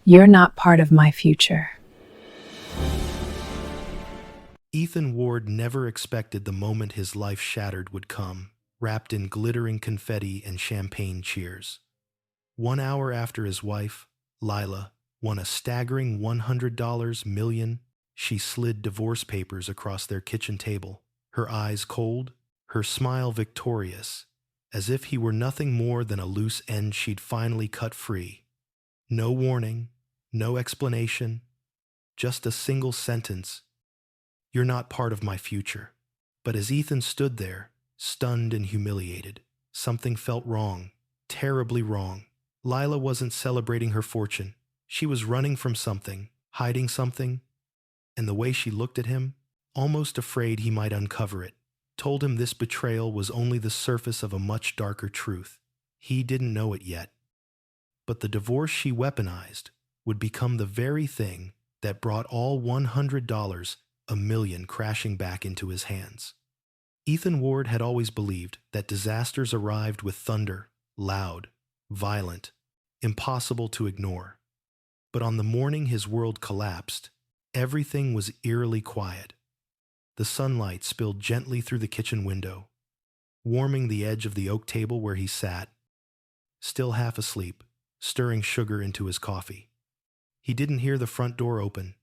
You're not part of my future. Ethan Ward never expected the moment his life shattered would come, wrapped in glittering confetti and champagne cheers. 1 hour after his wife, Lila, won a staggering $100 million, she slid divorce papers across their kitchen table, her eyes cold, her smile victorious, as if he were nothing more than a loose end she'd finally cut free. No warning, no explanation, just a single sentence: "You're not part of my future." But as Ethan stood there, stunned and humiliated, something felt wrong, terribly wrong. Lila wasn't celebrating her fortune. She was running from something, hiding something, and the way she looked at him, almost afraid he might uncover it, told him this betrayal was only the surface of a much darker truth. He didn't know it yet. But the divorce she weaponized would become the very thing that brought all $100 million crashing back into his hands. Ethan Ward had always believed that disasters arrived with thunder, loud, violent, impossible to ignore. But on the morning his world collapsed, everything was eerily quiet. The sunlight spilled gently through the kitchen window, warming the edge of the oak table where he sat, still half asleep, stirring sugar into his coffee. He didn't hear the front door open.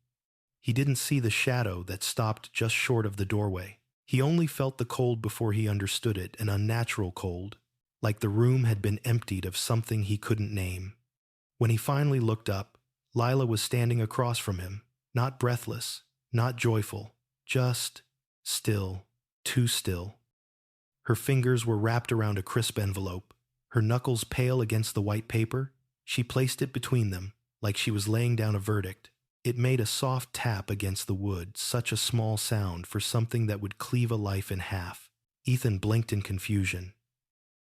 He didn't see the shadow that stopped just short of the doorway. He only felt the cold before he understood it, an unnatural cold, like the room had been emptied of something he couldn't name. When he finally looked up, Lila was standing across from him, not breathless, not joyful, just still, too still. Her fingers were wrapped around a crisp envelope, her knuckles pale against the white paper. She placed it between them, like she was laying down a verdict. It made a soft tap against the wood, such a small sound for something that would cleave a life in half. Ethan blinked in confusion.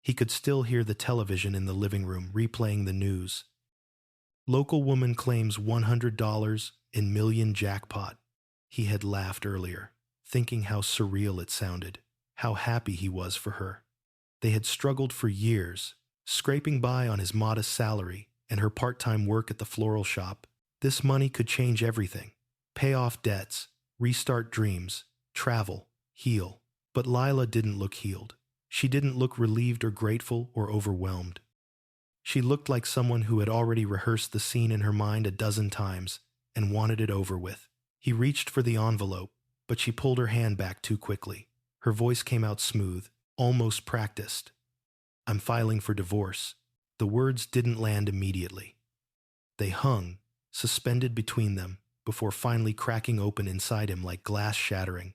He could still hear the television in the living room replaying the news. Local woman claims $100 in million jackpot. He had laughed earlier, thinking how surreal it sounded, how happy he was for her. They had struggled for years, scraping by on his modest salary and her part-time work at the floral shop. This money could change everything: pay off debts, restart dreams, travel, heal. But Lila didn't look healed. She didn't look relieved or grateful or overwhelmed. She looked like someone who had already rehearsed the scene in her mind a dozen times and wanted it over with. He reached for the envelope, but she pulled her hand back too quickly. Her voice came out smooth, almost practiced. "I'm filing for divorce." The words didn't land immediately. They hung, suspended between them, before finally cracking open inside him like glass shattering.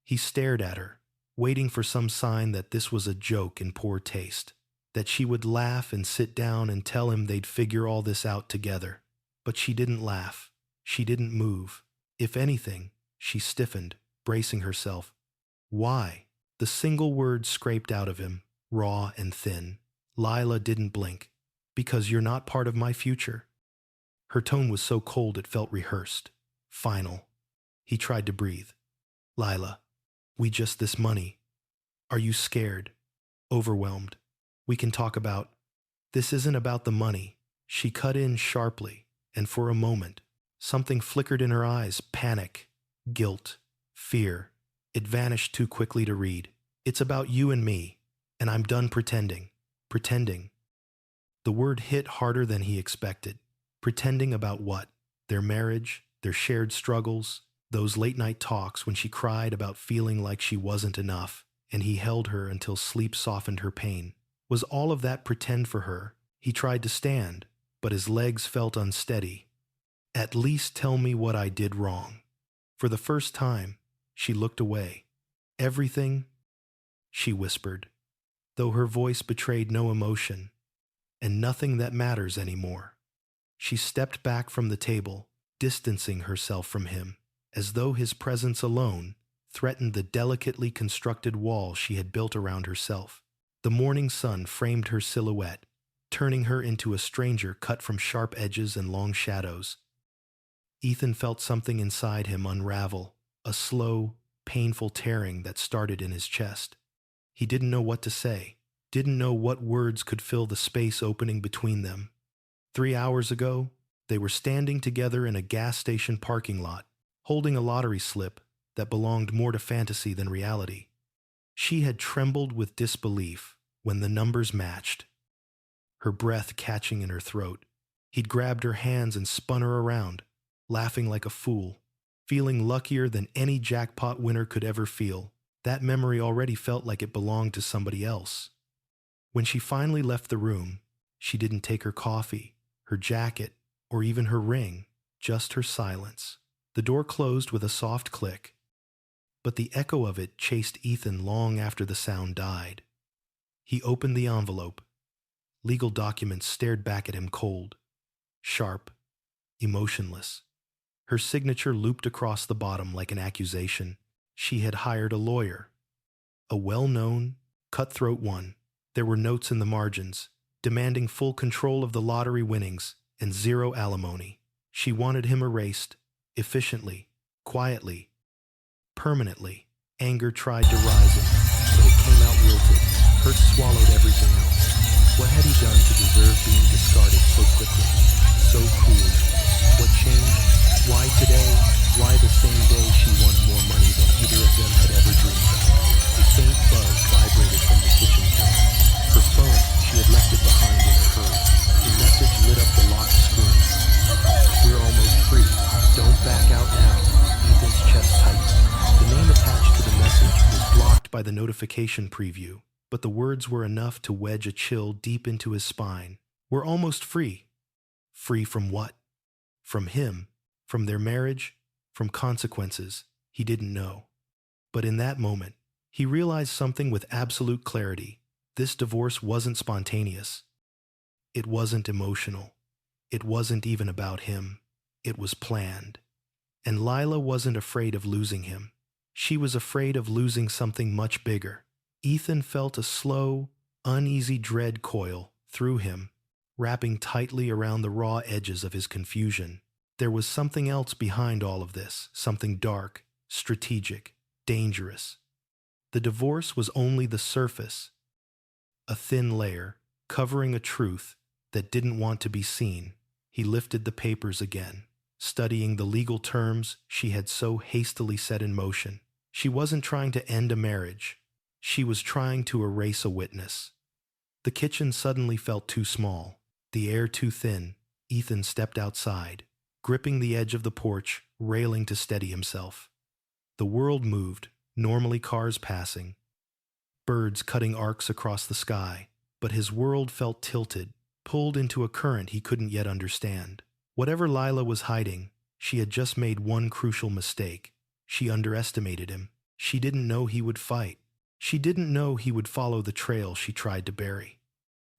He stared at her, waiting for some sign that this was a joke in poor taste, that she would laugh and sit down and tell him they'd figure all this out together. But she didn't laugh. She didn't move. If anything, she stiffened, bracing herself. "Why?" The single word scraped out of him, raw and thin. Lila didn't blink. "Because you're not part of my future." Her tone was so cold it felt rehearsed, final. He tried to breathe. "Lila, this money. Are you scared? Overwhelmed? We can talk about—" "This isn't about the money." She cut in sharply, and for a moment, something flickered in her eyes: panic, guilt, fear. It vanished too quickly to read. "It's about you and me, and I'm done pretending." Pretending. The word hit harder than he expected. Pretending about what? Their marriage, their shared struggles, those late-night talks when she cried about feeling like she wasn't enough, and he held her until sleep softened her pain. Was all of that pretend for her? He tried to stand, but his legs felt unsteady. "At least tell me what I did wrong." For the first time, she looked away. "Everything," she whispered, though her voice betrayed no emotion, "and nothing that matters anymore." She stepped back from the table, distancing herself from him, as though his presence alone threatened the delicately constructed wall she had built around herself. The morning sun framed her silhouette, turning her into a stranger cut from sharp edges and long shadows. Ethan felt something inside him unravel, a slow, painful tearing that started in his chest. He didn't know what to say, didn't know what words could fill the space opening between them. 3 hours ago, They were standing together in a gas station parking lot, holding a lottery slip that belonged more to fantasy than reality. She had trembled with disbelief when the numbers matched, her breath catching in her throat. He'd grabbed her hands and spun her around, laughing like a fool, feeling luckier than any jackpot winner could ever feel. That memory already felt like it belonged to somebody else. When she finally left the room, she didn't take her coffee, her jacket, or even her ring, just her silence. The door closed with a soft click, but the echo of it chased Ethan long after the sound died. He opened the envelope. Legal documents stared back at him cold, sharp, emotionless. Her signature looped across the bottom like an accusation. She had hired a lawyer. A well-known, cutthroat one. There were notes in the margins, demanding full control of the lottery winnings and zero alimony. She wanted him erased, efficiently, quietly, permanently. Anger tried to rise in him, but it came out wilted. Hurt swallowed everything else. What had he done to deserve being discarded so quickly, so cruelly? What changed? Why today? Why the same day she won more money than either of them had ever dreamed of? A faint buzz vibrated from the kitchen counter. Her phone, she had left it behind in a hurry. A message lit up the locked screen. "We're almost free. Don't back out now." Ethan's chest tightened. The name attached to the message was blocked by the notification preview, but the words were enough to wedge a chill deep into his spine. "We're almost free." Free from what? From him, from their marriage, from consequences he didn't know. But in that moment, he realized something with absolute clarity. This divorce wasn't spontaneous. It wasn't emotional. It wasn't even about him. It was planned. And Lila wasn't afraid of losing him. She was afraid of losing something much bigger. Ethan felt a slow, uneasy dread coil through him, wrapping tightly around the raw edges of his confusion. There was something else behind all of this, something dark, strategic, dangerous. The divorce was only the surface, a thin layer covering a truth that didn't want to be seen. He lifted the papers again, studying the legal terms she had so hastily set in motion. She wasn't trying to end a marriage. She was trying to erase a witness. The kitchen suddenly felt too small, the air too thin. Ethan stepped outside, gripping the edge of the porch, railing to steady himself. The world moved, normally cars passing, birds cutting arcs across the sky, but his world felt tilted, pulled into a current he couldn't yet understand. Whatever Lila was hiding, she had just made one crucial mistake. She underestimated him. She didn't know he would fight. She didn't know he would follow the trail she tried to bury.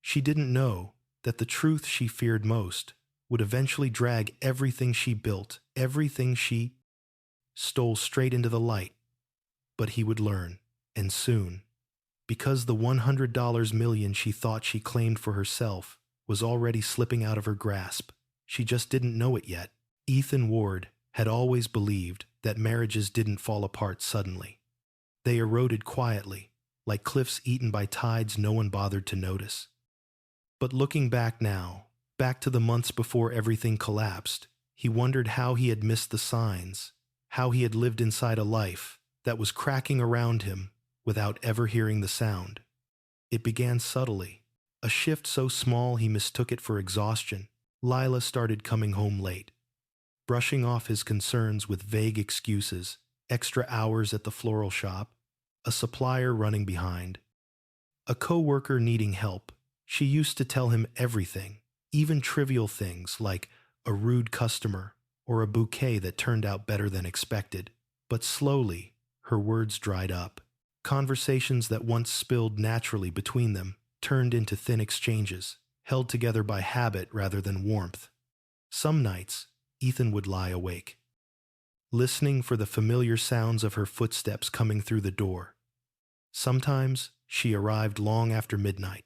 She didn't know that the truth she feared most would eventually drag everything she built, everything she stole straight into the light. But he would learn, and soon, because the $100 million she thought she claimed for herself was already slipping out of her grasp. She just didn't know it yet. Ethan Ward had always believed that marriages didn't fall apart suddenly. They eroded quietly, like cliffs eaten by tides no one bothered to notice. But looking back now, back to the months before everything collapsed, he wondered how he had missed the signs, how he had lived inside a life that was cracking around him without ever hearing the sound. It began subtly, a shift so small he mistook it for exhaustion. Lila started coming home late, brushing off his concerns with vague excuses, extra hours at the floral shop, a supplier running behind, a co-worker needing help. She used to tell him everything, even trivial things like a rude customer or a bouquet that turned out better than expected. But slowly, her words dried up. Conversations that once spilled naturally between them turned into thin exchanges, held together by habit rather than warmth. Some nights, Ethan would lie awake, listening for the familiar sounds of her footsteps coming through the door. Sometimes she arrived long after midnight,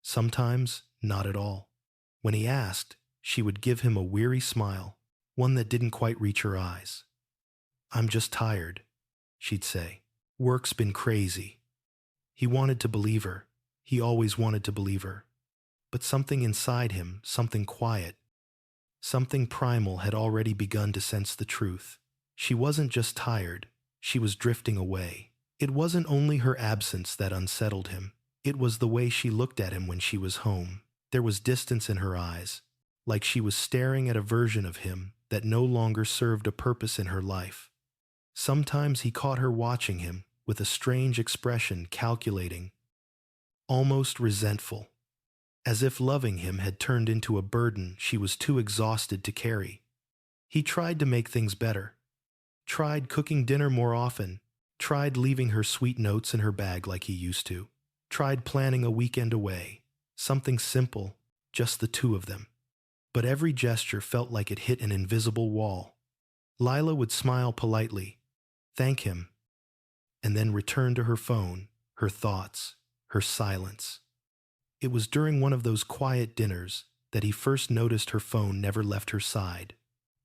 sometimes not at all. When he asked, she would give him a weary smile, one that didn't quite reach her eyes. "I'm just tired," she'd say. "Work's been crazy." He wanted to believe her. He always wanted to believe her. But something inside him, something quiet, Something primal had already begun to sense the truth. She wasn't just tired, she was drifting away. It wasn't only her absence that unsettled him. It was the way she looked at him when she was home. There was distance in her eyes, like she was staring at a version of him that no longer served a purpose in her life. Sometimes he caught her watching him with a strange expression, calculating, almost resentful, as if loving him had turned into a burden she was too exhausted to carry. He tried to make things better, tried cooking dinner more often, tried leaving her sweet notes in her bag like he used to, tried planning a weekend away, something simple, just the two of them. But every gesture felt like it hit an invisible wall. Lila would smile politely, thank him, and then return to her phone, her thoughts, her silence. It was during one of those quiet dinners that he first noticed her phone never left her side.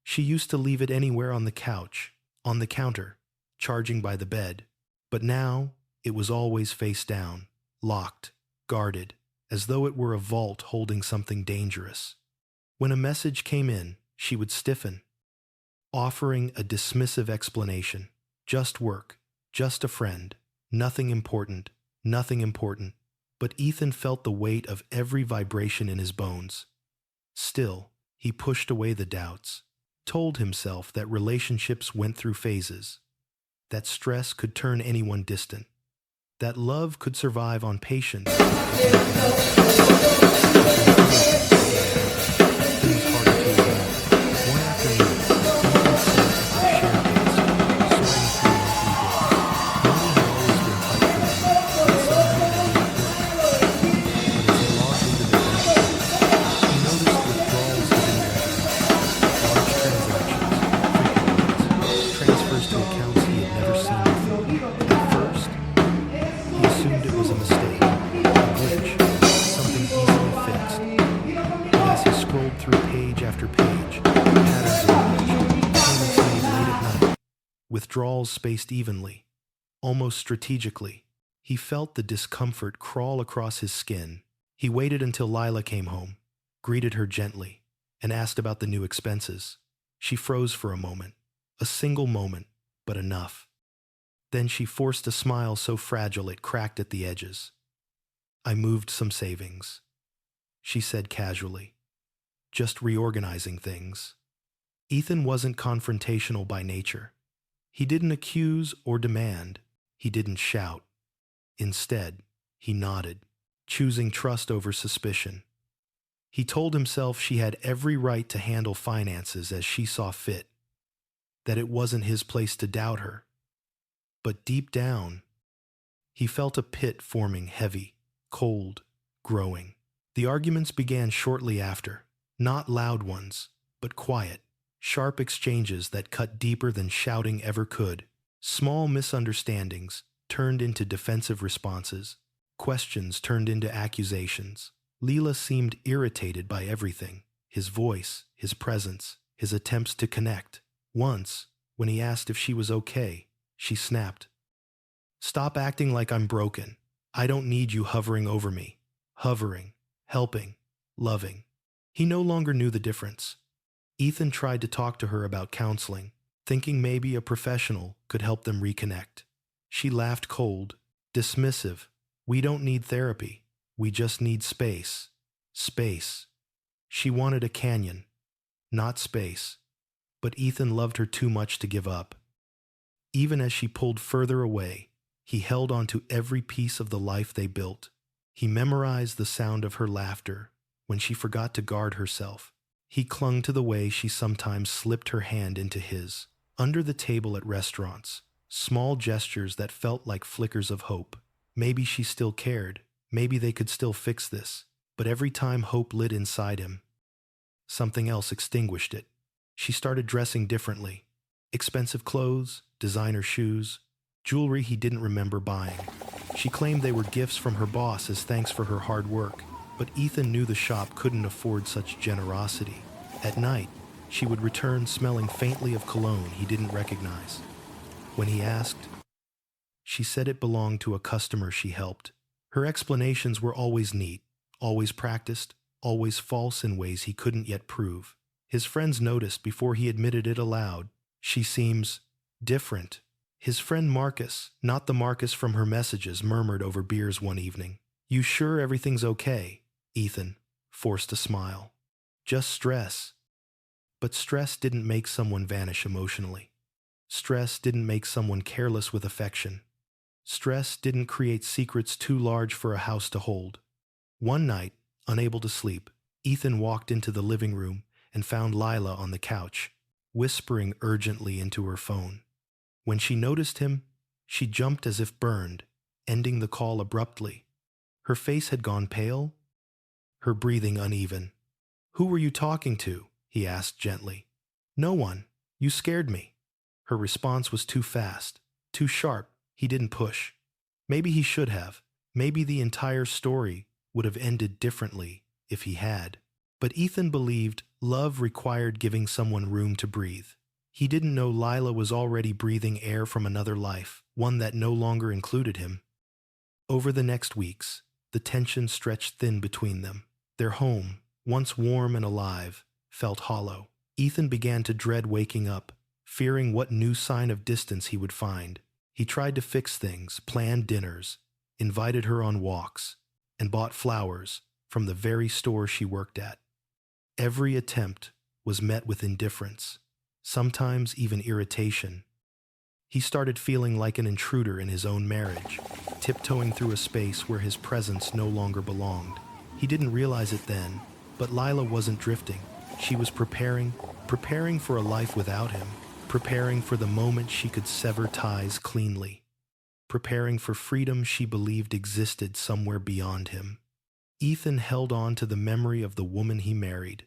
She used to leave it anywhere on the couch, on the counter, charging by the bed, but now it was always face down, locked, guarded, as though it were a vault holding something dangerous. When a message came in, she would stiffen, offering a dismissive explanation. Just work, just a friend, nothing important, nothing important. But Ethan felt the weight of every vibration in his bones. Still, he pushed away the doubts, told himself that relationships went through phases, that stress could turn anyone distant, that love could survive on patience. Things harder to ignore. One afternoon, Ethan sat at their shared desk, sorting through monthly bills. Money had always been tight for them, but somehow they didn't work. But as he logged into their bank accounts, he noticed withdrawals he didn't recognize. Large transactions, frequent ones, transfers to accounts he had never seen before. At first, he assumed it was a mistake, a glitch, something easily fixed. But as he scrolled through page after page, patterns emerged, payments made late at night, withdrawals spaced evenly, almost strategically. He felt the discomfort crawl across his skin. He waited until Lila came home, greeted her gently, and asked about the new expenses. She froze for a moment, a single moment, but enough. Then she forced a smile so fragile it cracked at the edges. I moved some savings, she said casually, just reorganizing things. Ethan wasn't confrontational by nature. He didn't accuse or demand. He didn't shout. Instead, he nodded, choosing trust over suspicion. He told himself she had every right to handle finances as she saw fit, that it wasn't his place to doubt her. But deep down, he felt a pit forming, heavy, cold, growing. The arguments began shortly after, not loud ones, but quiet, sharp exchanges that cut deeper than shouting ever could. Small misunderstandings turned into defensive responses, questions turned into accusations. Lila seemed irritated by everything, his voice, his presence, his attempts to connect. Once, when he asked if she was okay, she snapped. Stop acting like I'm broken. I don't need you hovering over me. Hovering, helping, loving. He no longer knew the difference. Ethan tried to talk to her about counseling, thinking maybe a professional could help them reconnect. She laughed cold, dismissive. We don't need therapy. We just need space. Space. She wanted a canyon, not space. But Ethan loved her too much to give up. Even as she pulled further away, he held on to every piece of the life they built. He memorized the sound of her laughter when she forgot to guard herself. He clung to the way she sometimes slipped her hand into his. Under the table at restaurants, small gestures that felt like flickers of hope. Maybe she still cared. Maybe they could still fix this. But every time hope lit inside him, something else extinguished it. She started dressing differently. Expensive clothes, designer shoes, jewelry he didn't remember buying. She claimed they were gifts from her boss as thanks for her hard work, but Ethan knew the shop couldn't afford such generosity. At night, she would return smelling faintly of cologne he didn't recognize. When he asked, she said it belonged to a customer she helped. Her explanations were always neat, always practiced, always false in ways he couldn't yet prove. His friends noticed before he admitted it aloud. She seems different. His friend Marcus, not the Marcus from her messages, murmured over beers one evening. You sure everything's okay? Ethan forced a smile. Just stress. But stress didn't make someone vanish emotionally. Stress didn't make someone careless with affection. Stress didn't create secrets too large for a house to hold. One night, unable to sleep, Ethan walked into the living room and found Lila on the couch, whispering urgently into her phone. When she noticed him, she jumped as if burned, ending the call abruptly. Her face had gone pale, her breathing uneven. Who were you talking to? He asked gently. No one. You scared me. Her response was too fast, too sharp. He didn't push. Maybe he should have. Maybe the entire story would have ended differently if he had. But Ethan believed love required giving someone room to breathe. He didn't know Lila was already breathing air from another life, one that no longer included him. Over the next weeks, the tension stretched thin between them. Their home, once warm and alive, felt hollow. Ethan began to dread waking up, fearing what new sign of distance he would find. He tried to fix things, planned dinners, invited her on walks, and bought flowers from the very store she worked at. Every attempt was met with indifference, sometimes even irritation. He started feeling like an intruder in his own marriage, tiptoeing through a space where his presence no longer belonged. He didn't realize it then, but Lila wasn't drifting. She was preparing for a life without him, preparing for the moment she could sever ties cleanly, preparing for freedom she believed existed somewhere beyond him. Ethan held on to the memory of the woman he married,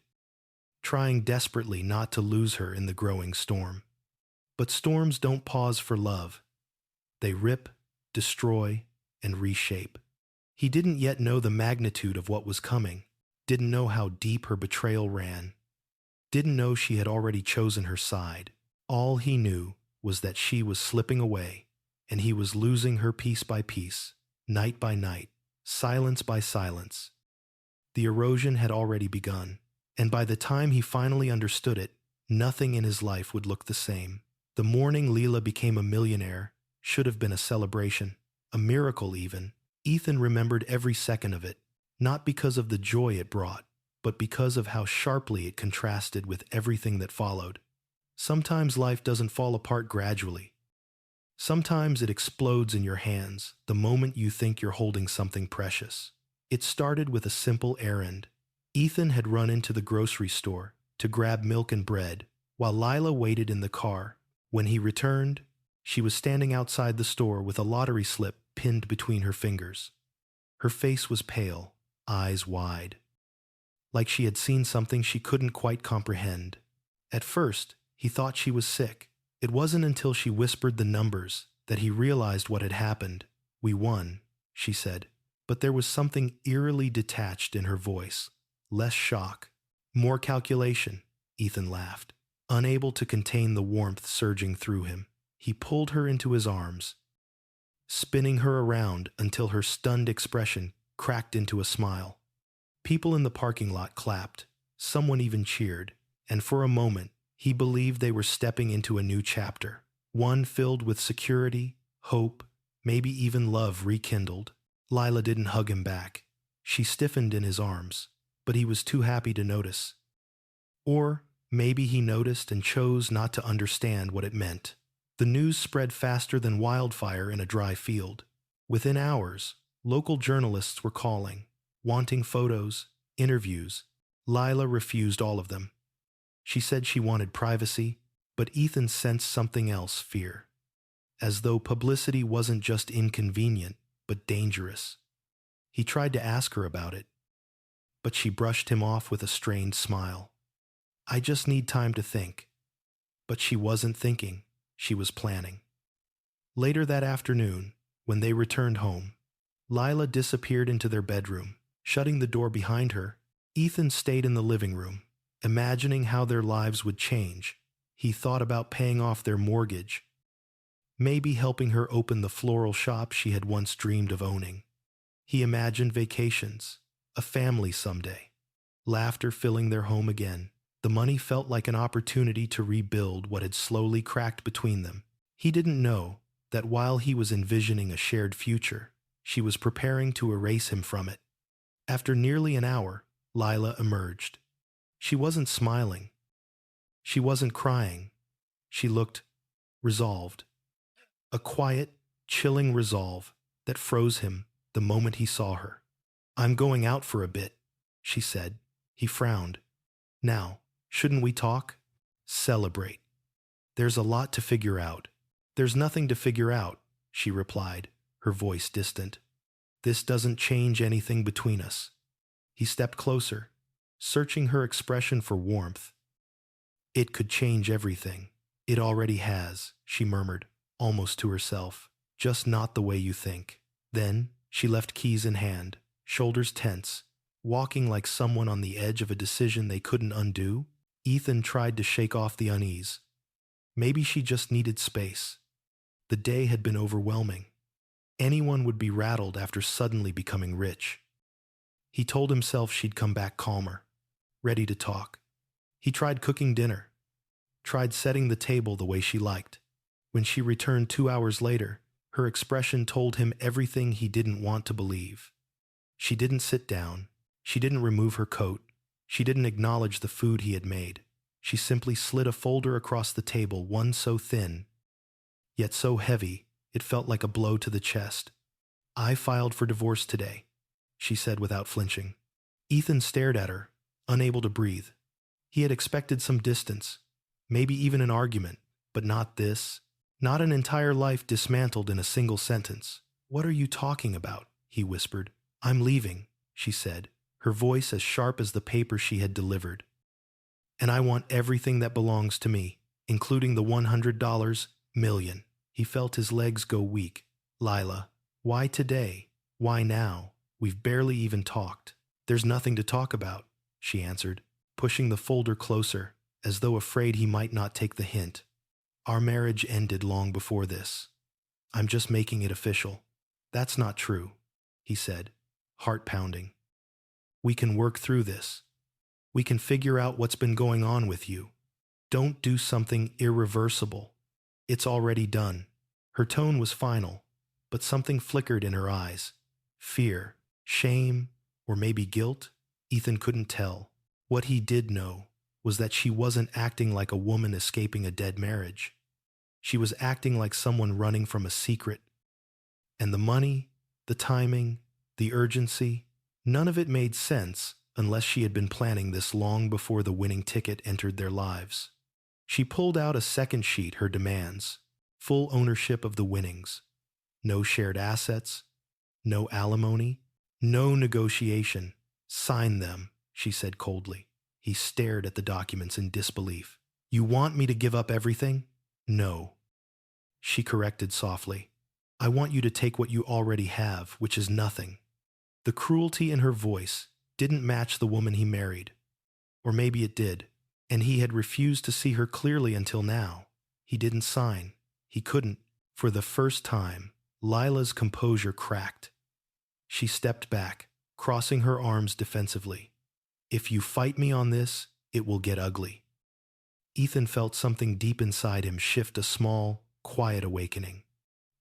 trying desperately not to lose her in the growing storm. But storms don't pause for love. They rip, destroy, and reshape. He didn't yet know the magnitude of what was coming, didn't know how deep her betrayal ran, didn't know she had already chosen her side. All he knew was that she was slipping away, and he was losing her piece by piece, night by night, silence by silence. The erosion had already begun, and by the time he finally understood it, nothing in his life would look the same. The morning Lila became a millionaire should have been a celebration, a miracle even. Ethan remembered every second of it, not because of the joy it brought, but because of how sharply it contrasted with everything that followed. Sometimes life doesn't fall apart gradually. Sometimes it explodes in your hands the moment you think you're holding something precious. It started with a simple errand. Ethan had run into the grocery store to grab milk and bread, while Lila waited in the car. When he returned, she was standing outside the store with a lottery slip pinned between her fingers. Her face was pale, eyes wide, like she had seen something she couldn't quite comprehend. At first, he thought she was sick. It wasn't until she whispered the numbers that he realized what had happened. We won, she said, but there was something eerily detached in her voice. Less shock, more calculation. Ethan laughed, unable to contain the warmth surging through him. He pulled her into his arms, spinning her around until her stunned expression cracked into a smile. People in the parking lot clapped, someone even cheered, and for a moment, he believed they were stepping into a new chapter, one filled with security, hope, maybe even love rekindled. Lila didn't hug him back. She stiffened in his arms, but he was too happy to notice. Or maybe he noticed and chose not to understand what it meant. The news spread faster than wildfire in a dry field. Within hours, local journalists were calling, wanting photos, interviews. Lila refused all of them. She said she wanted privacy, but Ethan sensed something else, fear. As though publicity wasn't just inconvenient, but dangerous. He tried to ask her about it, but she brushed him off with a strained smile. I just need time to think. But she wasn't thinking, she was planning. Later that afternoon, when they returned home, Lila disappeared into their bedroom, shutting the door behind her. Ethan stayed in the living room, imagining how their lives would change. He thought about paying off their mortgage, maybe helping her open the floral shop she had once dreamed of owning. He imagined vacations, a family someday, laughter filling their home again. The money felt like an opportunity to rebuild what had slowly cracked between them. He didn't know that while he was envisioning a shared future, she was preparing to erase him from it. After nearly an hour, Lila emerged. She wasn't smiling. She wasn't crying. She looked resolved. A quiet, chilling resolve that froze him the moment he saw her. "I'm going out for a bit," she said. He frowned. "Now, shouldn't we talk?" "Celebrate. There's a lot to figure out." "There's nothing to figure out," she replied, her voice distant. "This doesn't change anything between us." He stepped closer, searching her expression for warmth. "It could change everything. It already has," she murmured, almost to herself. "Just not the way you think." Then she left keys in hand, shoulders tense, walking like someone on the edge of a decision they couldn't undo. Ethan tried to shake off the unease. Maybe she just needed space. The day had been overwhelming. Anyone would be rattled after suddenly becoming rich. He told himself she'd come back calmer, ready to talk. He tried cooking dinner, tried setting the table the way she liked. When she returned 2 hours later, her expression told him everything he didn't want to believe. She didn't sit down. She didn't remove her coat. She didn't acknowledge the food he had made. She simply slid a folder across the table, one so thin, yet so heavy, it felt like a blow to the chest. "I filed for divorce today," she said without flinching. Ethan stared at her, unable to breathe. He had expected some distance, maybe even an argument, but not this. Not an entire life dismantled in a single sentence. "What are you talking about?" he whispered. "I'm leaving," she said, her voice as sharp as the paper she had delivered. "And I want everything that belongs to me, including the $100 million. He felt his legs go weak. "Lila, why today? Why now? We've barely even talked." "There's nothing to talk about," she answered, pushing the folder closer, as though afraid he might not take the hint. "Our marriage ended long before this. I'm just making it official." "That's not true," he said, heart pounding. "We can work through this. We can figure out what's been going on with you. Don't do something irreversible. It's already done." Her tone was final, but something flickered in her eyes. Fear, shame, or maybe guilt? Ethan couldn't tell. What he did know was that she wasn't acting like a woman escaping a dead marriage. She was acting like someone running from a secret. And the money, the timing, the urgency, none of it made sense unless she had been planning this long before the winning ticket entered their lives. She pulled out a second sheet, her demands, full ownership of the winnings, no shared assets, no alimony, no negotiation. "Sign them," she said coldly. He stared at the documents in disbelief. "You want me to give up everything?" "No," she corrected softly. "I want you to take what you already have, which is nothing." The cruelty in her voice didn't match the woman he married. Or maybe it did, and he had refused to see her clearly until now. He didn't sign. He couldn't. For the first time, Lila's composure cracked. She stepped back, crossing her arms defensively. "If you fight me on this, it will get ugly." Ethan felt something deep inside him shift, a small, quiet awakening.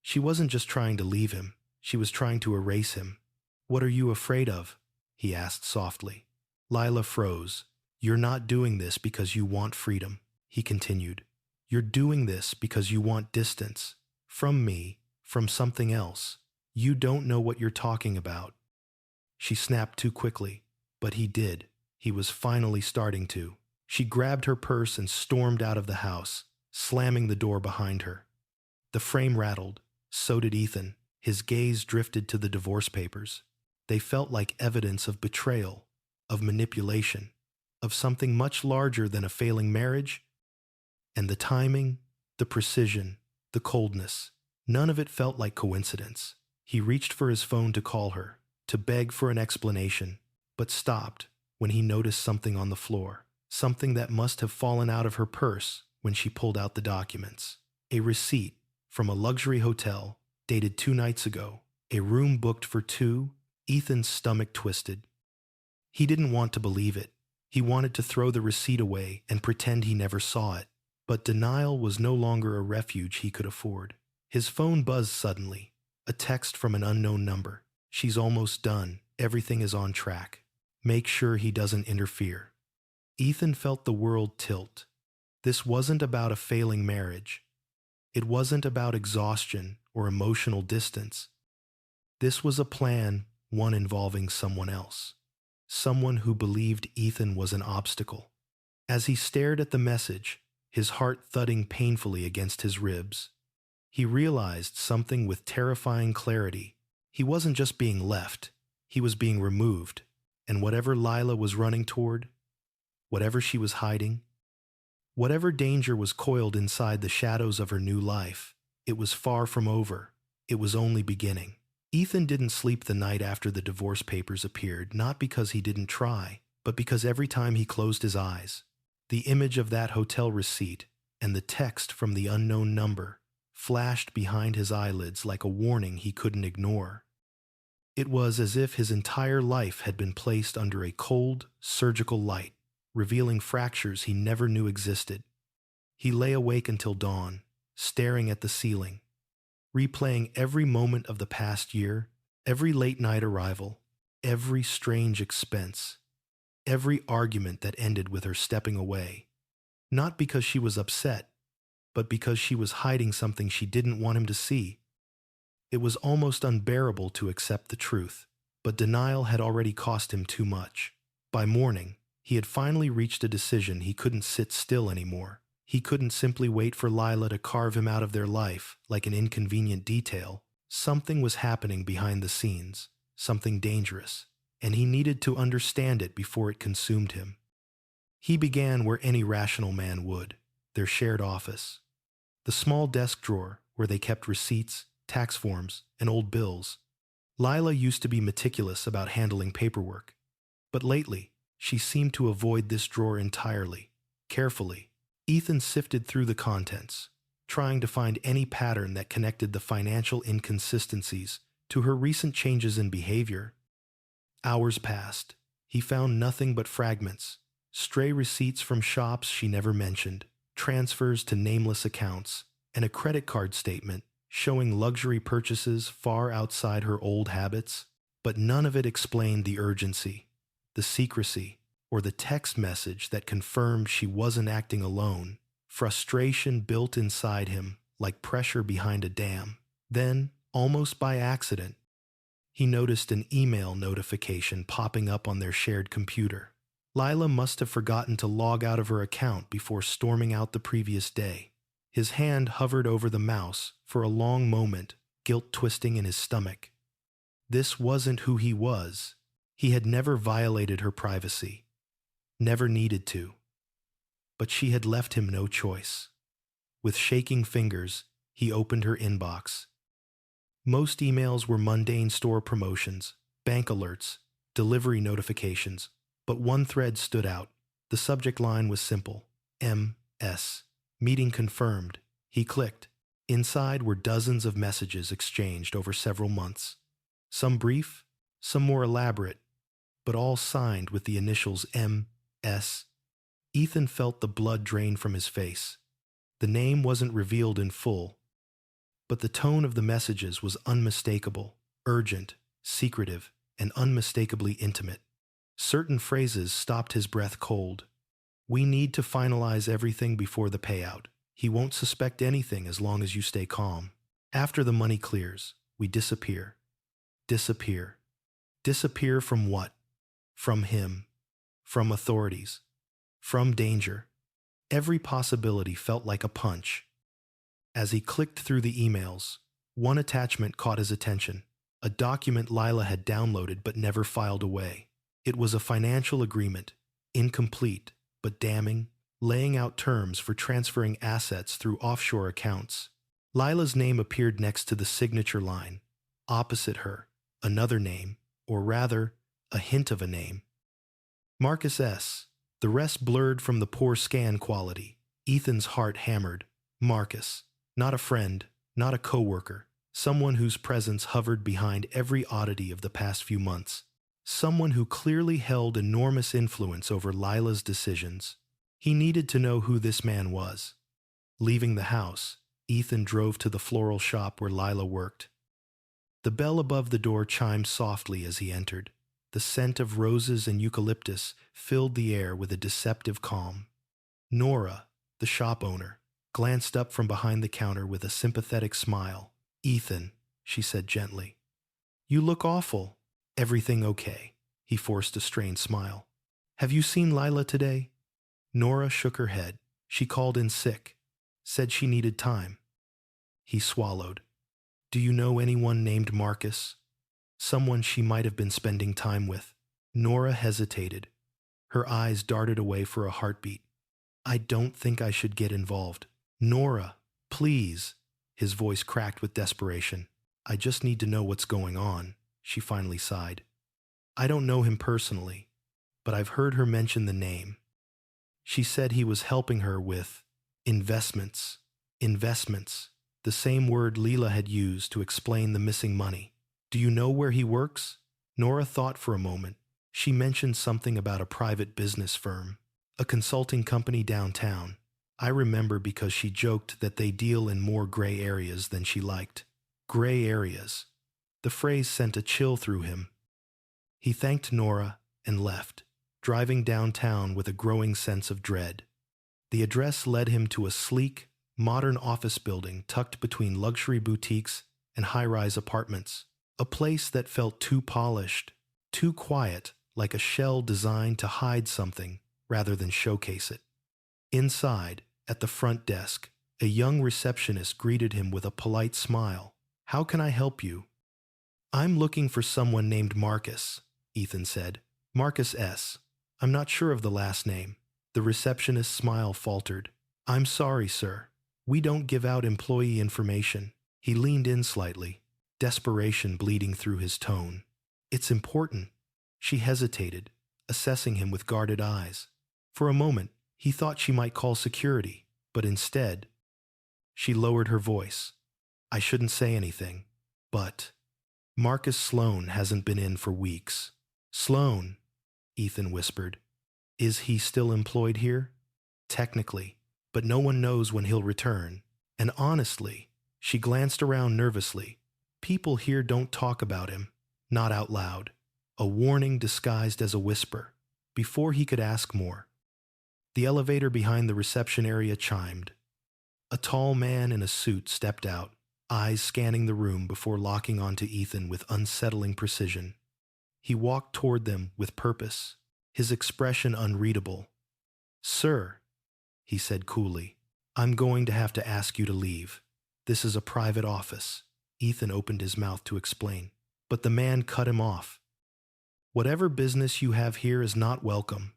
She wasn't just trying to leave him, she was trying to erase him. "What are you afraid of?" he asked softly. Lila froze. "You're not doing this because you want freedom," he continued. "You're doing this because you want distance. From me, from something else. You don't know what you're talking about." She snapped too quickly, but he did. He was finally starting to. She grabbed her purse and stormed out of the house, slamming the door behind her. The frame rattled. So did Ethan. His gaze drifted to the divorce papers. They felt like evidence of betrayal, of manipulation, of something much larger than a failing marriage. And the timing, the precision, the coldness, none of it felt like coincidence. He reached for his phone to call her, to beg for an explanation, but stopped when he noticed something on the floor, something that must have fallen out of her purse when she pulled out the documents. A receipt from a luxury hotel, dated 2 nights ago, a room booked for 2. Ethan's stomach twisted. He didn't want to believe it. He wanted to throw the receipt away and pretend he never saw it, but denial was no longer a refuge he could afford. His phone buzzed suddenly, a text from an unknown number. "She's almost done. Everything is on track. Make sure he doesn't interfere." Ethan felt the world tilt. This wasn't about a failing marriage. It wasn't about exhaustion or emotional distance. This was a plan, one involving someone else. Someone who believed Ethan was an obstacle. As he stared at the message, his heart thudding painfully against his ribs, he realized something with terrifying clarity. He wasn't just being left, he was being removed, and whatever Lila was running toward, whatever she was hiding, whatever danger was coiled inside the shadows of her new life, it was far from over. It was only beginning. Ethan didn't sleep the night after the divorce papers appeared, not because he didn't try, but because every time he closed his eyes, the image of that hotel receipt and the text from the unknown number flashed behind his eyelids like a warning he couldn't ignore. It was as if his entire life had been placed under a cold, surgical light, revealing fractures he never knew existed. He lay awake until dawn, staring at the ceiling, replaying every moment of the past year, every late-night arrival, every strange expense, every argument that ended with her stepping away, not because she was upset, but because she was hiding something she didn't want him to see. It was almost unbearable to accept the truth, but denial had already cost him too much. By morning, he had finally reached a decision. He couldn't sit still anymore. He couldn't simply wait for Lila to carve him out of their life like an inconvenient detail. Something was happening behind the scenes, something dangerous, and he needed to understand it before it consumed him. He began where any rational man would, their shared office. The small desk drawer where they kept receipts, tax forms, and old bills. Lila used to be meticulous about handling paperwork, but lately, she seemed to avoid this drawer entirely. Carefully, Ethan sifted through the contents, trying to find any pattern that connected the financial inconsistencies to her recent changes in behavior. Hours passed. He found nothing but fragments, stray receipts from shops she never mentioned, transfers to nameless accounts, and a credit card statement showing luxury purchases far outside her old habits. But none of it explained the urgency, the secrecy, or the text message that confirmed she wasn't acting alone. Frustration built inside him like pressure behind a dam. Then, almost by accident, he noticed an email notification popping up on their shared computer. Lila must have forgotten to log out of her account before storming out the previous day. His hand hovered over the mouse for a long moment, guilt twisting in his stomach. This wasn't who he was. He had never violated her privacy, never needed to. But she had left him no choice. With shaking fingers, he opened her inbox. Most emails were mundane store promotions, bank alerts, delivery notifications, but one thread stood out. The subject line was simple: M.S. Meeting confirmed. He clicked. Inside were dozens of messages exchanged over several months. Some brief, some more elaborate, but all signed with the initials M.S. Ethan felt the blood drain from his face. The name wasn't revealed in full, but the tone of the messages was unmistakable, urgent, secretive, and unmistakably intimate. Certain phrases stopped his breath cold. "We need to finalize everything before the payout. He won't suspect anything as long as you stay calm. After the money clears, we disappear. Disappear. Disappear from what? From him. From authorities. From danger." Every possibility felt like a punch. As he clicked through the emails, one attachment caught his attention, a document Lila had downloaded but never filed away. It was a financial agreement, incomplete but damning, laying out terms for transferring assets through offshore accounts. Lila's name appeared next to the signature line. Opposite her, another name, or rather, a hint of a name. Marcus S. The rest blurred from the poor scan quality. Ethan's heart hammered. Marcus. Not a friend, not a coworker, someone whose presence hovered behind every oddity of the past few months. someone who clearly held enormous influence over Lila's decisions. He needed to know who this man was. Leaving the house, Ethan drove to the floral shop where Lila worked. The bell above the door chimed softly as he entered. The scent of roses and eucalyptus filled the air with a deceptive calm. Nora, the shop owner, glanced up from behind the counter with a sympathetic smile. "Ethan," she said gently, "you look awful." "Everything okay?" He forced a strained smile. "Have you seen Lila today?" Nora shook her head. "She called in sick. Said she needed time." He swallowed. "Do you know anyone named Marcus? Someone she might have been spending time with?" Nora hesitated. Her eyes darted away for a heartbeat. "I don't think I should get involved." "Nora, please." His voice cracked with desperation. "I just need to know what's going on," she finally sighed. "I don't know him personally, but I've heard her mention the name. She said he was helping her with investments." Investments, the same word Lila had used to explain the missing money. "Do you know where he works?" Nora thought for a moment. She mentioned something about a private business firm, a consulting company downtown. I remember because she joked that they deal in more gray areas than she liked. Gray areas. The phrase sent a chill through him. He thanked Nora and left, driving downtown with a growing sense of dread. The address led him to a sleek, modern office building tucked between luxury boutiques and high-rise apartments. A place that felt too polished, too quiet, like a shell designed to hide something rather than showcase it. Inside, at the front desk, a young receptionist greeted him with a polite smile. "How can I help you?" "I'm looking for someone named Marcus," Ethan said. "Marcus S. I'm not sure of the last name." The receptionist's smile faltered. "I'm sorry, sir. We don't give out employee information." He leaned in slightly, desperation bleeding through his tone. "It's important." She hesitated, assessing him with guarded eyes. For a moment, he thought she might call security, but instead, she lowered her voice. "I shouldn't say anything, but Marcus Sloan hasn't been in for weeks." "Sloan," Ethan whispered. "Is he still employed here?" "Technically, but no one knows when he'll return. And honestly," she glanced around nervously, "people here don't talk about him, not out loud." A warning disguised as a whisper. Before he could ask more, the elevator behind the reception area chimed. A tall man in a suit stepped out, eyes scanning the room before locking onto Ethan with unsettling precision. He walked toward them with purpose, his expression unreadable. "Sir," he said coolly, "I'm going to have to ask you to leave. This is a private office." Ethan opened his mouth to explain, but the man cut him off. "Whatever business you have here is not welcome."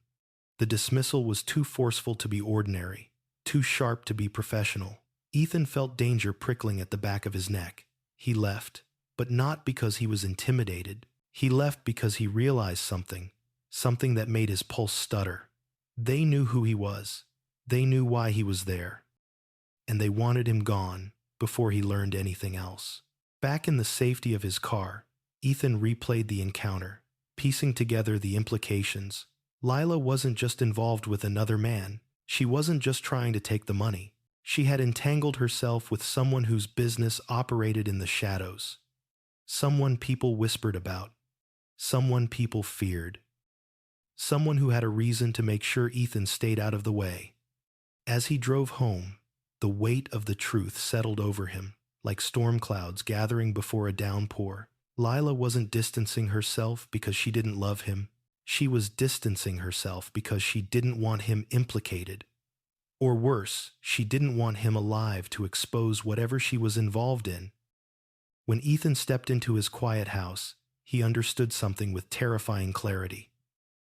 The dismissal was too forceful to be ordinary, too sharp to be professional. Ethan felt danger prickling at the back of his neck. He left, but not because he was intimidated. He left because he realized something that made his pulse stutter. They knew who he was. They knew why he was there. And they wanted him gone before he learned anything else. Back in the safety of his car, Ethan replayed the encounter, piecing together the implications. Lila wasn't just involved with another man. She wasn't just trying to take the money. She had entangled herself with someone whose business operated in the shadows. Someone people whispered about. Someone people feared. Someone who had a reason to make sure Ethan stayed out of the way. As he drove home, the weight of the truth settled over him, like storm clouds gathering before a downpour. Lila wasn't distancing herself because she didn't love him. She was distancing herself because she didn't want him implicated. Or worse, she didn't want him alive to expose whatever she was involved in. When Ethan stepped into his quiet house, he understood something with terrifying clarity.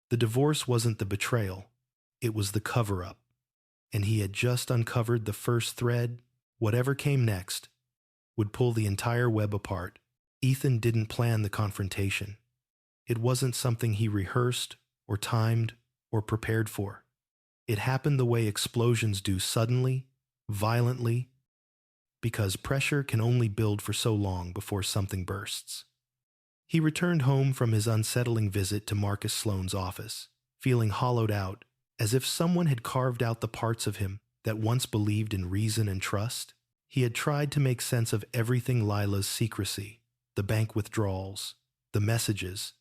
The divorce wasn't the betrayal, it was the cover-up. And he had just uncovered the first thread. Whatever came next would pull the entire web apart. Ethan didn't plan the confrontation. It wasn't something he rehearsed or timed or prepared for. It happened the way explosions do, suddenly, violently, because pressure can only build for so long before something bursts. He returned home from his unsettling visit to Marcus Sloane's office, feeling hollowed out, as if someone had carved out the parts of him that once believed in reason and trust. He had tried to make sense of everything: Lila's secrecy, the bank withdrawals, the messages,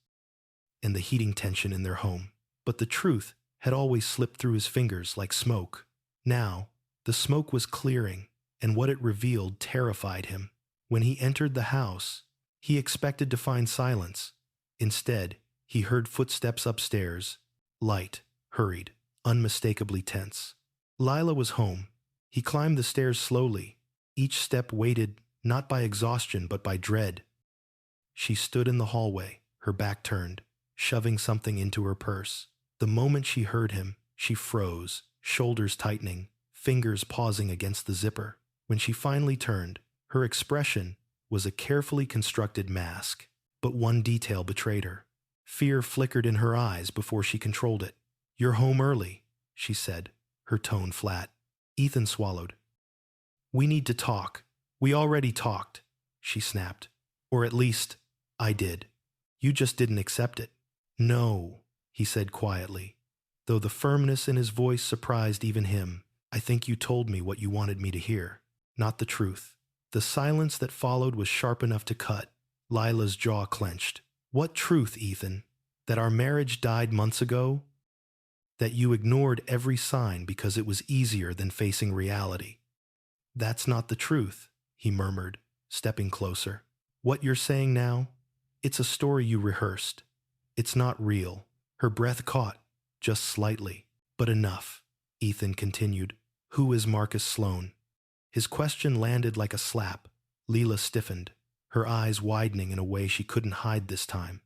and the heating tension in their home. But the truth had always slipped through his fingers like smoke. Now, the smoke was clearing, and what it revealed terrified him. When he entered the house, he expected to find silence. Instead, he heard footsteps upstairs, light, hurried, unmistakably tense. Lila was home. He climbed the stairs slowly, each step weighted not by exhaustion but by dread. She stood in the hallway, her back turned, shoving something into her purse. The moment she heard him, she froze, shoulders tightening, fingers pausing against the zipper. When she finally turned, her expression was a carefully constructed mask, but one detail betrayed her. Fear flickered in her eyes before she controlled it. "You're home early," she said, her tone flat. Ethan swallowed. "We need to talk." "We already talked," she snapped. "Or at least, I did. You just didn't accept it." "No," he said quietly, though the firmness in his voice surprised even him. "I think you told me what you wanted me to hear, not the truth." The silence that followed was sharp enough to cut. Lila's jaw clenched. "What truth, Ethan? That our marriage died months ago? That you ignored every sign because it was easier than facing reality?" "That's not the truth," he murmured, stepping closer. "What you're saying now, it's a story you rehearsed. It's not real." Her breath caught, just slightly. "But enough," Ethan continued. "Who is Marcus Sloane?" His question landed like a slap. Lila stiffened, her eyes widening in a way she couldn't hide this time.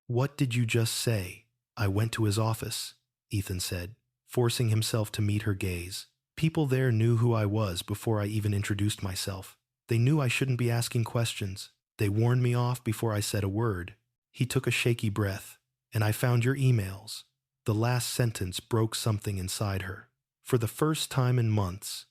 "What did you just say?" "I went to his office," Ethan said, forcing himself to meet her gaze. "People there knew who I was before I even introduced myself. They knew I shouldn't be asking questions. They warned me off before I said a word." He took a shaky breath. "And I found your emails." The last sentence broke something inside her. For the first time in months,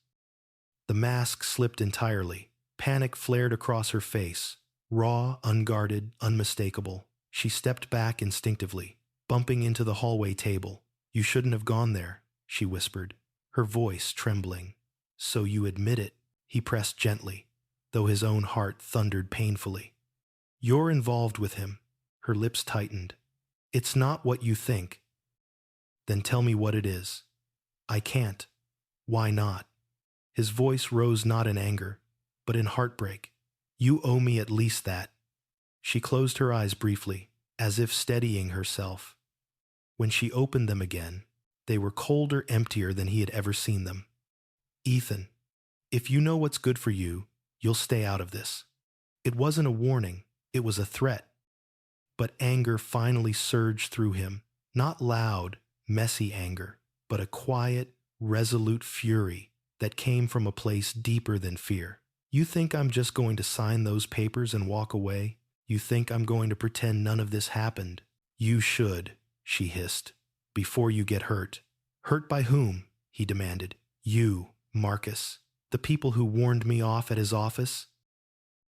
the mask slipped entirely. Panic flared across her face, raw, unguarded, unmistakable. She stepped back instinctively, bumping into the hallway table. "You shouldn't have gone there," she whispered, her voice trembling. "So you admit it," he pressed gently, though his own heart thundered painfully. "You're involved with him." Her lips tightened. "It's not what you think." "Then tell me what it is." "I can't." "Why not?" His voice rose not in anger, but in heartbreak. "You owe me at least that." She closed her eyes briefly, as if steadying herself. When she opened them again, they were colder, emptier than he had ever seen them. "Ethan, if you know what's good for you, you'll stay out of this." It wasn't a warning, it was a threat. But anger finally surged through him, not loud, messy anger, but a quiet, resolute fury that came from a place deeper than fear. "You think I'm just going to sign those papers and walk away? You think I'm going to pretend none of this happened? You should," she hissed, "before you get hurt." "Hurt by whom?" he demanded. "You, Marcus. The people who warned me off at his office."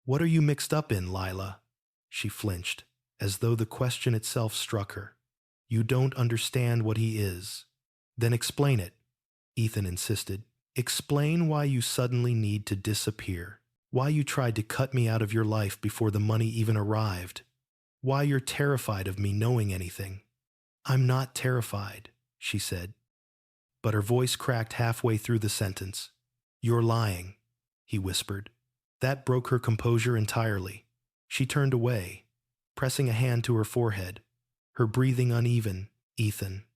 "What are you mixed up in, Lila?" She flinched, as though the question itself struck her. "You don't understand what he is." "Then explain it," Ethan insisted. "Explain why you suddenly need to disappear. Why you tried to cut me out of your life before the money even arrived. Why you're terrified of me knowing anything." "I'm not terrified," she said, but her voice cracked halfway through the sentence. "You're lying," he whispered. That broke her composure entirely. She turned away, pressing a hand to her forehead, her breathing uneven. "Ethan,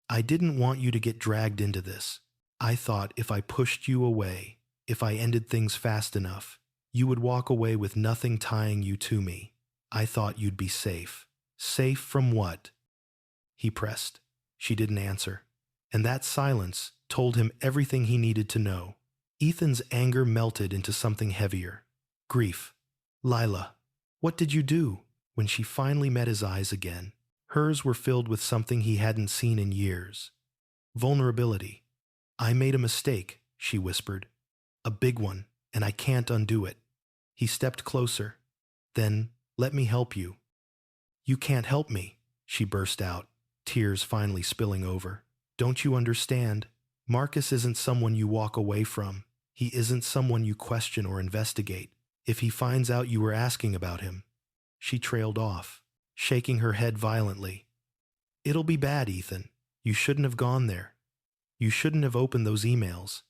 I didn't want you to get dragged into this. I thought if I pushed you away, if I ended things fast enough, you would walk away with nothing tying you to me. I thought you'd be safe." "Safe from what?" he pressed. She didn't answer, and that silence told him everything he needed to know. Ethan's anger melted into something heavier. Grief. "Lila, what did you do?" When she finally met his eyes again, hers were filled with something he hadn't seen in years. Vulnerability. "I made a mistake," she whispered. "A big one, and I can't undo it." He stepped closer. "Then, let me help you." You can't help me, she burst out, tears finally spilling over. Don't you understand? Marcus isn't someone you walk away from. He isn't someone you question or investigate. If he finds out you were asking about him. She trailed off, shaking her head violently. It'll be bad, Ethan. You shouldn't have gone there. You shouldn't have opened those emails.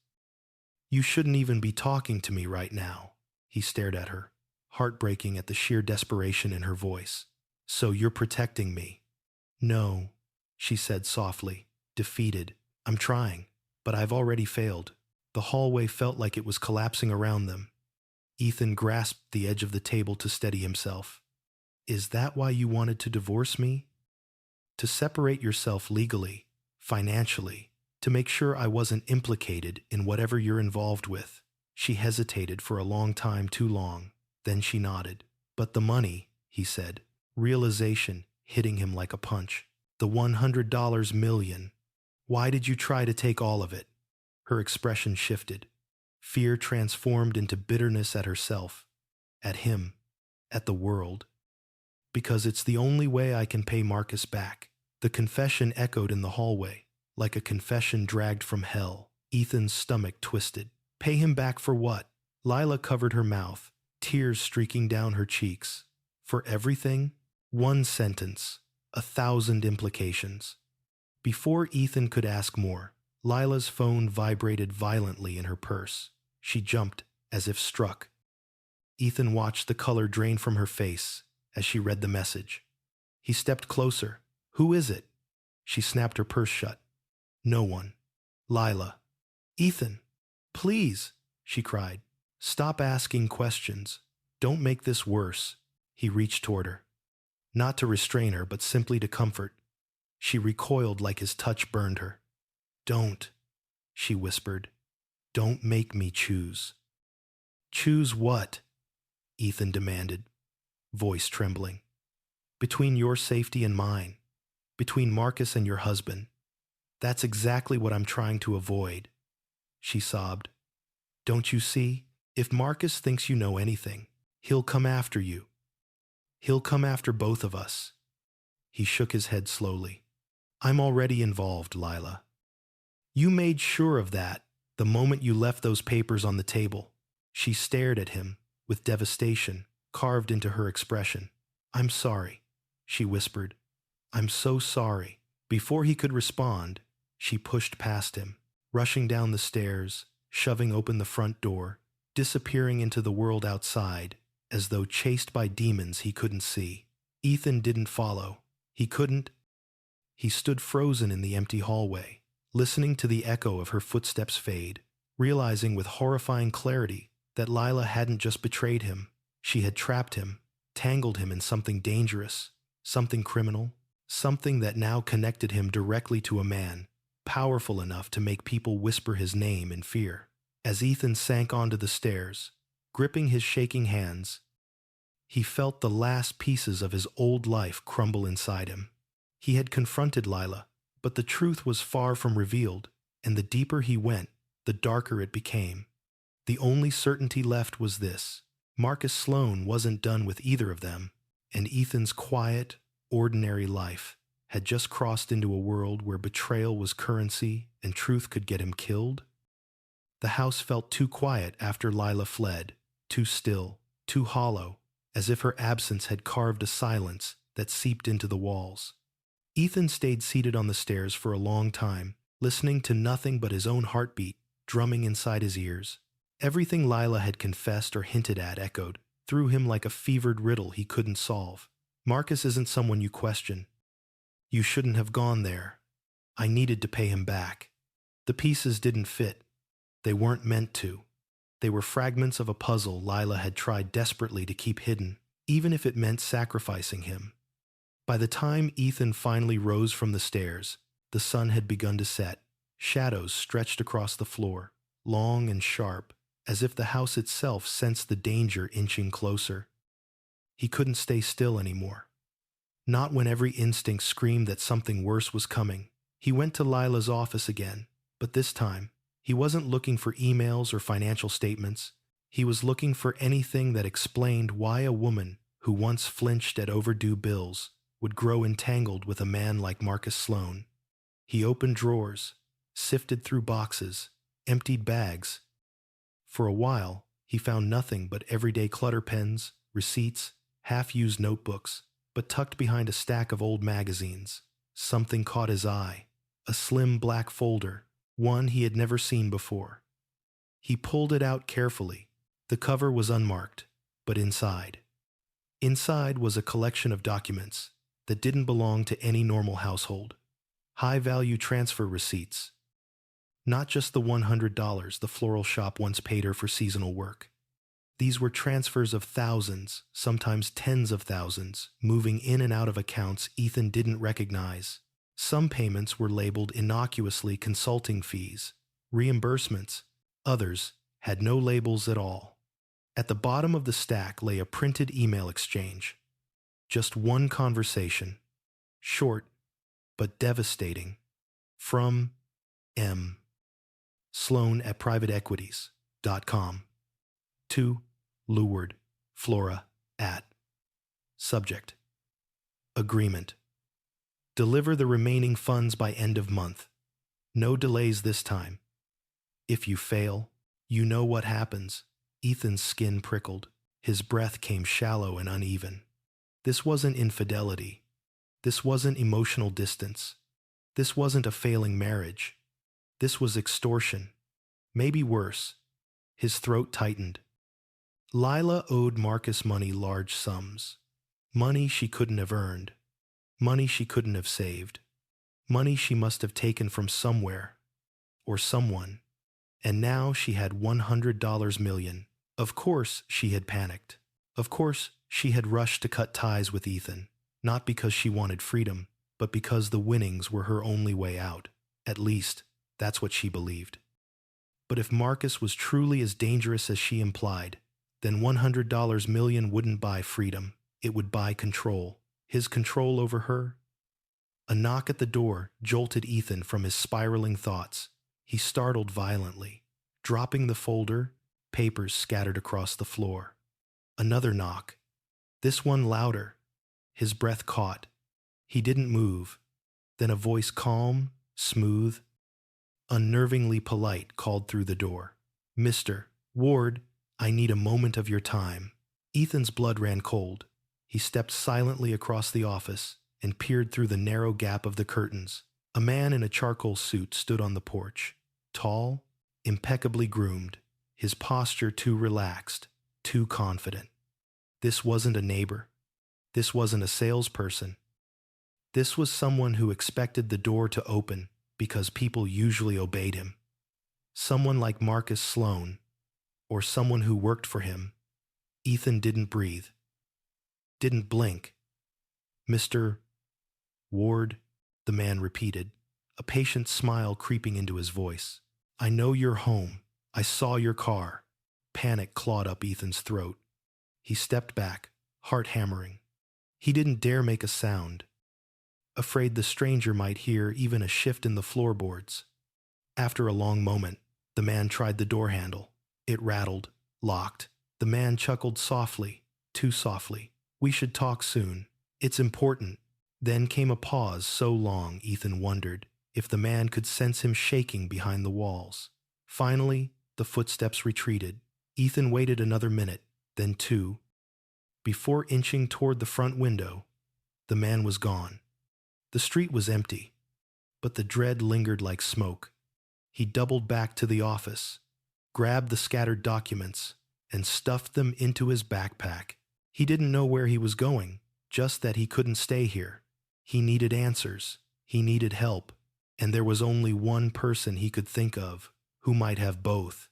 You shouldn't even be talking to me right now. He stared at her, heartbreaking at the sheer desperation in her voice. So you're protecting me? No, she said softly, defeated. I'm trying, but I've already failed. The hallway felt like it was collapsing around them. Ethan grasped the edge of the table to steady himself. Is that why you wanted to divorce me? To separate yourself legally, financially, to make sure I wasn't implicated in whatever you're involved with. She hesitated for a long time, too long. Then she nodded. But the money, he said, realization hitting him like a punch. The $100 million. Why did you try to take all of it? Her expression shifted. Fear transformed into bitterness at herself, at him, at the world. Because it's the only way I can pay Marcus back. The confession echoed in the hallway, like a confession dragged from hell. Ethan's stomach twisted. Pay him back for what? Lila covered her mouth, tears streaking down her cheeks. For everything? One sentence, 1,000 implications. Before Ethan could ask more, Lila's phone vibrated violently in her purse. She jumped, as if struck. Ethan watched the color drain from her face as she read the message. He stepped closer. Who is it? She snapped her purse shut. No one. Lila. Ethan, please, she cried. Stop asking questions. Don't make this worse. He reached toward her. Not to restrain her, but simply to comfort. She recoiled like his touch burned her. Don't, she whispered. Don't make me choose. Choose what? Ethan demanded, voice trembling. Between your safety and mine. Between Marcus and your husband. That's exactly what I'm trying to avoid. She sobbed. Don't you see? If Marcus thinks you know anything, he'll come after you. He'll come after both of us. He shook his head slowly. I'm already involved, Lila. You made sure of that the moment you left those papers on the table. She stared at him with devastation carved into her expression. I'm sorry, she whispered. I'm so sorry. Before he could respond, she pushed past him, rushing down the stairs, shoving open the front door, disappearing into the world outside, as though chased by demons he couldn't see. Ethan didn't follow. He couldn't. He stood frozen in the empty hallway, listening to the echo of her footsteps fade, realizing with horrifying clarity that Lila hadn't just betrayed him. She had trapped him, tangled him in something dangerous, something criminal, something that now connected him directly to a man, powerful enough to make people whisper his name in fear. As Ethan sank onto the stairs, gripping his shaking hands, he felt the last pieces of his old life crumble inside him. He had confronted Lila, but the truth was far from revealed, and the deeper he went, the darker it became. The only certainty left was this: Marcus Sloane wasn't done with either of them, and Ethan's quiet, ordinary life had just crossed into a world where betrayal was currency and truth could get him killed. The house felt too quiet after Lila fled, too still, too hollow, as if her absence had carved a silence that seeped into the walls. Ethan stayed seated on the stairs for a long time, listening to nothing but his own heartbeat drumming inside his ears. Everything Lila had confessed or hinted at echoed through him like a fevered riddle he couldn't solve. Marcus isn't someone you question. You shouldn't have gone there. I needed to pay him back. The pieces didn't fit. They weren't meant to. They were fragments of a puzzle Lila had tried desperately to keep hidden, even if it meant sacrificing him. By the time Ethan finally rose from the stairs, the sun had begun to set. Shadows stretched across the floor, long and sharp, as if the house itself sensed the danger inching closer. He couldn't stay still anymore. Not when every instinct screamed that something worse was coming. He went to Lila's office again, but this time, he wasn't looking for emails or financial statements. He was looking for anything that explained why a woman who once flinched at overdue bills would grow entangled with a man like Marcus Sloane. He opened drawers, sifted through boxes, emptied bags. For a while, he found nothing but everyday clutter pens, receipts, half-used notebooks, but tucked behind a stack of old magazines, something caught his eye. A slim black folder, one he had never seen before. He pulled it out carefully. The cover was unmarked, but inside was a collection of documents that didn't belong to any normal household. High-value transfer receipts. Not just the $100 the floral shop once paid her for seasonal work. These were transfers of thousands, sometimes tens of thousands, moving in and out of accounts Ethan didn't recognize. Some payments were labeled innocuously consulting fees, reimbursements. Others had no labels at all. At the bottom of the stack lay a printed email exchange. Just one conversation. Short, but devastating. From M. Sloan at privateequities.com. To Leward, Flora, at. Subject. Agreement. Deliver the remaining funds by end of month. No delays this time. If you fail, you know what happens. Ethan's skin prickled. His breath came shallow and uneven. This wasn't infidelity. This wasn't emotional distance. This wasn't a failing marriage. This was extortion. Maybe worse. His throat tightened. Lila owed Marcus money, large sums. Money she couldn't have earned. Money she couldn't have saved. Money she must have taken from somewhere. Or someone. And now she had $100 million. Of course she had panicked. Of course she had rushed to cut ties with Ethan. Not because she wanted freedom, but because the winnings were her only way out. At least, that's what she believed. But if Marcus was truly as dangerous as she implied, then $100 million wouldn't buy freedom. It would buy control. His control over her. A knock at the door jolted Ethan from his spiraling thoughts. He startled violently, dropping the folder, papers scattered across the floor. Another knock. This one louder. His breath caught. He didn't move. Then a voice, calm, smooth, unnervingly polite, called through the door. "Mr. Ward, I need a moment of your time." Ethan's blood ran cold. He stepped silently across the office and peered through the narrow gap of the curtains. A man in a charcoal suit stood on the porch. Tall, impeccably groomed, his posture too relaxed, too confident. This wasn't a neighbor. This wasn't a salesperson. This was someone who expected the door to open because people usually obeyed him. Someone like Marcus Sloane, or someone who worked for him. Ethan didn't breathe. Didn't blink. "Mr. Ward," the man repeated, a patient smile creeping into his voice. "I know you're home. I saw your car." Panic clawed up Ethan's throat. He stepped back, heart hammering. He didn't dare make a sound, afraid the stranger might hear even a shift in the floorboards. After a long moment, the man tried the door handle. It rattled, locked. The man chuckled softly, too softly. "We should talk soon. It's important." Then came a pause so long Ethan wondered if the man could sense him shaking behind the walls. Finally, the footsteps retreated. Ethan waited another minute, then two. Before inching toward the front window, the man was gone. The street was empty, but the dread lingered like smoke. He doubled back to the office, grabbed the scattered documents, and stuffed them into his backpack. He didn't know where he was going, just that he couldn't stay here. He needed answers. He needed help. And there was only one person he could think of who might have both.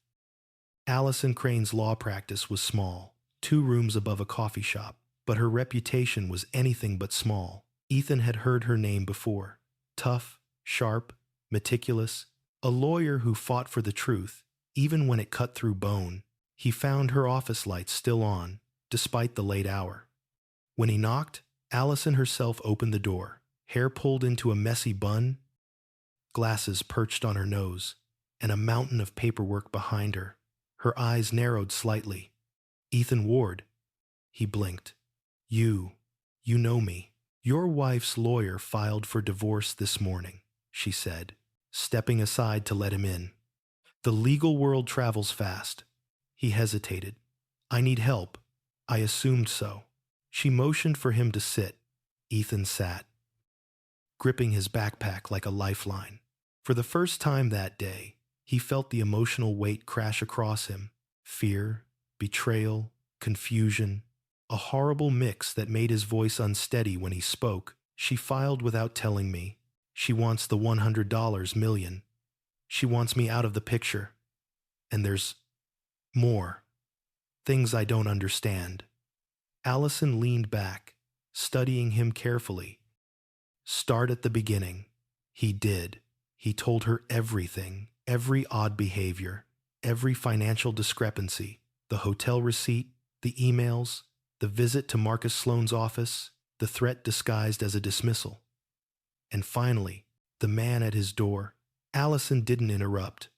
Allison Crane's law practice was small, 2 rooms above a coffee shop, but her reputation was anything but small. Ethan had heard her name before. Tough, sharp, meticulous, a lawyer who fought for the truth, even when it cut through bone. He found her office lights still on, despite the late hour. When he knocked, Allison herself opened the door, hair pulled into a messy bun, glasses perched on her nose, and a mountain of paperwork behind her. Her eyes narrowed slightly. "Ethan Ward." He blinked. You know me. Your wife's lawyer filed for divorce this morning, she said, stepping aside to let him in. The legal world travels fast. He hesitated. I need help. I assumed so. She motioned for him to sit. Ethan sat, gripping his backpack like a lifeline. For the first time that day, he felt the emotional weight crash across him. Fear, betrayal, confusion, a horrible mix that made his voice unsteady when he spoke. She filed without telling me. She wants the $100 million. She wants me out of the picture. And there's more. Things I don't understand. Allison leaned back, studying him carefully. Start at the beginning. He did. He told her everything, every odd behavior, every financial discrepancy, the hotel receipt, the emails, the visit to Marcus Sloane's office, the threat disguised as a dismissal. And finally, the man at his door. Allison didn't interrupt.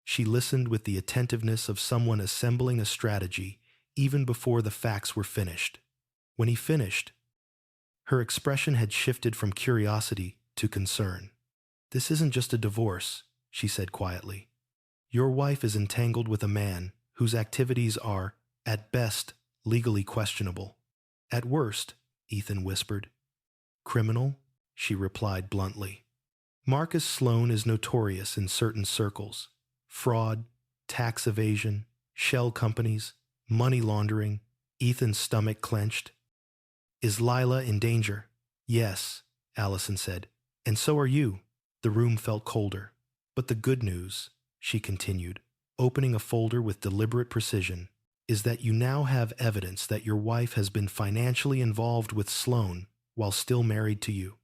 She listened with the attentiveness of someone assembling a strategy even before the facts were finished. When he finished, her expression had shifted from curiosity to concern. This isn't just a divorce, she said quietly. Your wife is entangled with a man whose activities are, at best, legally questionable. At worst, Ethan whispered. Criminal? She replied bluntly. Marcus Sloane is notorious in certain circles. Fraud, tax evasion, shell companies, money laundering. Ethan's stomach clenched. Is Lila in danger? Yes, Allison said. And so are you. The room felt colder. But the good news, she continued, opening a folder with deliberate precision, is that you now have evidence that your wife has been financially involved with Sloane while still married to you.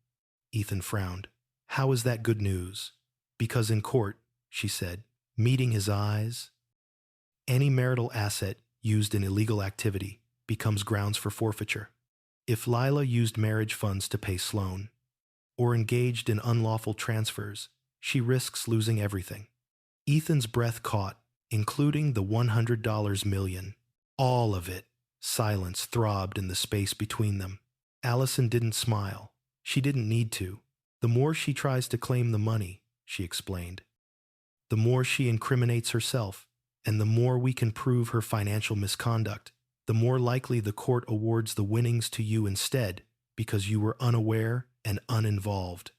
Ethan frowned. How is that good news? Because in court, she said, meeting his eyes, any marital asset used in illegal activity becomes grounds for forfeiture. If Lila used marriage funds to pay Sloane, or engaged in unlawful transfers, she risks losing everything. Ethan's breath caught, including the $100 million. All of it. Silence throbbed in the space between them. Allison didn't smile. She didn't need to. The more she tries to claim the money, she explained, the more she incriminates herself, and the more we can prove her financial misconduct, the more likely the court awards the winnings to you instead because you were unaware and uninvolved.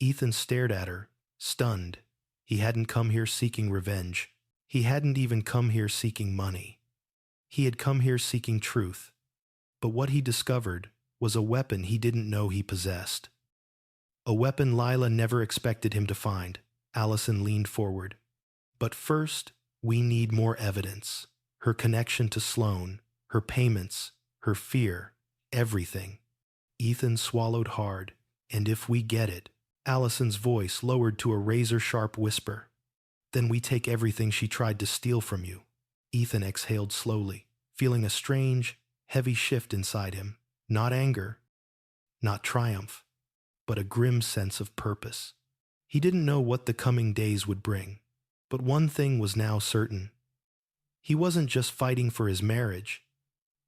Ethan stared at her, stunned. He hadn't come here seeking revenge. He hadn't even come here seeking money. He had come here seeking truth. But what he discovered was a weapon he didn't know he possessed. A weapon Lila never expected him to find. Allison leaned forward. But first, we need more evidence. Her connection to Sloane, her payments, her fear, everything. Ethan swallowed hard. And if we get it, Allison's voice lowered to a razor-sharp whisper, then we take everything she tried to steal from you. Ethan exhaled slowly, feeling a strange, heavy shift inside him. Not anger, not triumph, but a grim sense of purpose. He didn't know what the coming days would bring, but one thing was now certain. He wasn't just fighting for his marriage.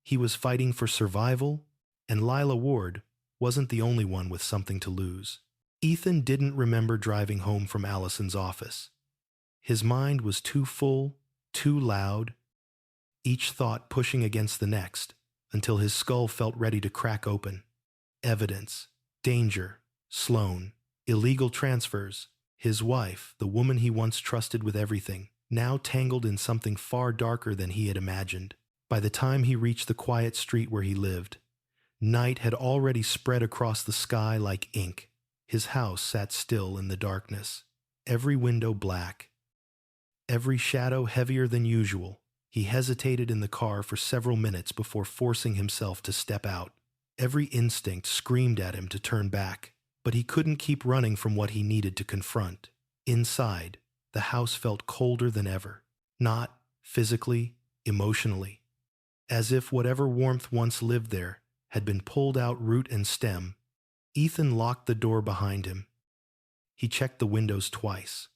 He was fighting for survival, and Lila Ward wasn't the only one with something to lose. Ethan didn't remember driving home from Allison's office. His mind was too full, too loud, each thought pushing against the next, until his skull felt ready to crack open. Evidence, danger, Sloane, illegal transfers, his wife, the woman he once trusted with everything, now tangled in something far darker than he had imagined. By the time he reached the quiet street where he lived, night had already spread across the sky like ink. His house sat still in the darkness, every window black, every shadow heavier than usual. He hesitated in the car for several minutes before forcing himself to step out. Every instinct screamed at him to turn back, but he couldn't keep running from what he needed to confront. Inside, the house felt colder than ever, not physically, emotionally, as if whatever warmth once lived there had been pulled out root and stem. Ethan locked the door behind him. He checked the windows twice,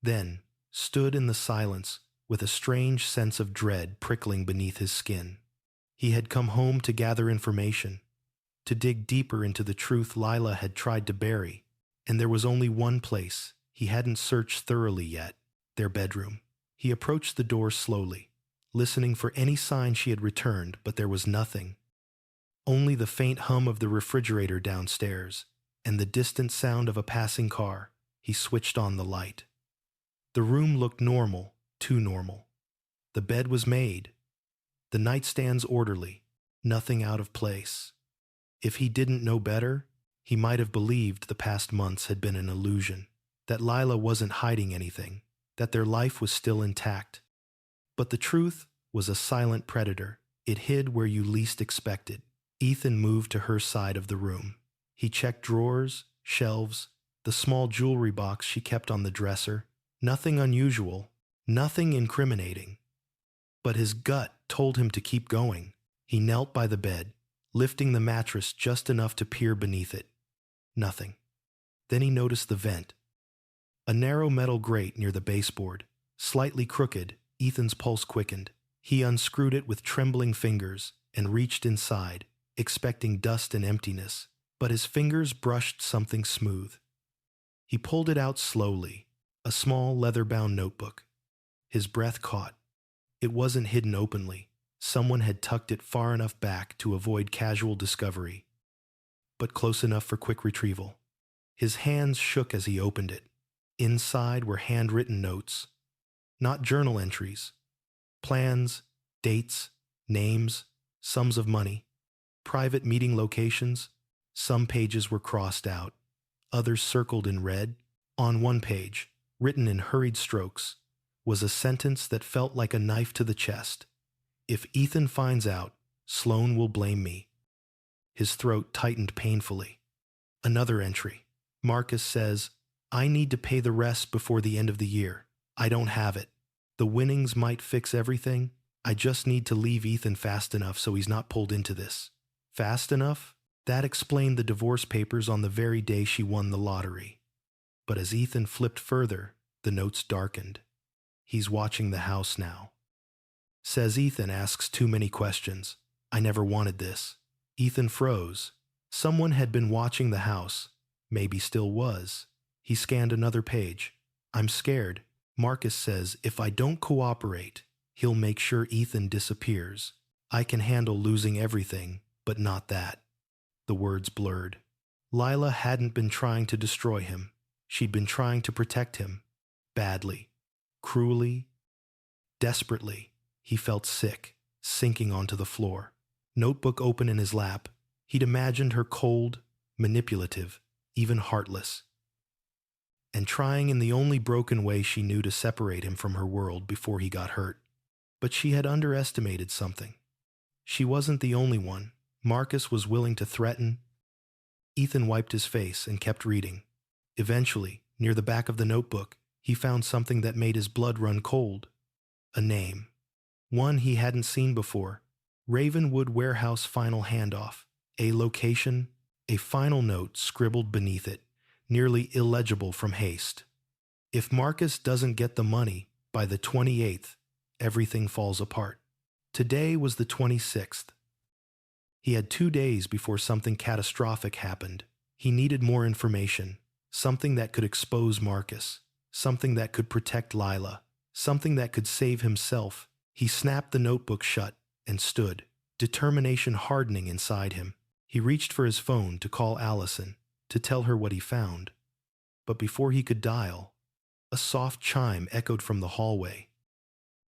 then stood in the silence with a strange sense of dread prickling beneath his skin. He had come home to gather information, to dig deeper into the truth Lila had tried to bury, and there was only one place he hadn't searched thoroughly yet, their bedroom. He approached the door slowly, listening for any sign she had returned, but there was nothing. Only the faint hum of the refrigerator downstairs and the distant sound of a passing car. He switched on the light. The room looked normal, too normal. The bed was made. The nightstands orderly, nothing out of place. If he didn't know better, he might have believed the past months had been an illusion, that Lila wasn't hiding anything, that their life was still intact. But the truth was a silent predator. It hid where you least expected. Ethan moved to her side of the room. He checked drawers, shelves, the small jewelry box she kept on the dresser. Nothing unusual, nothing incriminating. But his gut told him to keep going. He knelt by the bed, lifting the mattress just enough to peer beneath it. Nothing. Then he noticed the vent. A narrow metal grate near the baseboard, slightly crooked. Ethan's pulse quickened. He unscrewed it with trembling fingers and reached inside, expecting dust and emptiness, but his fingers brushed something smooth. He pulled it out slowly, a small leather-bound notebook. His breath caught. It wasn't hidden openly. Someone had tucked it far enough back to avoid casual discovery, but close enough for quick retrieval. His hands shook as he opened it. Inside were handwritten notes, not journal entries. Plans, dates, names, sums of money, private meeting locations. Some pages were crossed out, others circled in red. On one page, written in hurried strokes, was a sentence that felt like a knife to the chest. If Ethan finds out, Sloan will blame me. His throat tightened painfully. Another entry. Marcus says, I need to pay the rest before the end of the year. I don't have it. The winnings might fix everything. I just need to leave Ethan fast enough so he's not pulled into this. Fast enough? That explained the divorce papers on the very day she won the lottery. But as Ethan flipped further, the notes darkened. He's watching the house now. Says Ethan asks too many questions. I never wanted this. Ethan froze. Someone had been watching the house. Maybe still was. He scanned another page. I'm scared. Marcus says if I don't cooperate, he'll make sure Ethan disappears. I can handle losing everything, but not that. The words blurred. Lila hadn't been trying to destroy him. She'd been trying to protect him. Badly. Cruelly. Desperately. He felt sick, sinking onto the floor. Notebook open in his lap. He'd imagined her cold, manipulative, even heartless, and trying in the only broken way she knew to separate him from her world before he got hurt. But she had underestimated something. She wasn't the only one. Marcus was willing to threaten. Ethan wiped his face and kept reading. Eventually, near the back of the notebook, he found something that made his blood run cold. A name. One he hadn't seen before. Ravenwood Warehouse Final Handoff. A location, a final note scribbled beneath it, nearly illegible from haste. If Marcus doesn't get the money by the 28th, everything falls apart. Today was the 26th. He had 2 days before something catastrophic happened. He needed more information, something that could expose Marcus, something that could protect Lila, something that could save himself. He snapped the notebook shut and stood, determination hardening inside him. He reached for his phone to call Allison, to tell her what he found. But before he could dial, a soft chime echoed from the hallway.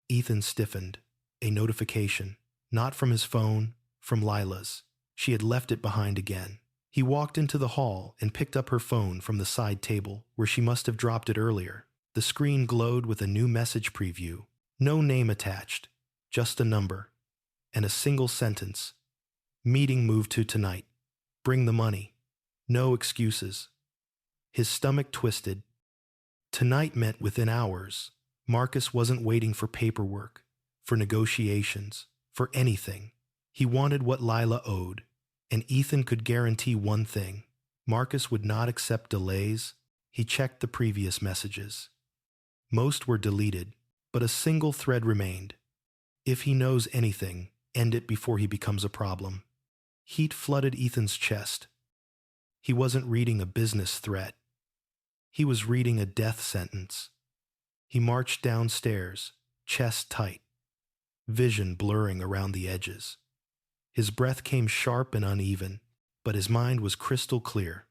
Ethan stiffened. A notification, not from his phone, from Lila's. She had left it behind again. He walked into the hall and picked up her phone from the side table where she must have dropped it earlier. The screen glowed with a new message preview. No name attached, just a number, and a single sentence. Meeting moved to tonight. Bring the money. No excuses. His stomach twisted. Tonight meant within hours. Marcus wasn't waiting for paperwork, for negotiations, for anything. He wanted what Lila owed, and Ethan could guarantee one thing. Marcus would not accept delays. He checked the previous messages. Most were deleted, but a single thread remained. If he knows anything, end it before he becomes a problem. Heat flooded Ethan's chest. He wasn't reading a business threat. He was reading a death sentence. He marched downstairs, chest tight, vision blurring around the edges. His breath came sharp and uneven, but his mind was crystal clear.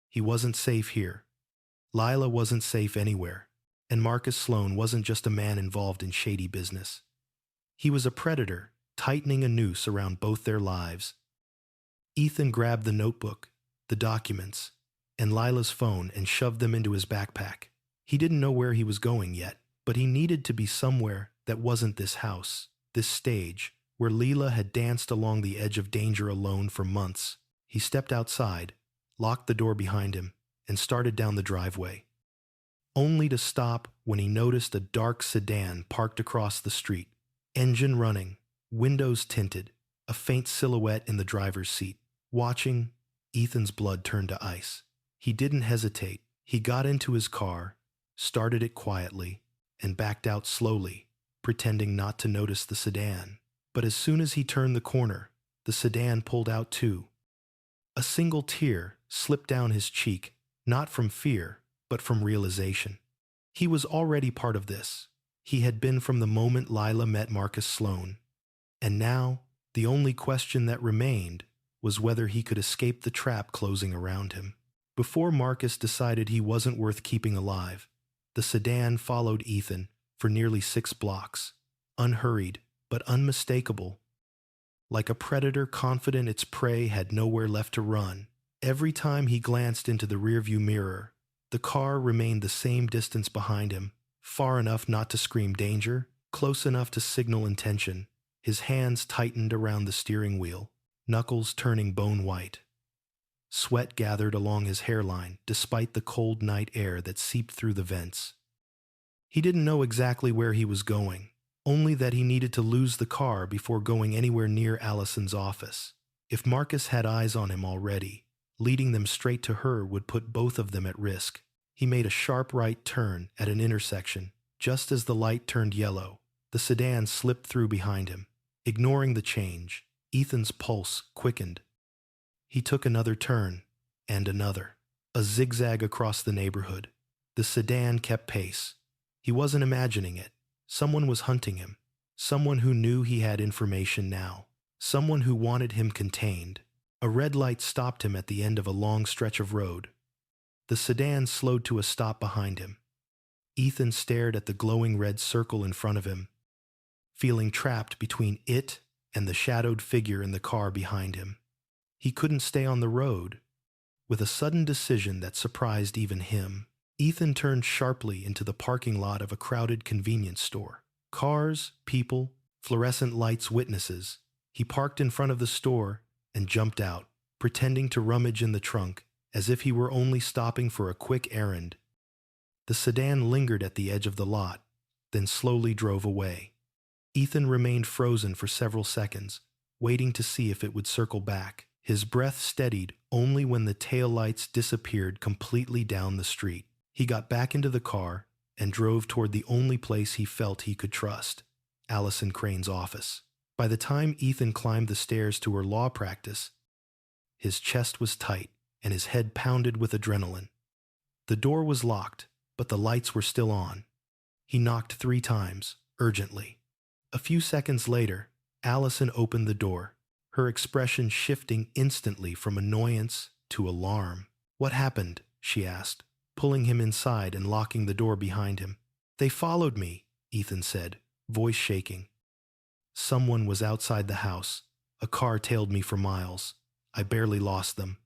He wasn't safe here. Lila wasn't safe anywhere, and Marcus Sloan wasn't just a man involved in shady business. He was a predator, tightening a noose around both their lives. Ethan grabbed the notebook, the documents, and Lila's phone and shoved them into his backpack. He didn't know where he was going yet, but he needed to be somewhere that wasn't this house, this stage, where Lila had danced along the edge of danger alone for months. He stepped outside, locked the door behind him, and started down the driveway, only to stop when he noticed a dark sedan parked across the street, engine running, windows tinted, a faint silhouette in the driver's seat. Watching, Ethan's blood turned to ice. He didn't hesitate. He got into his car, started it quietly, and backed out slowly, pretending not to notice the sedan. But as soon as he turned the corner, the sedan pulled out too. A single tear slipped down his cheek, not from fear, but from realization. He was already part of this. He had been from the moment Lila met Marcus Sloan. And now, the only question that remained was whether he could escape the trap closing around him. Before Marcus decided he wasn't worth keeping alive, the sedan followed Ethan for nearly 6 blocks, unhurried but unmistakable. Like a predator confident its prey had nowhere left to run, every time he glanced into the rearview mirror, the car remained the same distance behind him, far enough not to scream danger, close enough to signal intention. His hands tightened around the steering wheel, knuckles turning bone white. Sweat gathered along his hairline despite the cold night air that seeped through the vents. He didn't know exactly where he was going, only that he needed to lose the car before going anywhere near Allison's office. If Marcus had eyes on him already, leading them straight to her would put both of them at risk. He made a sharp right turn at an intersection. Just as the light turned yellow, the sedan slipped through behind him. Ignoring the change, Ethan's pulse quickened. He took another turn, and another, a zigzag across the neighborhood. The sedan kept pace. He wasn't imagining it. Someone was hunting him. Someone who knew he had information now. Someone who wanted him contained. A red light stopped him at the end of a long stretch of road. The sedan slowed to a stop behind him. Ethan stared at the glowing red circle in front of him, feeling trapped between it and the shadowed figure in the car behind him. He couldn't stay on the road. With a sudden decision that surprised even him, Ethan turned sharply into the parking lot of a crowded convenience store. Cars, people, fluorescent lights, witnesses. He parked in front of the store and jumped out, pretending to rummage in the trunk, as if he were only stopping for a quick errand. The sedan lingered at the edge of the lot, then slowly drove away. Ethan remained frozen for several seconds, waiting to see if it would circle back. His breath steadied only when the taillights disappeared completely down the street. He got back into the car and drove toward the only place he felt he could trust, Allison Crane's office. By the time Ethan climbed the stairs to her law practice, his chest was tight and his head pounded with adrenaline. The door was locked, but the lights were still on. He knocked 3 times, urgently. A few seconds later, Allison opened the door, her expression shifting instantly from annoyance to alarm. "What happened?" she asked, pulling him inside and locking the door behind him. "They followed me," Ethan said, voice shaking. "Someone was outside the house. A car tailed me for miles. I barely lost them."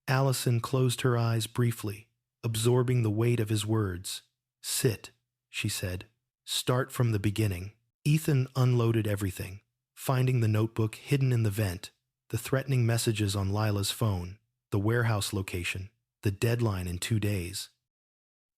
Allison closed her eyes briefly, absorbing the weight of his words. "Sit," she said. "Start from the beginning." Ethan unloaded everything, finding the notebook hidden in the vent, the threatening messages on Lila's phone, the warehouse location, the deadline in 2 days,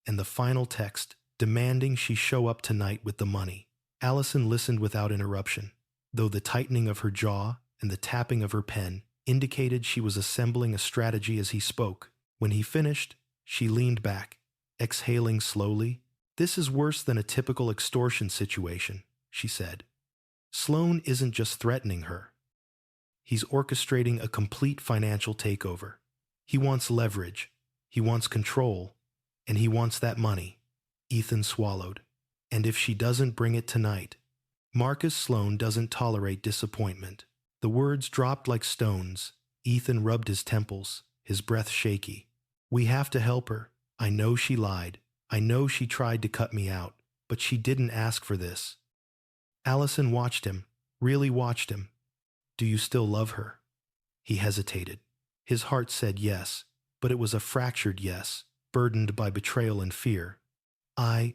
and the final text demanding she show up tonight with the money. Allison listened without interruption, though the tightening of her jaw and the tapping of her pen indicated she was assembling a strategy as he spoke. When he finished, she leaned back, exhaling slowly. "This is worse than a typical extortion situation," she said. "Sloan isn't just threatening her. He's orchestrating a complete financial takeover. He wants leverage, he wants control, and he wants that money. Ethan swallowed. And if she doesn't bring it tonight, Marcus Sloane doesn't tolerate disappointment. The words dropped like stones. Ethan rubbed his temples, his breath shaky. We have to help her. I know she lied. I know she tried to cut me out, but she didn't ask for this. Allison watched him, really watched him. Do you still love her? He hesitated. His heart said yes, but it was a fractured yes, burdened by betrayal and fear. I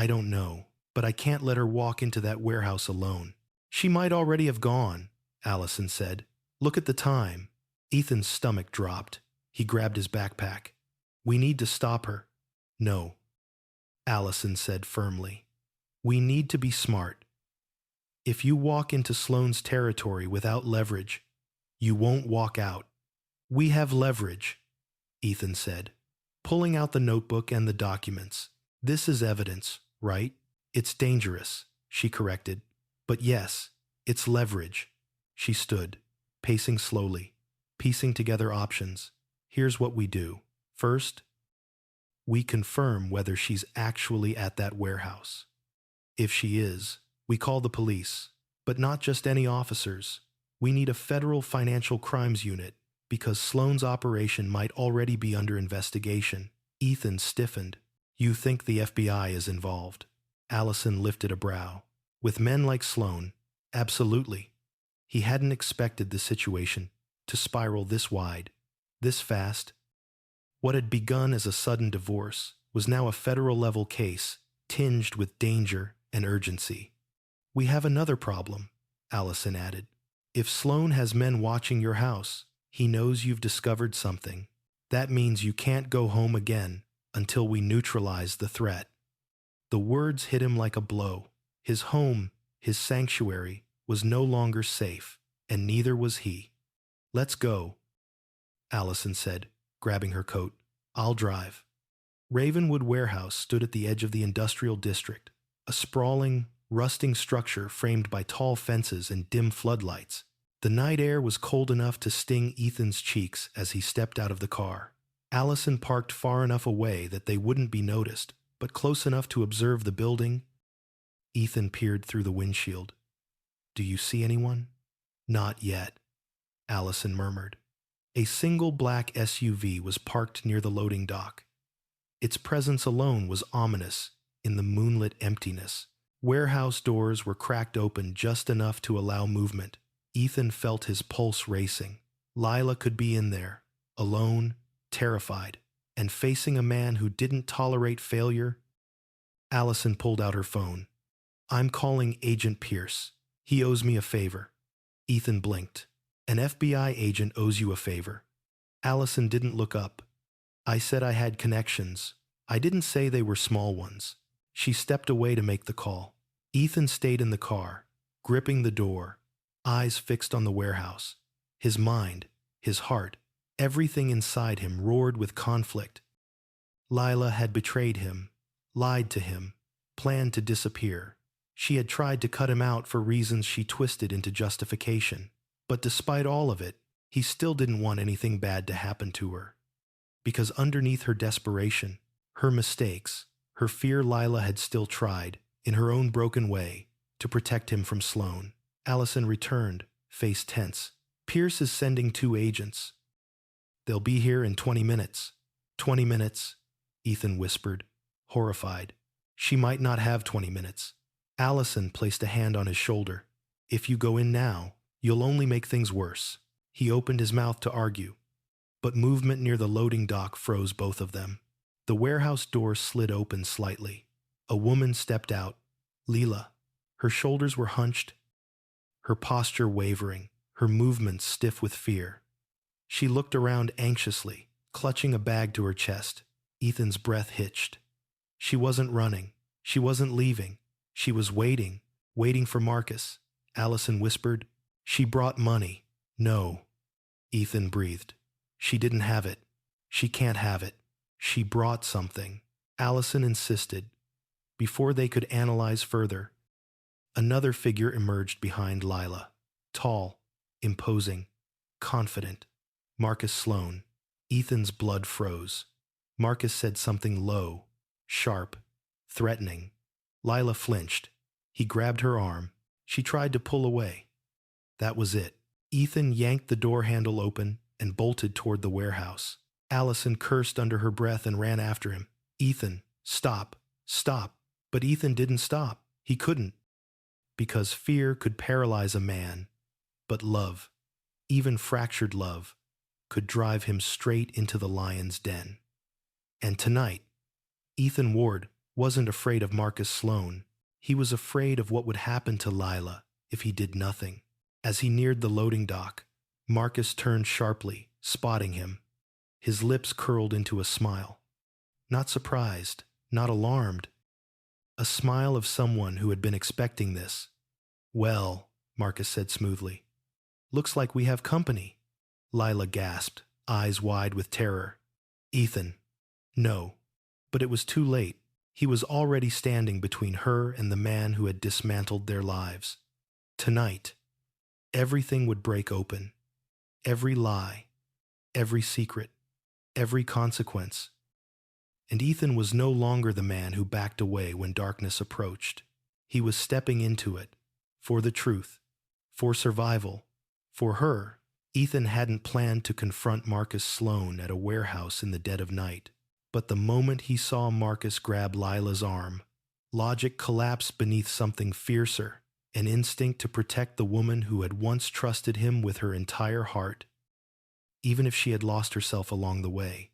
don't know, but I can't let her walk into that warehouse alone. She might already have gone, Allison said. Look at the time. Ethan's stomach dropped. He grabbed his backpack. We need to stop her. No, Allison said firmly. We need to be smart. If you walk into Sloane's territory without leverage, you won't walk out. We have leverage, Ethan said, pulling out the notebook and the documents. This is evidence, right? It's dangerous, she corrected. But yes, it's leverage. She stood, pacing slowly, piecing together options. Here's what we do. First, we confirm whether she's actually at that warehouse. If she is, we call the police, but not just any officers. We need a federal financial crimes unit because Sloane's operation might already be under investigation. Ethan stiffened. You think the FBI is involved? Allison lifted a brow. With men like Sloane, absolutely. He hadn't expected the situation to spiral this wide, this fast. What had begun as a sudden divorce was now a federal-level case tinged with danger and urgency. We have another problem, Allison added. If Sloane has men watching your house, he knows you've discovered something. That means you can't go home again until we neutralize the threat. The words hit him like a blow. His home, his sanctuary, was no longer safe, and neither was he. Let's go, Allison said, grabbing her coat. I'll drive. Ravenwood Warehouse stood at the edge of the industrial district, a sprawling, rusting structure framed by tall fences and dim floodlights. The night air was cold enough to sting Ethan's cheeks as he stepped out of the car. Allison parked far enough away that they wouldn't be noticed, but close enough to observe the building. Ethan peered through the windshield. Do you see anyone? Not yet, Allison murmured. A single black SUV was parked near the loading dock. Its presence alone was ominous in the moonlit emptiness. Warehouse doors were cracked open just enough to allow movement. Ethan felt his pulse racing. Lila could be in there, alone, terrified, and facing a man who didn't tolerate failure. Allison pulled out her phone. I'm calling Agent Pierce. He owes me a favor. Ethan blinked. An FBI agent owes you a favor. Allison didn't look up. I said I had connections. I didn't say they were small ones. She stepped away to make the call. Ethan stayed in the car, gripping the door, eyes fixed on the warehouse. His mind, his heart, everything inside him roared with conflict. Lila had betrayed him, lied to him, planned to disappear. She had tried to cut him out for reasons she twisted into justification. But despite all of it, he still didn't want anything bad to happen to her. Because underneath her desperation, her mistakes, her fear, Lila had still tried, in her own broken way, to protect him from Sloane. Allison returned, face tense. Pierce is sending 2 agents. They'll be here in 20 minutes. 20 minutes, Ethan whispered, horrified. She might not have 20 minutes. Allison placed a hand on his shoulder. If you go in now, you'll only make things worse. He opened his mouth to argue, but movement near the loading dock froze both of them. The warehouse door slid open slightly. A woman stepped out, Lila. Her shoulders were hunched, her posture wavering, her movements stiff with fear. She looked around anxiously, clutching a bag to her chest. Ethan's breath hitched. She wasn't running. She wasn't leaving. She was waiting, waiting for Marcus. Allison whispered, She brought money. No. Ethan breathed. She didn't have it. She can't have it. She brought something. Allison insisted. Before they could analyze further, another figure emerged behind Lila. Tall, imposing, confident. Marcus Sloane. Ethan's blood froze. Marcus said something low, sharp, threatening. Lila flinched. He grabbed her arm. She tried to pull away. That was it. Ethan yanked the door handle open and bolted toward the warehouse. Allison cursed under her breath and ran after him. Ethan, stop, stop. But Ethan didn't stop. He couldn't. Because fear could paralyze a man, but love, even fractured love, could drive him straight into the lion's den. And tonight, Ethan Ward wasn't afraid of Marcus Sloane. He was afraid of what would happen to Lila if he did nothing. As he neared the loading dock, Marcus turned sharply, spotting him. His lips curled into a smile. Not surprised, not alarmed. A smile of someone who had been expecting this. Well, Marcus said smoothly. Looks like we have company. Lila gasped, eyes wide with terror. Ethan. No. But it was too late. He was already standing between her and the man who had dismantled their lives. Tonight, everything would break open. Every lie, every secret, every consequence. And Ethan was no longer the man who backed away when darkness approached. He was stepping into it. For the truth. For survival. For her. Ethan hadn't planned to confront Marcus Sloane at a warehouse in the dead of night. But the moment he saw Marcus grab Lila's arm, logic collapsed beneath something fiercer, an instinct to protect the woman who had once trusted him with her entire heart, even if she had lost herself along the way.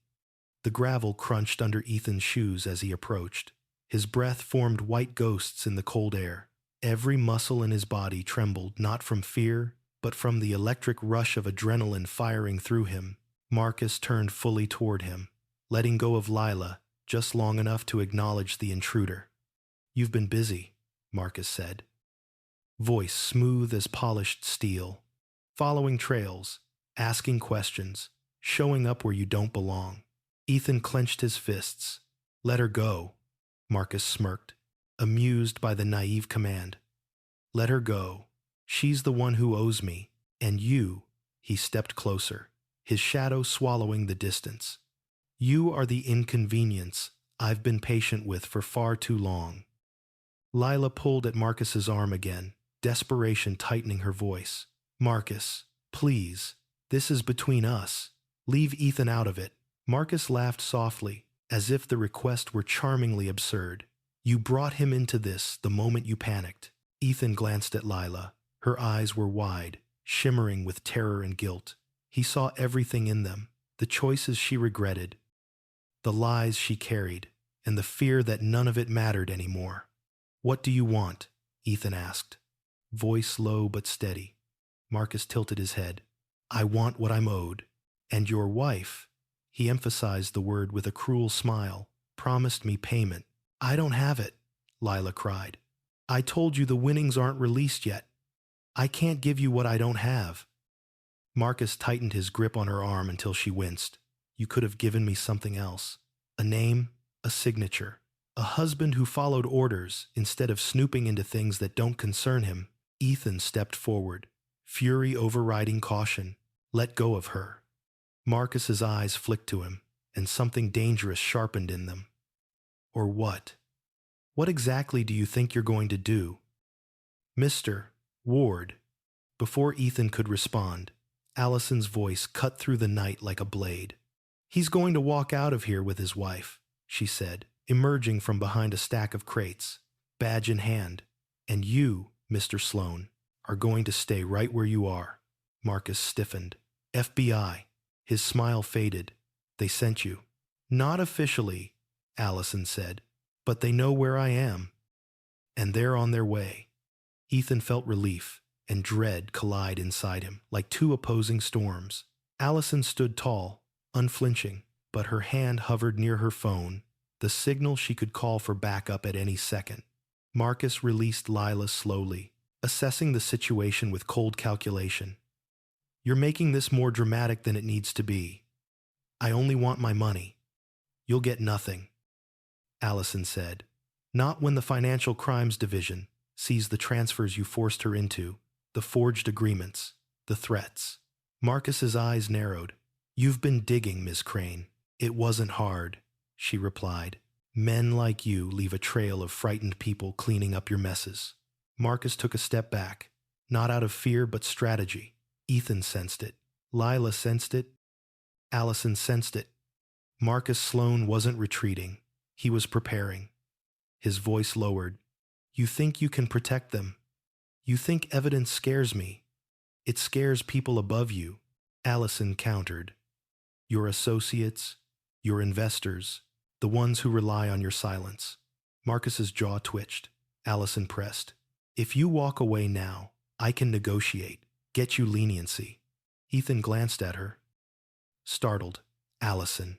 The gravel crunched under Ethan's shoes as he approached. His breath formed white ghosts in the cold air. Every muscle in his body trembled, not from fear, but from the electric rush of adrenaline firing through him. Marcus turned fully toward him, letting go of Lila just long enough to acknowledge the intruder. You've been busy, Marcus said. Voice smooth as polished steel. Following trails, asking questions, showing up where you don't belong. Ethan clenched his fists. Let her go, Marcus smirked, amused by the naive command. Let her go. She's the one who owes me. And you, he stepped closer, his shadow swallowing the distance. You are the inconvenience I've been patient with for far too long. Lila pulled at Marcus's arm again, desperation tightening her voice. Marcus, please, this is between us. Leave Ethan out of it. Marcus laughed softly, as if the request were charmingly absurd. You brought him into this the moment you panicked. Ethan glanced at Lila. Her eyes were wide, shimmering with terror and guilt. He saw everything in them, the choices she regretted, the lies she carried, and the fear that none of it mattered anymore. What do you want? Ethan asked, voice low but steady. Marcus tilted his head. I want what I'm owed. And your wife, he emphasized the word with a cruel smile, promised me payment. I don't have it, Lila cried. I told you the winnings aren't released yet. I can't give you what I don't have. Marcus tightened his grip on her arm until she winced. You could have given me something else. A name, a signature, a husband who followed orders instead of snooping into things that don't concern him. Ethan stepped forward, fury overriding caution. Let go of her. Marcus's eyes flicked to him, and something dangerous sharpened in them. Or what? What exactly do you think you're going to do? Mr. Ward. Before Ethan could respond, Allison's voice cut through the night like a blade. He's going to walk out of here with his wife, she said, emerging from behind a stack of crates, badge in hand. And you, Mr. Sloane, are going to stay right where you are. Marcus stiffened. FBI. His smile faded. They sent you. Not officially, Allison said, but they know where I am. And they're on their way. Ethan felt relief and dread collide inside him like two opposing storms. Allison stood tall, unflinching, but her hand hovered near her phone, the signal she could call for backup at any second. Marcus released Lila slowly, assessing the situation with cold calculation. You're making this more dramatic than it needs to be. I only want my money. You'll get nothing, Allison said. Not when the Financial Crimes Division sees the transfers you forced her into, the forged agreements, the threats. Marcus's eyes narrowed. You've been digging, Miss Crane. It wasn't hard, she replied. Men like you leave a trail of frightened people cleaning up your messes. Marcus took a step back, not out of fear but strategy. Ethan sensed it. Lila sensed it. Allison sensed it. Marcus Sloane wasn't retreating. He was preparing. His voice lowered. You think you can protect them? You think evidence scares me? It scares people above you, Allison countered. Your associates, your investors, the ones who rely on your silence. Marcus's jaw twitched. Allison pressed. If you walk away now, I can negotiate, get you leniency. Ethan glanced at her. Startled. Allison.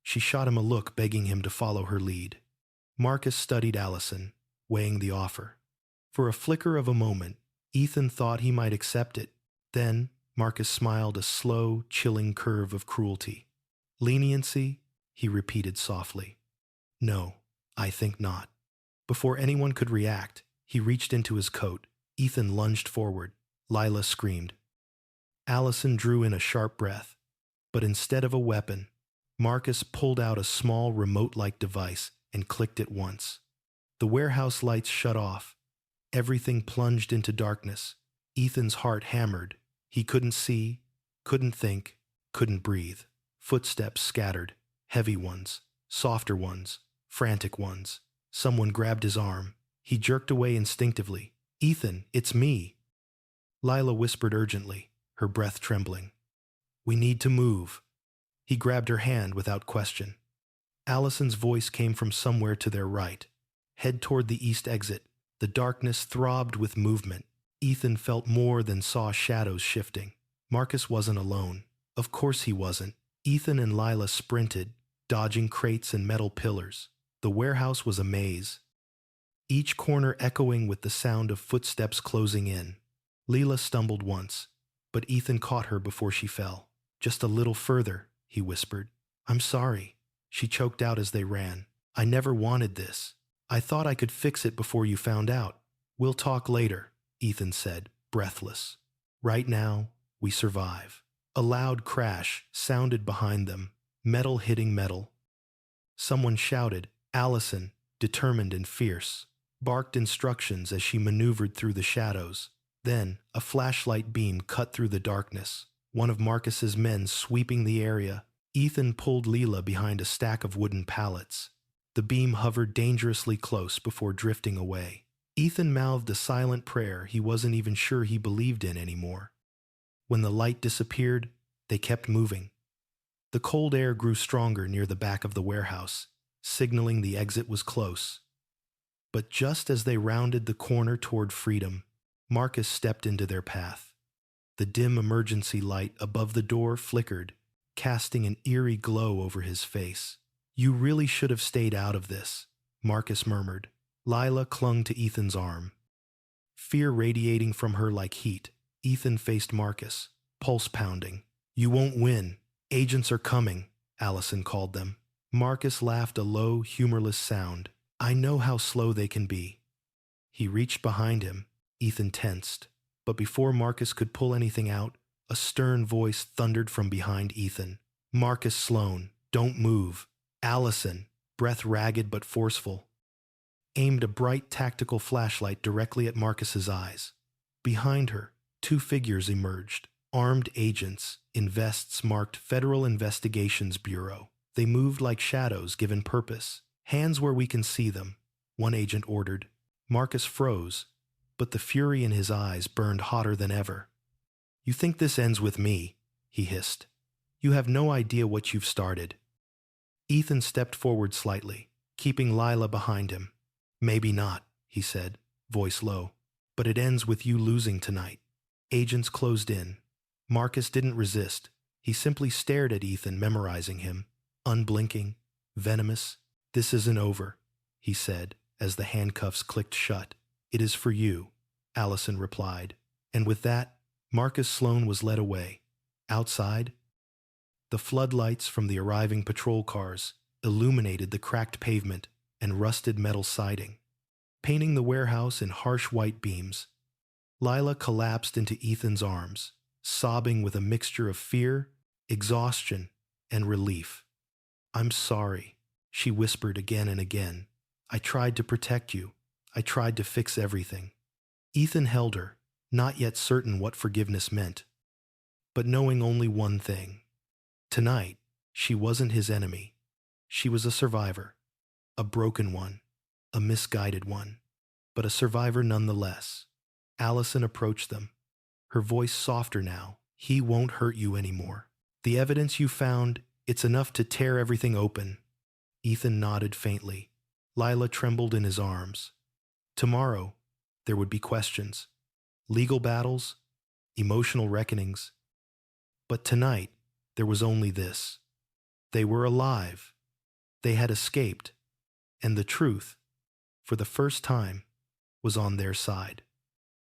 She shot him a look begging him to follow her lead. Marcus studied Allison, weighing the offer. For a flicker of a moment, Ethan thought he might accept it. Then, Marcus smiled a slow, chilling curve of cruelty. Leniency? He repeated softly. No, I think not. Before anyone could react, he reached into his coat. Ethan lunged forward. Lila screamed. Allison drew in a sharp breath. But instead of a weapon, Marcus pulled out a small remote-like device and clicked it once. The warehouse lights shut off. Everything plunged into darkness. Ethan's heart hammered. He couldn't see, couldn't think, couldn't breathe. Footsteps scattered, heavy ones, softer ones, frantic ones. Someone grabbed his arm. He jerked away instinctively. Ethan, it's me. Lila whispered urgently, her breath trembling. We need to move. He grabbed her hand without question. Allison's voice came from somewhere to their right. Head toward the east exit. The darkness throbbed with movement. Ethan felt more than saw shadows shifting. Marcus wasn't alone. Of course he wasn't. Ethan and Lila sprinted, dodging crates and metal pillars. The warehouse was a maze, each corner echoing with the sound of footsteps closing in. Lila stumbled once, but Ethan caught her before she fell. Just a little further, he whispered. I'm sorry, she choked out as they ran. I never wanted this. I thought I could fix it before you found out. We'll talk later, Ethan said, breathless. Right now, we survive. A loud crash sounded behind them, metal hitting metal. Someone shouted. Allison, determined and fierce, barked instructions as she maneuvered through the shadows. Then, a flashlight beam cut through the darkness. One of Marcus's men sweeping the area. Ethan pulled Lila behind a stack of wooden pallets. The beam hovered dangerously close before drifting away. Ethan mouthed a silent prayer he wasn't even sure he believed in anymore. When the light disappeared, they kept moving. The cold air grew stronger near the back of the warehouse, signaling the exit was close. But just as they rounded the corner toward freedom, Marcus stepped into their path. The dim emergency light above the door flickered, casting an eerie glow over his face. You really should have stayed out of this, Marcus murmured. Lila clung to Ethan's arm. Fear radiating from her like heat, Ethan faced Marcus, pulse pounding. You won't win. Agents are coming, Allison called them. Marcus laughed a low, humorless sound. I know how slow they can be. He reached behind him. Ethan tensed. But before Marcus could pull anything out, a stern voice thundered from behind Ethan. Marcus Sloane, don't move. Allison, breath ragged but forceful, aimed a bright tactical flashlight directly at Marcus's eyes. Behind her, two figures emerged. Armed agents in vests marked Federal Investigations Bureau. They moved like shadows given purpose. Hands where we can see them, one agent ordered. Marcus froze, but the fury in his eyes burned hotter than ever. You think this ends with me, he hissed. You have no idea what you've started. Ethan stepped forward slightly, keeping Lila behind him. Maybe not, he said, voice low, but it ends with you losing tonight. Agents closed in. Marcus didn't resist. He simply stared at Ethan, memorizing him. Unblinking, venomous. This isn't over, he said, as the handcuffs clicked shut. It is for you, Allison replied. And with that, Marcus Sloane was led away. Outside, the floodlights from the arriving patrol cars illuminated the cracked pavement and rusted metal siding, painting the warehouse in harsh white beams. Lila collapsed into Ethan's arms. sobbing with a mixture of fear, exhaustion, and relief. "I'm sorry," she whispered again and again. "I tried to protect you. I tried to fix everything." Ethan held her, not yet certain what forgiveness meant, but knowing only one thing. Tonight, she wasn't his enemy. She was a survivor, a broken one, a misguided one, but a survivor nonetheless. Allison approached them, her voice softer now. "He won't hurt you anymore. The evidence you found, it's enough to tear everything open." Ethan nodded faintly. Lila trembled in his arms. Tomorrow, there would be questions, legal battles, emotional reckonings. But tonight, there was only this. They were alive. They had escaped. And the truth, for the first time, was on their side.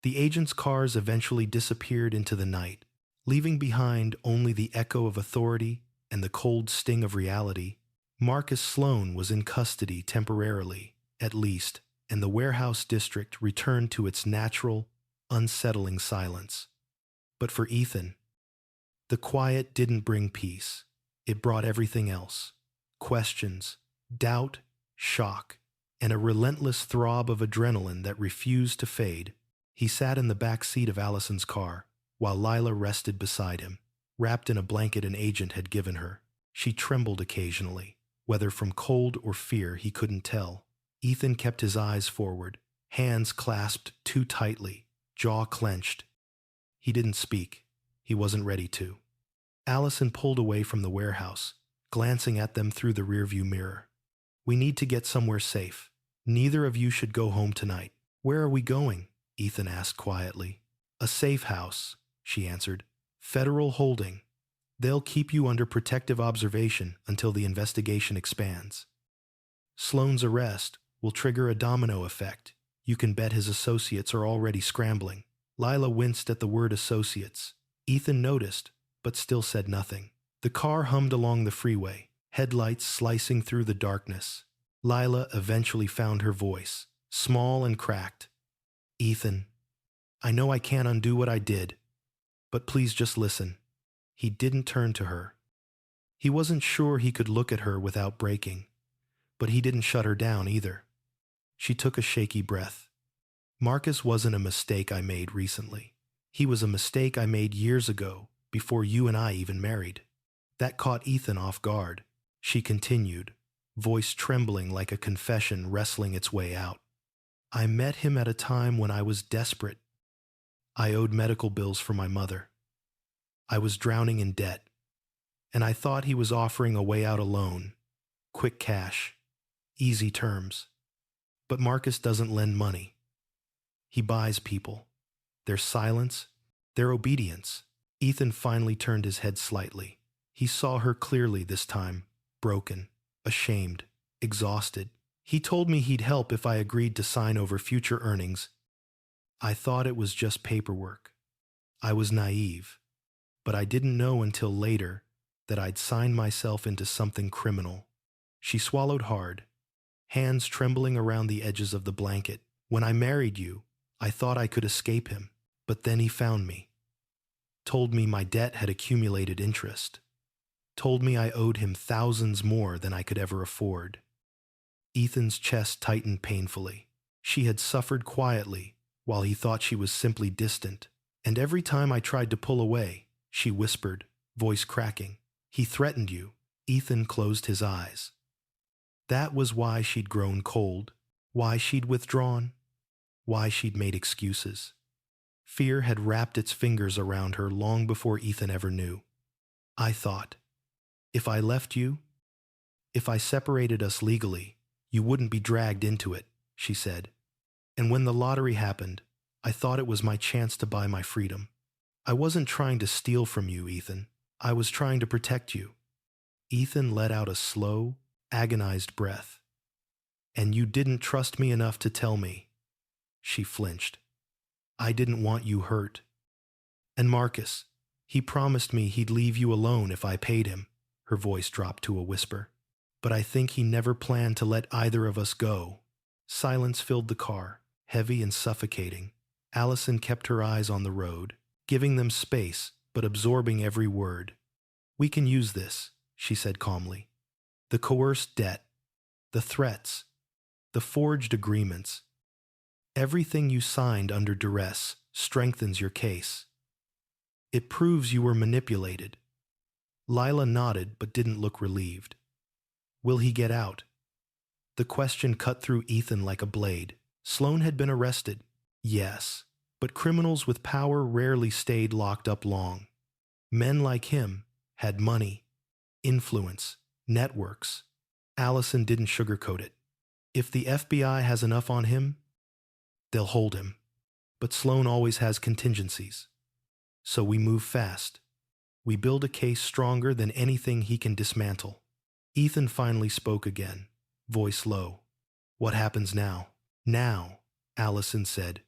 The agents' cars eventually disappeared into the night, leaving behind only the echo of authority and the cold sting of reality. Marcus Sloan was in custody temporarily, at least, and the warehouse district returned to its natural, unsettling silence. But for Ethan, the quiet didn't bring peace. It brought everything else: questions, doubt, shock, and a relentless throb of adrenaline that refused to fade. He sat in the back seat of Allison's car, while Lila rested beside him, wrapped in a blanket an agent had given her. She trembled occasionally, whether from cold or fear he couldn't tell. Ethan kept his eyes forward, hands clasped too tightly, jaw clenched. He didn't speak. He wasn't ready to. Allison pulled away from the warehouse, glancing at them through the rearview mirror. "We need to get somewhere safe. Neither of you should go home tonight." "Where are we going?" Ethan asked quietly. "A safe house," she answered. "Federal holding. They'll keep you under protective observation until the investigation expands. Sloan's arrest will trigger a domino effect. You can bet his associates are already scrambling." Lila winced at the word associates. Ethan noticed, but still said nothing. The car hummed along the freeway, headlights slicing through the darkness. Lila eventually found her voice, small and cracked. "Ethan, I know I can't undo what I did, but please just listen." He didn't turn to her. He wasn't sure he could look at her without breaking, but he didn't shut her down either. She took a shaky breath. "Marcus wasn't a mistake I made recently. He was a mistake I made years ago, before you and I even married." That caught Ethan off guard. She continued, voice trembling like a confession wrestling its way out. "I met him at a time when I was desperate. I owed medical bills for my mother. I was drowning in debt, and I thought he was offering a way out alone. Quick cash, easy terms. But Marcus doesn't lend money. He buys people. Their silence, their obedience." Ethan finally turned his head slightly. He saw her clearly this time, broken, ashamed, exhausted. "He told me he'd help if I agreed to sign over future earnings. I thought it was just paperwork. I was naive, but I didn't know until later that I'd signed myself into something criminal." She swallowed hard, hands trembling around the edges of the blanket. "When I married you, I thought I could escape him, but then he found me. Told me my debt had accumulated interest. Told me I owed him thousands more than I could ever afford." Ethan's chest tightened painfully. She had suffered quietly, while he thought she was simply distant. "And every time I tried to pull away," she whispered, voice cracking, "he threatened you." Ethan closed his eyes. That was why she'd grown cold, why she'd withdrawn, why she'd made excuses. Fear had wrapped its fingers around her long before Ethan ever knew. "I thought, if I left you, if I separated us legally, you wouldn't be dragged into it," she said. "And when the lottery happened, I thought it was my chance to buy my freedom. I wasn't trying to steal from you, Ethan. I was trying to protect you." Ethan let out a slow, agonized breath. "And you didn't trust me enough to tell me." She flinched. "I didn't want you hurt. And Marcus, he promised me he'd leave you alone if I paid him." Her voice dropped to a whisper. "But I think he never planned to let either of us go." Silence filled the car, heavy and suffocating. Allison kept her eyes on the road, giving them space but absorbing every word. "We can use this," she said calmly. "The coerced debt, the threats, the forged agreements. Everything you signed under duress strengthens your case. It proves you were manipulated." Lila nodded but didn't look relieved. "Will he get out?" The question cut through Ethan like a blade. Sloan had been arrested, yes, but criminals with power rarely stayed locked up long. Men like him had money, influence, networks. Allison didn't sugarcoat it. If the FBI has enough on him, they'll hold him. But Sloan always has contingencies. So we move fast. We build a case stronger than anything he can dismantle. Ethan finally spoke again, voice low. "What happens now?" "Now," Allison said,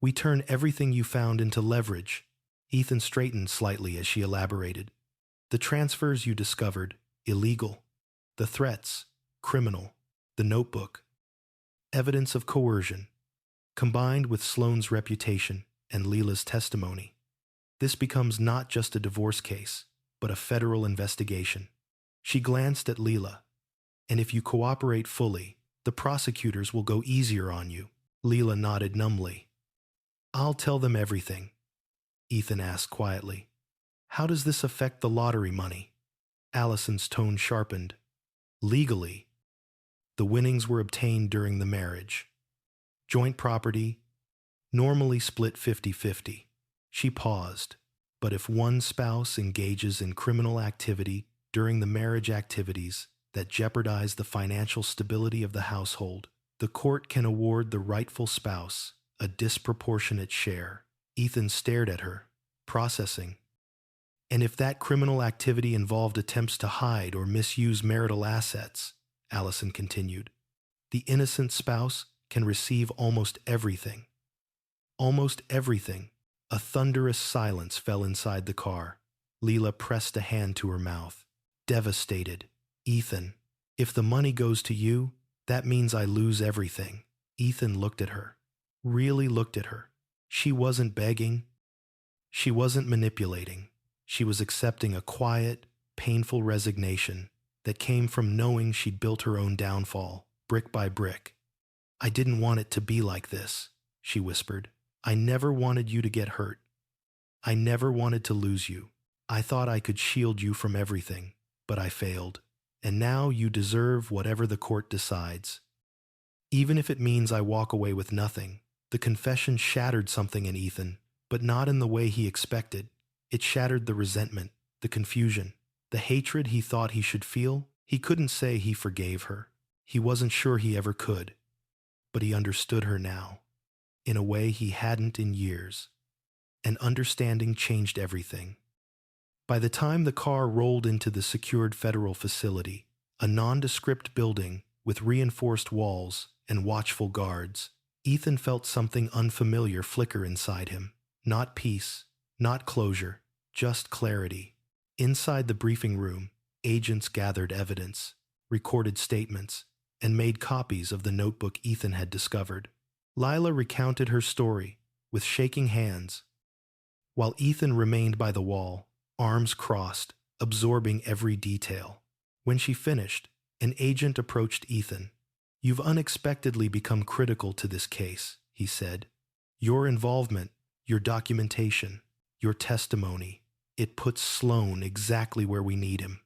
"we turn everything you found into leverage." Ethan straightened slightly as she elaborated. "The transfers you discovered, illegal. The threats, criminal. The notebook, evidence of coercion, combined with Sloane's reputation and Lila's testimony. This becomes not just a divorce case, but a federal investigation." She glanced at Lila. "And if you cooperate fully, the prosecutors will go easier on you." Lila nodded numbly. "I'll tell them everything." Ethan asked quietly, "How does this affect the lottery money?" Allison's tone sharpened. "Legally, the winnings were obtained during the marriage. Joint property, normally split 50-50. She paused. "But if one spouse engages in criminal activity during the marriage activities that jeopardize the financial stability of the household, the court can award the rightful spouse a disproportionate share." Ethan stared at her, processing. "And if that criminal activity involved attempts to hide or misuse marital assets," Allison continued, "the innocent spouse can receive almost everything." Almost everything. A thunderous silence fell inside the car. Lila pressed a hand to her mouth. Devastated. "Ethan, if the money goes to you, that means I lose everything." Ethan looked at her. Really looked at her. She wasn't begging. She wasn't manipulating. She was accepting a quiet, painful resignation that came from knowing she'd built her own downfall, brick by brick. "I didn't want it to be like this," she whispered. "I never wanted you to get hurt. I never wanted to lose you. I thought I could shield you from everything, but I failed. And now you deserve whatever the court decides. Even if it means I walk away with nothing." The confession shattered something in Ethan, but not in the way he expected. It shattered the resentment, the confusion, the hatred he thought he should feel. He couldn't say he forgave her. He wasn't sure he ever could. But he understood her now, in a way he hadn't in years. And understanding changed everything. By the time the car rolled into the secured federal facility, a nondescript building with reinforced walls and watchful guards, Ethan felt something unfamiliar flicker inside him. Not peace, not closure, just clarity. Inside the briefing room, agents gathered evidence, recorded statements, and made copies of the notebook Ethan had discovered. Lila recounted her story with shaking hands, while Ethan remained by the wall, arms crossed, absorbing every detail. When she finished, an agent approached Ethan. "You've unexpectedly become critical to this case," he said. "Your involvement, your documentation, your testimony, it puts Sloan exactly where we need him."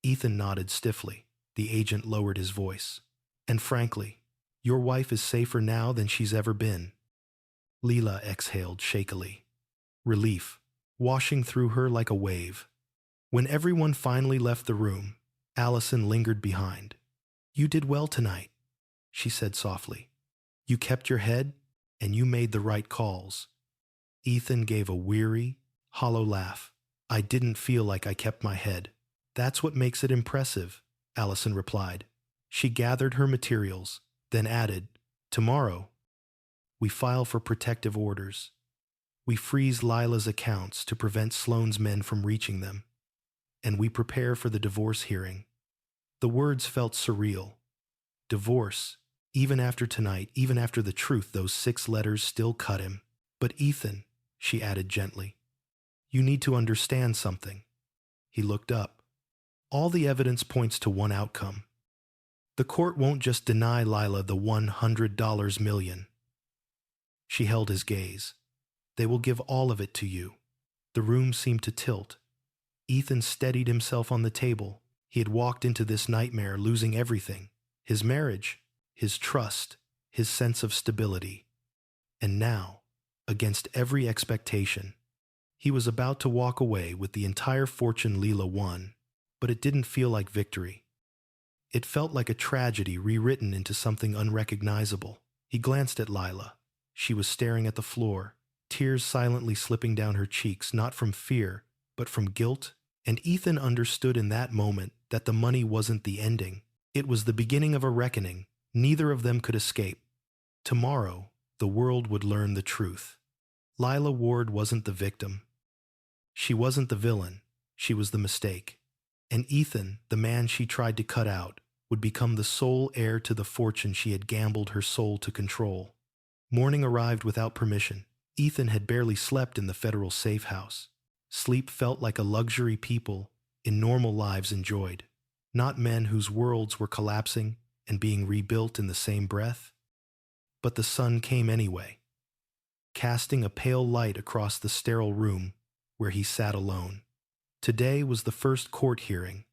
Ethan nodded stiffly. The agent lowered his voice. "And frankly, your wife is safer now than she's ever been." Lila exhaled shakily. Relief, washing through her like a wave. When everyone finally left the room, Allison lingered behind. "You did well tonight," she said softly. "You kept your head, and you made the right calls." Ethan gave a weary, hollow laugh. "I didn't feel like I kept my head." "That's what makes it impressive," Allison replied. She gathered her materials, then added, "Tomorrow, we file for protective orders. We freeze Lila's accounts to prevent Sloane's men from reaching them. And we prepare for the divorce hearing." The words felt surreal. Divorce. Even after tonight, even after the truth, those 6 letters still cut him. "But Ethan," she added gently, You need to understand something. He looked up. All the evidence points to one outcome. The court won't just deny Lila the $100 million. She held his gaze. They will give all of it to you. The room seemed to tilt. Ethan steadied himself on the table. He had walked into this nightmare losing everything. His marriage, his trust, his sense of stability. And now, against every expectation, he was about to walk away with the entire fortune Lila won, but it didn't feel like victory. It felt like a tragedy rewritten into something unrecognizable. He glanced at Lila. She was staring at the floor, tears silently slipping down her cheeks, not from fear, but from guilt. And Ethan understood in that moment that the money wasn't the ending. It was the beginning of a reckoning. Neither of them could escape. Tomorrow, the world would learn the truth. Lila Ward wasn't the victim. She wasn't the villain. She was the mistake. And Ethan, the man she tried to cut out, would become the sole heir to the fortune she had gambled her soul to control. Morning arrived without permission. Ethan had barely slept in the federal safe house. Sleep felt like a luxury people in normal lives enjoyed, not men whose worlds were collapsing and being rebuilt in the same breath. But the sun came anyway, casting a pale light across the sterile room where he sat alone. Today was the first court hearing,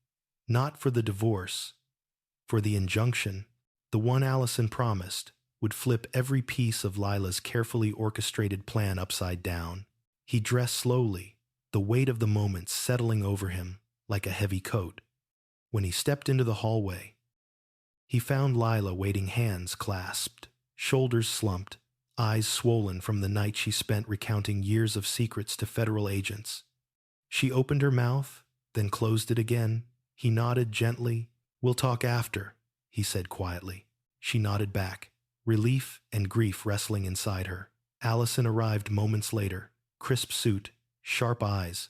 not for the divorce, for the injunction. The one Allison promised would flip every piece of Lila's carefully orchestrated plan upside down. He dressed slowly, the weight of the moment settling over him like a heavy coat. When he stepped into the hallway, he found Lila waiting, hands clasped, shoulders slumped, eyes swollen from the night she spent recounting years of secrets to federal agents. She opened her mouth, then closed it again. He nodded gently. "We'll talk after," he said quietly. She nodded back, relief and grief wrestling inside her. Allison arrived moments later, crisp suit, sharp eyes,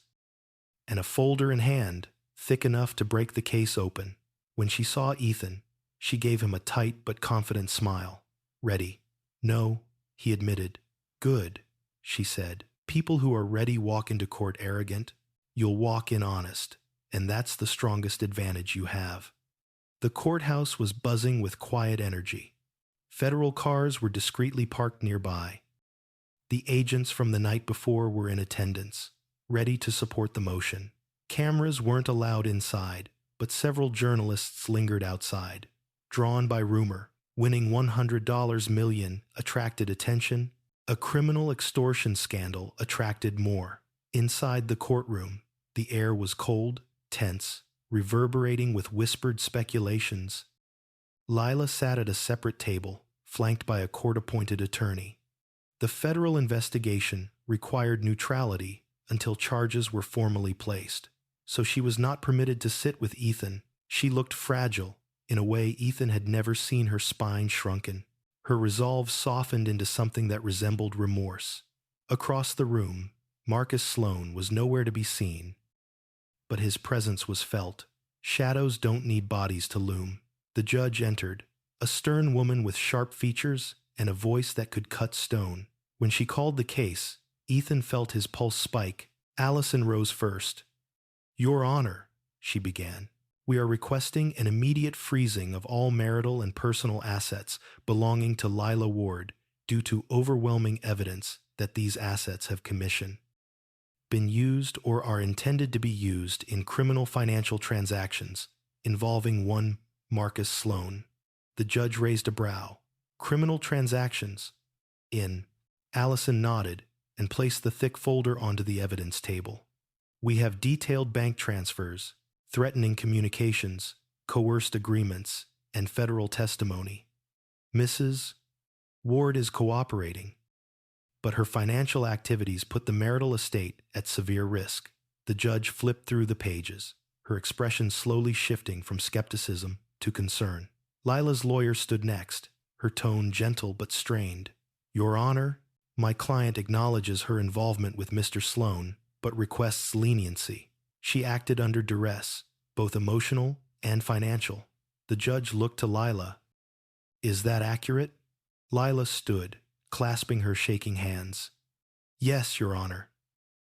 and a folder in hand, thick enough to break the case open. When she saw Ethan, she gave him a tight but confident smile. "Ready?" "No," he admitted. "Good," she said. "People who are ready walk into court arrogant. You'll walk in honest, and that's the strongest advantage you have." The courthouse was buzzing with quiet energy. Federal cars were discreetly parked nearby. The agents from the night before were in attendance, ready to support the motion. Cameras weren't allowed inside, but several journalists lingered outside. Drawn by rumor, winning $100 million attracted attention. A criminal extortion scandal attracted more. Inside the courtroom, the air was cold, tense, reverberating with whispered speculations. Lila sat at a separate table, flanked by a court-appointed attorney. The federal investigation required neutrality until charges were formally placed, so she was not permitted to sit with Ethan. She looked fragile, in a way Ethan had never seen her spine shrunken. Her resolve softened into something that resembled remorse. Across the room, Marcus Sloan was nowhere to be seen, but his presence was felt. Shadows don't need bodies to loom. The judge entered, a stern woman with sharp features and a voice that could cut stone. When she called the case, Ethan felt his pulse spike. Allison rose first. "Your Honor," she began, "we are requesting an immediate freezing of all marital and personal assets belonging to Lila Ward due to overwhelming evidence that these assets have been used or are intended to be used in criminal financial transactions involving one Marcus Sloan." The judge raised a brow. "Criminal transactions? Allison nodded and placed the thick folder onto the evidence table. "We have detailed bank transfers, threatening communications, coerced agreements, and federal testimony. Mrs. Ward is cooperating, but her financial activities put the marital estate at severe risk." The judge flipped through the pages, her expression slowly shifting from skepticism to concern. Lila's lawyer stood next, her tone gentle but strained. "Your Honor, my client acknowledges her involvement with Mr. Sloan, but requests leniency. She acted under duress, both emotional and financial." The judge looked to Lila. "Is that accurate?" Lila stood, clasping her shaking hands. "Yes, Your Honor.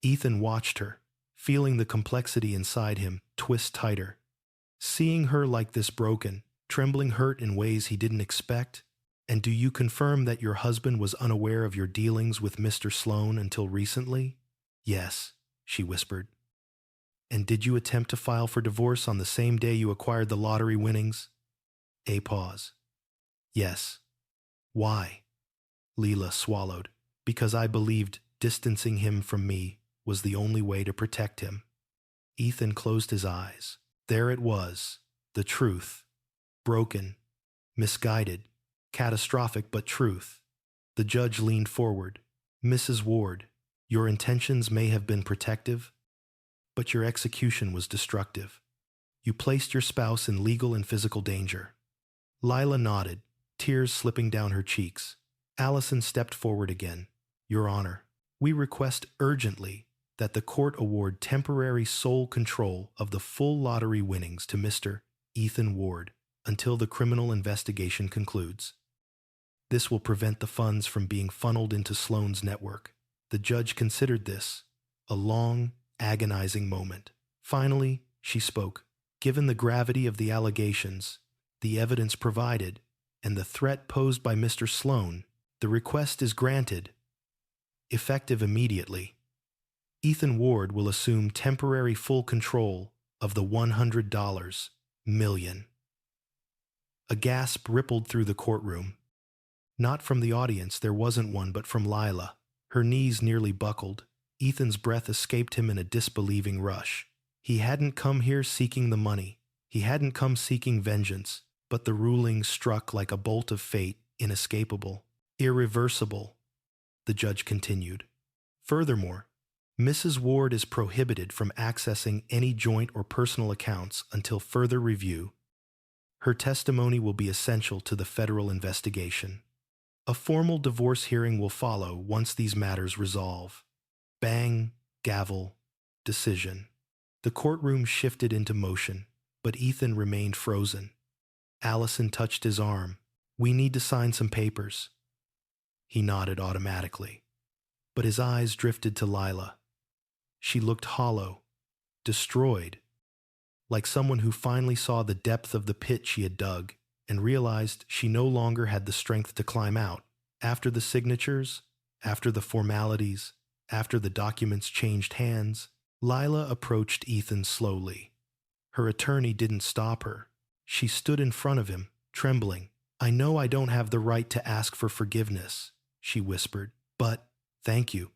Ethan watched her, feeling the complexity inside him twist tighter. Seeing her like this broken, trembling hurt in ways he didn't expect? And do you confirm that your husband was unaware of your dealings with Mr. Sloan until recently? Yes, she whispered. And did you attempt to file for divorce on the same day you acquired the lottery winnings? A pause. Yes. Why? Lila swallowed. Because I believed distancing him from me was the only way to protect him. Ethan closed his eyes. There it was, the truth. Broken, misguided, catastrophic, but truth. The judge leaned forward. Mrs. Ward, your intentions may have been protective, but your execution was destructive. You placed your spouse in legal and physical danger. Lila nodded, tears slipping down her cheeks. Allison stepped forward again. Your Honor, we request urgently that the court award temporary sole control of the full lottery winnings to Mr. Ethan Ward until the criminal investigation concludes. This will prevent the funds from being funneled into Sloan's network. The judge considered this a long, agonizing moment. Finally, she spoke. Given the gravity of the allegations, the evidence provided, and the threat posed by Mr. Sloan, the request is granted. Effective immediately. Ethan Ward will assume temporary full control of the $100 million. A gasp rippled through the courtroom. Not from the audience, there wasn't one, but from Lila. Her knees nearly buckled. Ethan's breath escaped him in a disbelieving rush. He hadn't come here seeking the money. He hadn't come seeking vengeance, but the ruling struck like a bolt of fate, inescapable, irreversible. The judge continued. Furthermore, Mrs. Ward is prohibited from accessing any joint or personal accounts until further review. Her testimony will be essential to the federal investigation. A formal divorce hearing will follow once these matters resolve. Bang, gavel, decision. The courtroom shifted into motion, but Ethan remained frozen. Allison touched his arm. We need to sign some papers. He nodded automatically, but his eyes drifted to Lila. She looked hollow, destroyed, like someone who finally saw the depth of the pit she had dug and realized she no longer had the strength to climb out. After the signatures, after the formalities, after the documents changed hands, Lila approached Ethan slowly. Her attorney didn't stop her. She stood in front of him, trembling. I know I don't have the right to ask for forgiveness, she whispered, but thank you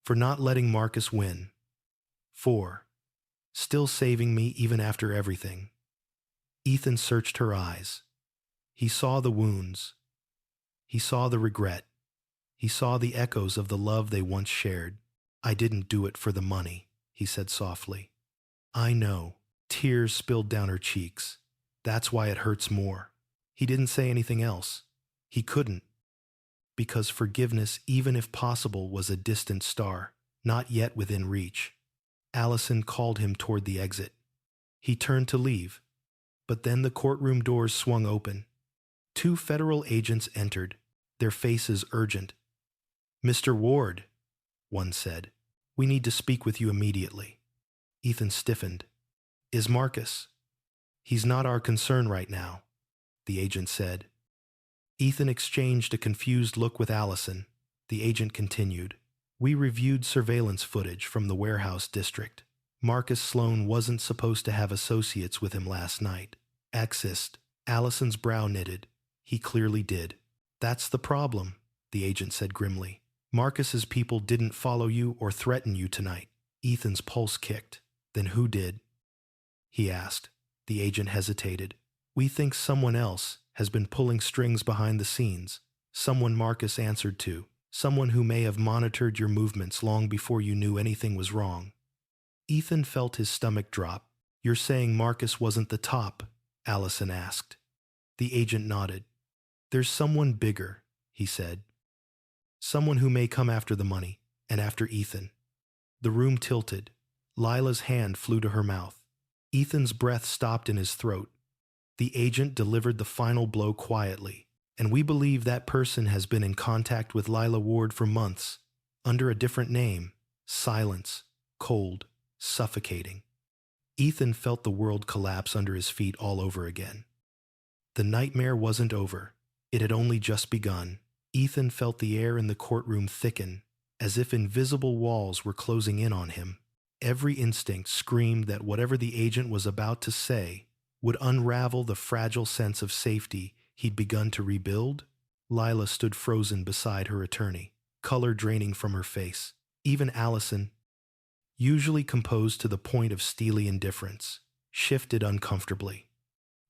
for not letting Marcus win. For still saving me even after everything. Ethan searched her eyes. He saw the wounds. He saw the regret. He saw the echoes of the love they once shared. I didn't do it for the money, he said softly. I know. Tears spilled down her cheeks. That's why it hurts more. He didn't say anything else. He couldn't. Because forgiveness, even if possible, was a distant star, not yet within reach. Allison called him toward the exit. He turned to leave, but then the courtroom doors swung open. 2 federal agents entered, their faces urgent. Mr. Ward, one said, we need to speak with you immediately. Ethan stiffened. Is Marcus? He's not our concern right now, the agent said. Ethan exchanged a confused look with Allison. The agent continued. We reviewed surveillance footage from the warehouse district. Marcus Sloan wasn't supposed to have associates with him last night. Exist. Allison's brow knitted. He clearly did. That's the problem, the agent said grimly. Marcus's people didn't follow you or threaten you tonight. Ethan's pulse kicked. Then who did? He asked. The agent hesitated. We think someone else has been pulling strings behind the scenes. Someone Marcus answered to. Someone who may have monitored your movements long before you knew anything was wrong. Ethan felt his stomach drop. You're saying Marcus wasn't the top? Allison asked. The agent nodded. There's someone bigger, he said. Someone who may come after the money, and after Ethan. The room tilted. Lila's hand flew to her mouth. Ethan's breath stopped in his throat. The agent delivered the final blow quietly. And we believe that person has been in contact with Lila Ward for months, under a different name. Silence, cold, suffocating. Ethan felt the world collapse under his feet all over again. The nightmare wasn't over. It had only just begun. Ethan felt the air in the courtroom thicken, as if invisible walls were closing in on him. Every instinct screamed that whatever the agent was about to say would unravel the fragile sense of safety he'd begun to rebuild. Lila stood frozen beside her attorney, color draining from her face. Even Allison, usually composed to the point of steely indifference, shifted uncomfortably.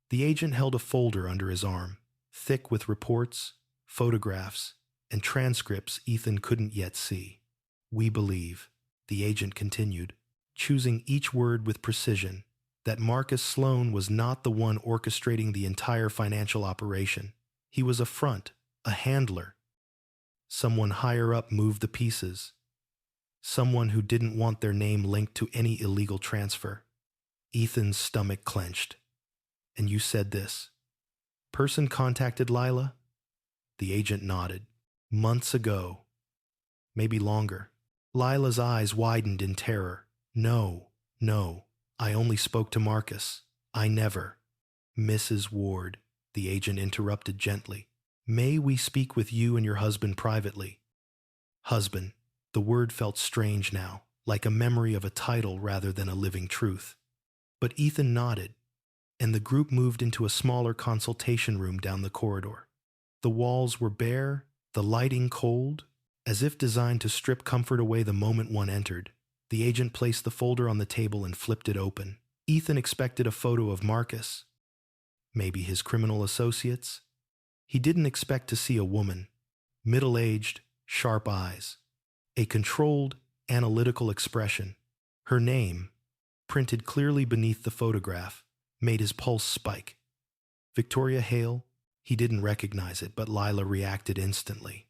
The agent held a folder under his arm, thick with reports, photographs, and transcripts Ethan couldn't yet see. "We believe," the agent continued, choosing each word with precision, "that Marcus Sloan was not the one orchestrating the entire financial operation. He was a front, a handler. Someone higher up moved the pieces. Someone who didn't want their name linked to any illegal transfer." Ethan's stomach clenched. "And you said this person contacted Lila?" The agent nodded. "Months ago. Maybe longer." Lila's eyes widened in terror. No, I only spoke to Marcus. I never." "Mrs. Ward," the agent interrupted gently, "may we speak with you and your husband privately?" Husband. The word felt strange now, like a memory of a title rather than a living truth. But Ethan nodded, and the group moved into a smaller consultation room down the corridor. The walls were bare, the lighting cold, as if designed to strip comfort away the moment one entered. The agent placed the folder on the table and flipped it open. Ethan expected a photo of Marcus, maybe his criminal associates. He didn't expect to see a woman, middle-aged, sharp eyes, a controlled, analytical expression. Her name, printed clearly beneath the photograph, made his pulse spike. Victoria Hale. He didn't recognize it, but Lila reacted instantly.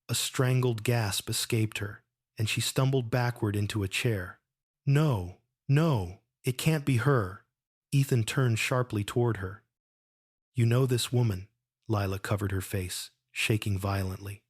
A strangled gasp escaped her, and she stumbled backward into a chair. No, it can't be her." Ethan turned sharply toward her. "You know this woman?" Lila covered her face, shaking violently.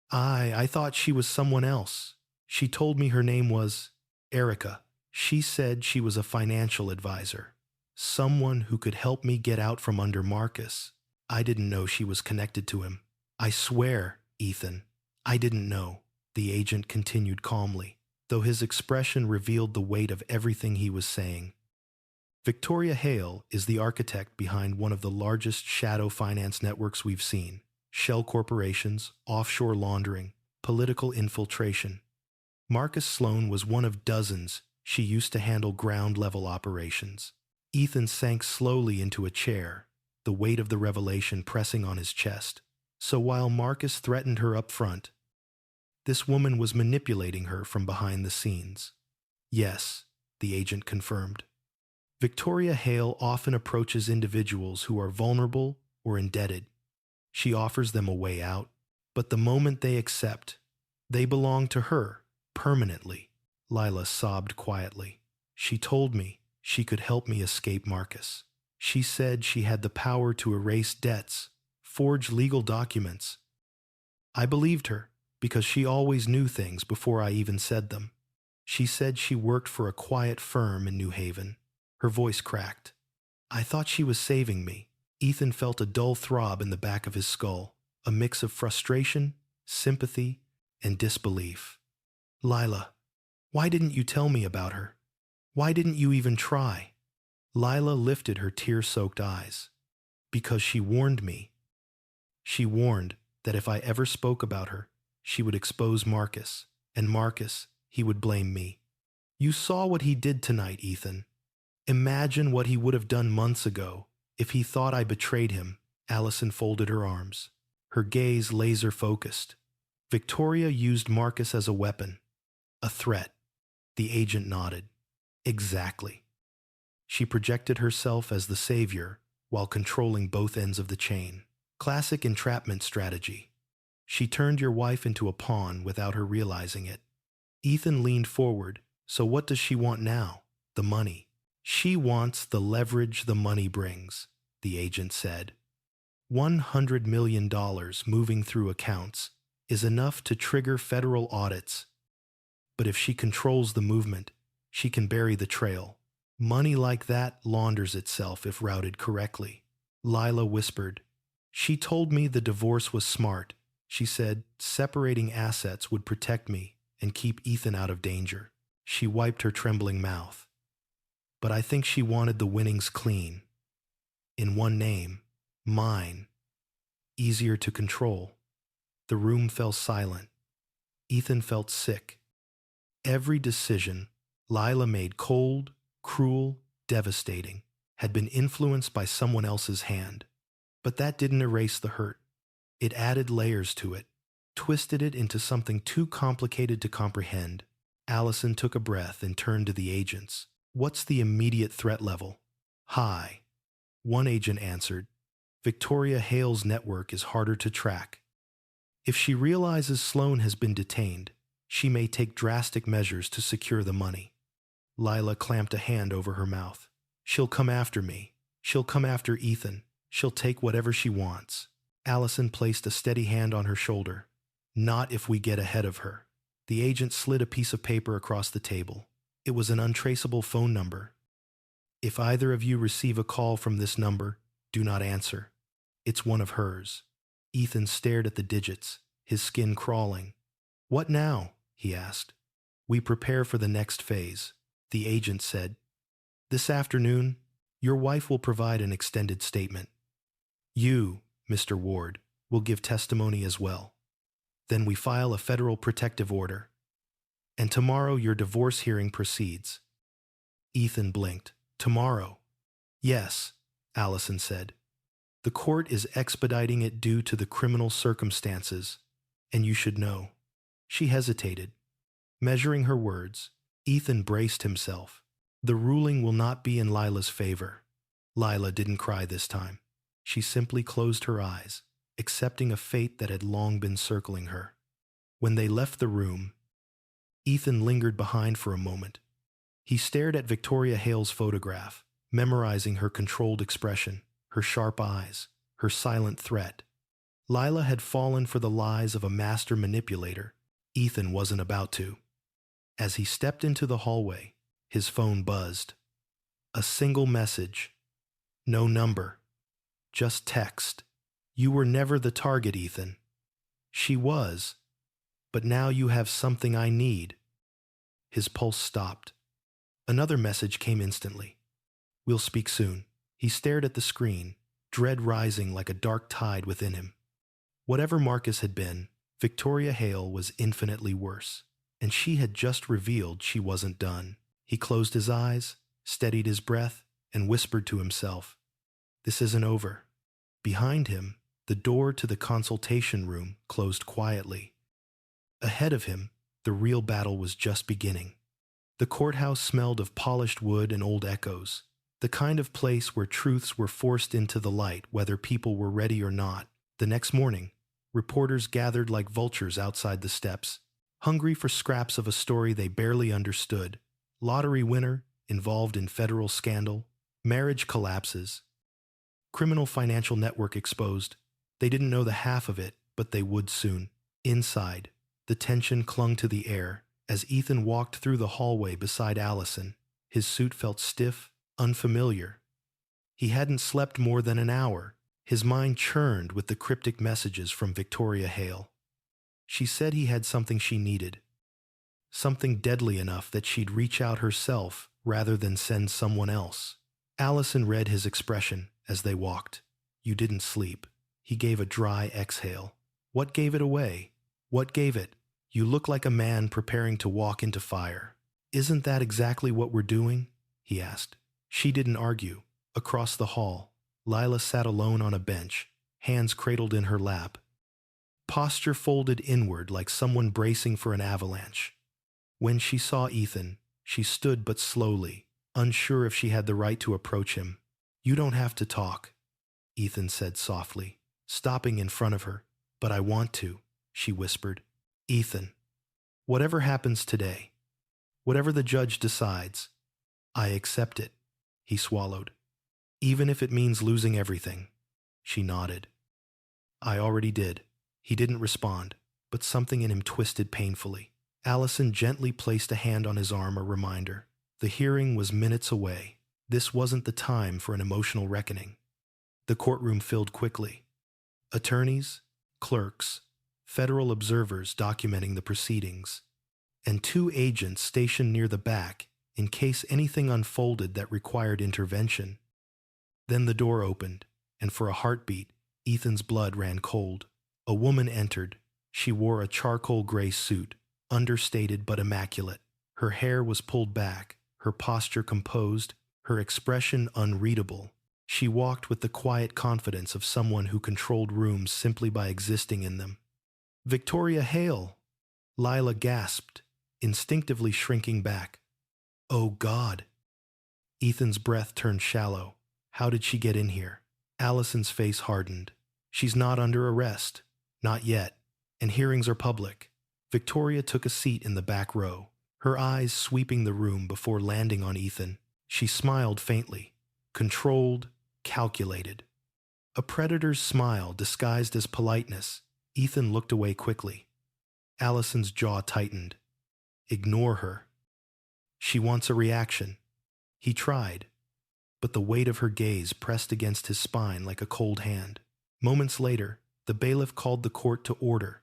I thought she was someone else. She told me her name was Erica. She said she was a financial advisor, someone who could help me get out from under Marcus. I didn't know she was connected to him. I swear, Ethan, I didn't know," the agent continued calmly, though his expression revealed the weight of everything he was saying. "Victoria Hale is the architect behind one of the largest shadow finance networks we've seen. Shell corporations, offshore laundering, political infiltration. Marcus Sloan was one of dozens she used to handle ground-level operations." Ethan sank slowly into a chair, the weight of the revelation pressing on his chest. So while Marcus threatened her up front, this woman was manipulating her from behind the scenes. "Yes," the agent confirmed. "Victoria Hale often approaches individuals who are vulnerable or indebted. She offers them a way out, but the moment they accept, they belong to her permanently." Lila sobbed quietly. "She told me she could help me escape Marcus. She said she had the power to erase debts, forge legal documents. I believed her because she always knew things before I even said them. She said she worked for a quiet firm in New Haven." Her voice cracked. "I thought she was saving me." Ethan felt a dull throb in the back of his skull, a mix of frustration, sympathy, and disbelief. "Lila, why didn't you tell me about her? Why didn't you even try?" Lila lifted her tear-soaked eyes. "Because she warned me. She warned that if I ever spoke about her, she would expose Marcus, and Marcus, he would blame me. You saw what he did tonight, Ethan. Imagine what he would have done months ago if he thought I betrayed him." Allison folded her arms, her gaze laser-focused. "Victoria used Marcus as a weapon, a threat." The agent nodded. "Exactly. She projected herself as the savior while controlling both ends of the chain. Classic entrapment strategy. She turned your wife into a pawn without her realizing it." Ethan leaned forward. "So what does she want now?" "The money." "She wants the leverage the money brings," the agent said. $100 million moving through accounts is enough to trigger federal audits. But if she controls the movement, she can bury the trail. Money like that launders itself if routed correctly. Lila whispered. She told me the divorce was smart. She said separating assets would protect me and keep Ethan out of danger. She wiped her trembling mouth. But I think she wanted the winnings clean. In one name, mine. Easier to control. The room fell silent. Ethan felt sick. Every decision Lila made, cold, cruel, devastating, had been influenced by someone else's hand. But that didn't erase the hurt. It added layers to it, twisted it into something too complicated to comprehend. Allison took a breath and turned to the agents. What's the immediate threat level? High. One agent answered. Victoria Hale's network is harder to track. If she realizes Sloan has been detained, she may take drastic measures to secure the money. Lila clamped a hand over her mouth. She'll come after me. She'll come after Ethan. She'll take whatever she wants. Allison placed a steady hand on her shoulder. Not if we get ahead of her. The agent slid a piece of paper across the table. It was an untraceable phone number. If either of you receive a call from this number, do not answer. It's one of hers. Ethan stared at the digits, his skin crawling. What now? He asked. We prepare for the next phase, the agent said. This afternoon, your wife will provide an extended statement. You, Mr. Ward, will give testimony as well. Then we file a federal protective order. And tomorrow your divorce hearing proceeds. Ethan blinked. Tomorrow? Yes, Allison said. The court is expediting it due to the criminal circumstances, and you should know. She hesitated. Measuring her words, Ethan braced himself. The ruling will not be in Lila's favor. Lila didn't cry this time. She simply closed her eyes, accepting a fate that had long been circling her. When they left the room, Ethan lingered behind for a moment. He stared at Victoria Hale's photograph, memorizing her controlled expression, her sharp eyes, her silent threat. Lila had fallen for the lies of a master manipulator. Ethan wasn't about to. As he stepped into the hallway, his phone buzzed. A single message. No number. Just text. You were never the target, Ethan. She was. But now you have something I need. His pulse stopped. Another message came instantly. We'll speak soon. He stared at the screen, dread rising like a dark tide within him. Whatever Marcus had been, Victoria Hale was infinitely worse, and she had just revealed she wasn't done. He closed his eyes, steadied his breath, and whispered to himself, This isn't over. Behind him, the door to the consultation room closed quietly. Ahead of him, the real battle was just beginning. The courthouse smelled of polished wood and old echoes, the kind of place where truths were forced into the light whether people were ready or not. The next morning, reporters gathered like vultures outside the steps, hungry for scraps of a story they barely understood. Lottery winner involved in federal scandal, marriage collapses, criminal financial network exposed. They didn't know the half of it, but they would soon. Inside, the tension clung to the air. As Ethan walked through the hallway beside Allison, his suit felt stiff, unfamiliar. He hadn't slept more than an hour. His mind churned with the cryptic messages from Victoria Hale. She said he had something she needed. Something deadly enough that she'd reach out herself rather than send someone else. Allison read his expression as they walked. You didn't sleep. He gave a dry exhale. What gave it away? What gave it? You look like a man preparing to walk into fire. Isn't that exactly what we're doing? He asked. She didn't argue. Across the hall, Lila sat alone on a bench, hands cradled in her lap. Posture folded inward like someone bracing for an avalanche. When she saw Ethan, she stood but slowly, unsure if she had the right to approach him. You don't have to talk, Ethan said softly, stopping in front of her. But I want to, she whispered. Ethan, whatever happens today, whatever the judge decides, I accept it, he swallowed. Even if it means losing everything. She nodded. I already did. He didn't respond, but something in him twisted painfully. Allison gently placed a hand on his arm, a reminder. The hearing was minutes away. This wasn't the time for an emotional reckoning. The courtroom filled quickly. Attorneys, clerks, federal observers documenting the proceedings, and two agents stationed near the back in case anything unfolded that required intervention. Then the door opened, and for a heartbeat, Ethan's blood ran cold. A woman entered. She wore a charcoal gray suit, understated but immaculate. Her hair was pulled back, her posture composed, her expression unreadable. She walked with the quiet confidence of someone who controlled rooms simply by existing in them. "Victoria Hale!" Lila gasped, instinctively shrinking back. "Oh God!" Ethan's breath turned shallow. How did she get in here? Allison's face hardened. She's not under arrest. Not yet. And hearings are public. Victoria took a seat in the back row, her eyes sweeping the room before landing on Ethan. She smiled faintly, controlled, calculated. A predator's smile disguised as politeness. Ethan looked away quickly. Allison's jaw tightened. Ignore her. She wants a reaction. He tried, but the weight of her gaze pressed against his spine like a cold hand. Moments later, the bailiff called the court to order.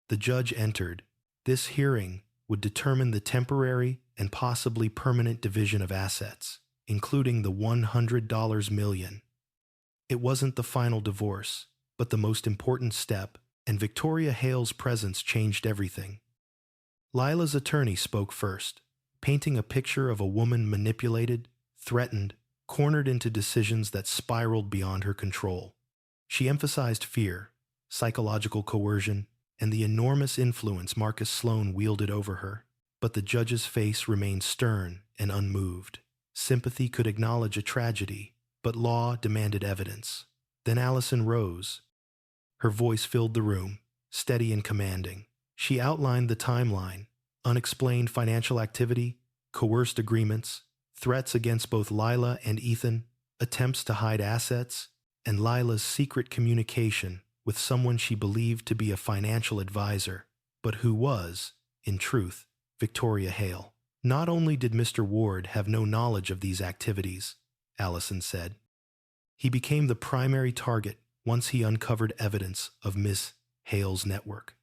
The judge entered. This hearing would determine the temporary and possibly permanent division of assets, including the $100 million. It wasn't the final divorce, but the most important step, and Victoria Hale's presence changed everything. Lila's attorney spoke first, painting a picture of a woman manipulated, threatened, cornered into decisions that spiraled beyond her control. She emphasized fear, psychological coercion, and the enormous influence Marcus Sloan wielded over her. But the judge's face remained stern and unmoved. Sympathy could acknowledge a tragedy, but law demanded evidence. Then Allison rose. Her voice filled the room, steady and commanding. She outlined the timeline: unexplained financial activity, coerced agreements, threats against both Lila and Ethan, attempts to hide assets, and Lila's secret communication with someone she believed to be a financial advisor, but who was, in truth, Victoria Hale. Not only did Mr. Ward have no knowledge of these activities, Allison said, he became the primary target once he uncovered evidence of Miss Hale's network.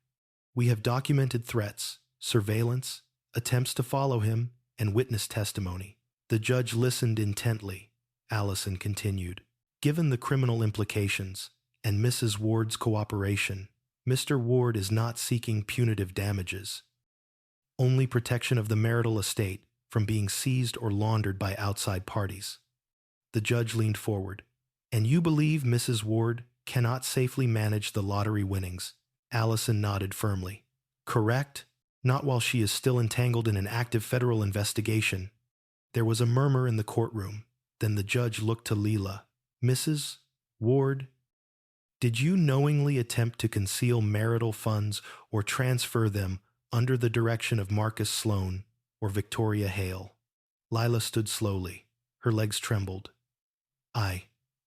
We have documented threats, surveillance, attempts to follow him, and witness testimony. The judge listened intently. Allison continued. Given the criminal implications and Mrs. Ward's cooperation, Mr. Ward is not seeking punitive damages, only protection of the marital estate from being seized or laundered by outside parties. The judge leaned forward. And you believe Mrs. Ward cannot safely manage the lottery winnings? Allison nodded firmly. Correct? Not while she is still entangled in an active federal investigation. There was a murmur in the courtroom. Then the judge looked to Lila. Mrs. Ward, did you knowingly attempt to conceal marital funds or transfer them under the direction of Marcus Sloan or Victoria Hale? Lila stood slowly. Her legs trembled. I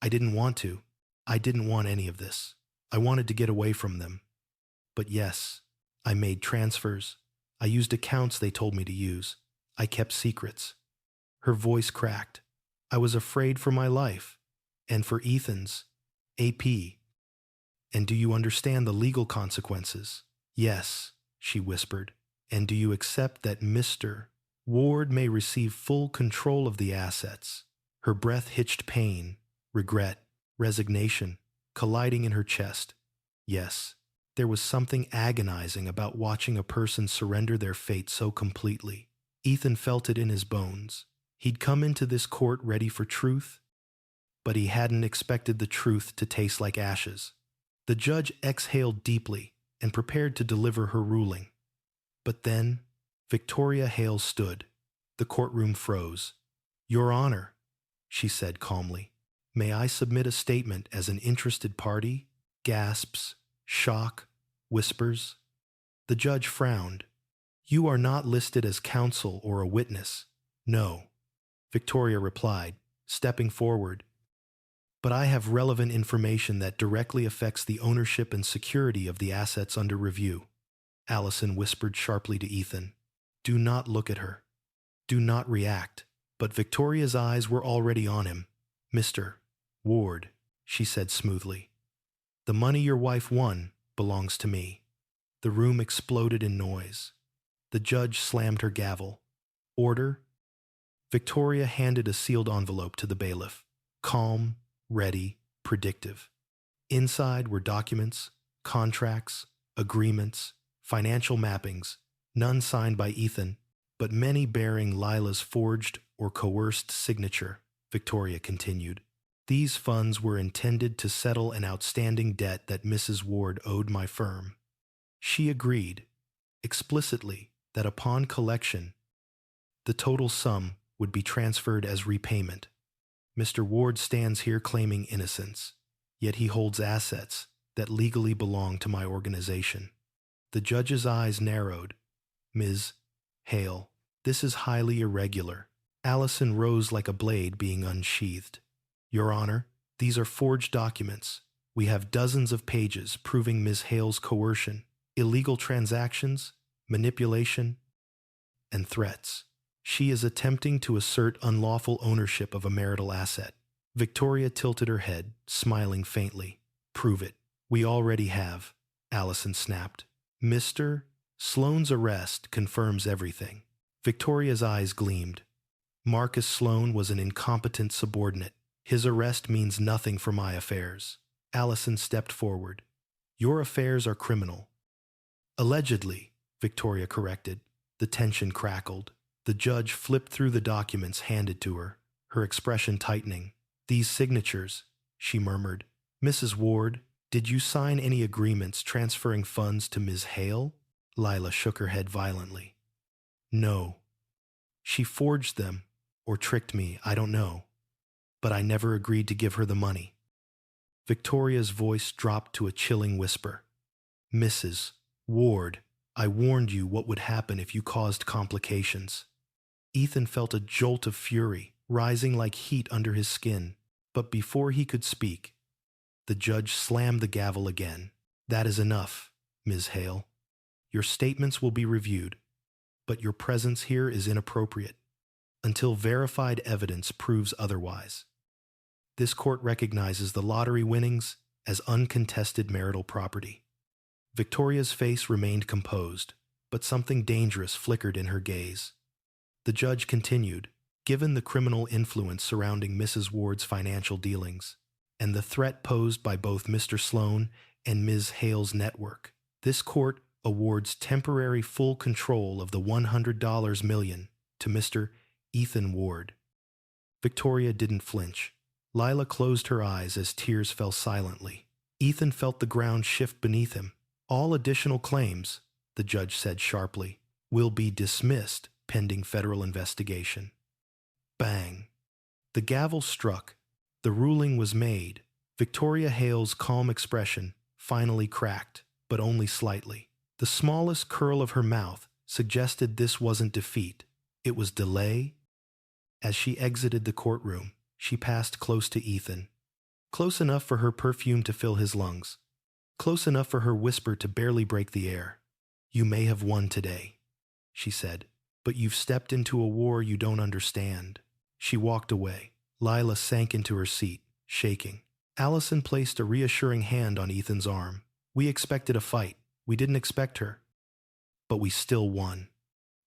didn't want to. I didn't want any of this. I wanted to get away from them. But yes, I made transfers. I used accounts they told me to use. I kept secrets. Her voice cracked. I was afraid for my life. And for Ethan's. AP. And do you understand the legal consequences? Yes, she whispered. And do you accept that Mr. Ward may receive full control of the assets? Her breath hitched pain, regret, resignation, colliding in her chest. Yes, there was something agonizing about watching a person surrender their fate so completely. Ethan felt it in his bones. He'd come into this court ready for truth, but he hadn't expected the truth to taste like ashes. The judge exhaled deeply and prepared to deliver her ruling. But then, Victoria Hale stood. The courtroom froze. Your Honor, she said calmly, may I submit a statement as an interested party? Gasps, shock, whispers. The judge frowned. You are not listed as counsel or a witness. No, Victoria replied, stepping forward. But I have relevant information that directly affects the ownership and security of the assets under review. Allison whispered sharply to Ethan. Do not look at her. Do not react. But Victoria's eyes were already on him. Mr. Ward, she said smoothly. The money your wife won belongs to me. The room exploded in noise. The judge slammed her gavel. Order. Victoria handed a sealed envelope to the bailiff. Calm, ready, predictive. Inside were documents, contracts, agreements, financial mappings, none signed by Ethan, but many bearing Lila's forged or coerced signature, Victoria continued. These funds were intended to settle an outstanding debt that Mrs. Ward owed my firm. She agreed, explicitly, that upon collection, the total sum would be transferred as repayment. Mr. Ward stands here claiming innocence, yet he holds assets that legally belong to my organization. The judge's eyes narrowed. Ms. Hale, this is highly irregular. Allison rose like a blade being unsheathed. Your Honor, these are forged documents. We have dozens of pages proving Ms. Hale's coercion, illegal transactions, manipulation, and threats. She is attempting to assert unlawful ownership of a marital asset. Victoria tilted her head, smiling faintly. Prove it. We already have, Allison snapped. Mr. Sloane's arrest confirms everything. Victoria's eyes gleamed. Marcus Sloane was an incompetent subordinate. His arrest means nothing for my affairs. Allison stepped forward. Your affairs are criminal. Allegedly, Victoria corrected. The tension crackled. The judge flipped through the documents handed to her, her expression tightening. These signatures, she murmured. Mrs. Ward, did you sign any agreements transferring funds to Ms. Hale? Lila shook her head violently. No. She forged them, or tricked me, I don't know. But I never agreed to give her the money. Victoria's voice dropped to a chilling whisper. Mrs. Ward, I warned you what would happen if you caused complications. Ethan felt a jolt of fury, rising like heat under his skin. But before he could speak, the judge slammed the gavel again. That is enough, Ms. Hale. Your statements will be reviewed, but your presence here is inappropriate until verified evidence proves otherwise. This court recognizes the lottery winnings as uncontested marital property. Victoria's face remained composed, but something dangerous flickered in her gaze. The judge continued, given the criminal influence surrounding Mrs. Ward's financial dealings, and the threat posed by both Mr. Sloane and Ms. Hale's network, this court awards temporary full control of the $100 million to Mr. Ethan Ward. Victoria didn't flinch. Lila closed her eyes as tears fell silently. Ethan felt the ground shift beneath him. All additional claims, the judge said sharply, will be dismissed pending federal investigation. Bang. The gavel struck. The ruling was made. Victoria Hale's calm expression finally cracked, but only slightly. The smallest curl of her mouth suggested this wasn't defeat. It was delay. As she exited the courtroom, she passed close to Ethan. Close enough for her perfume to fill his lungs. Close enough for her whisper to barely break the air. You may have won today, she said, but you've stepped into a war you don't understand. She walked away. Lila sank into her seat, shaking. Allison placed a reassuring hand on Ethan's arm. We expected a fight. We didn't expect her. But we still won.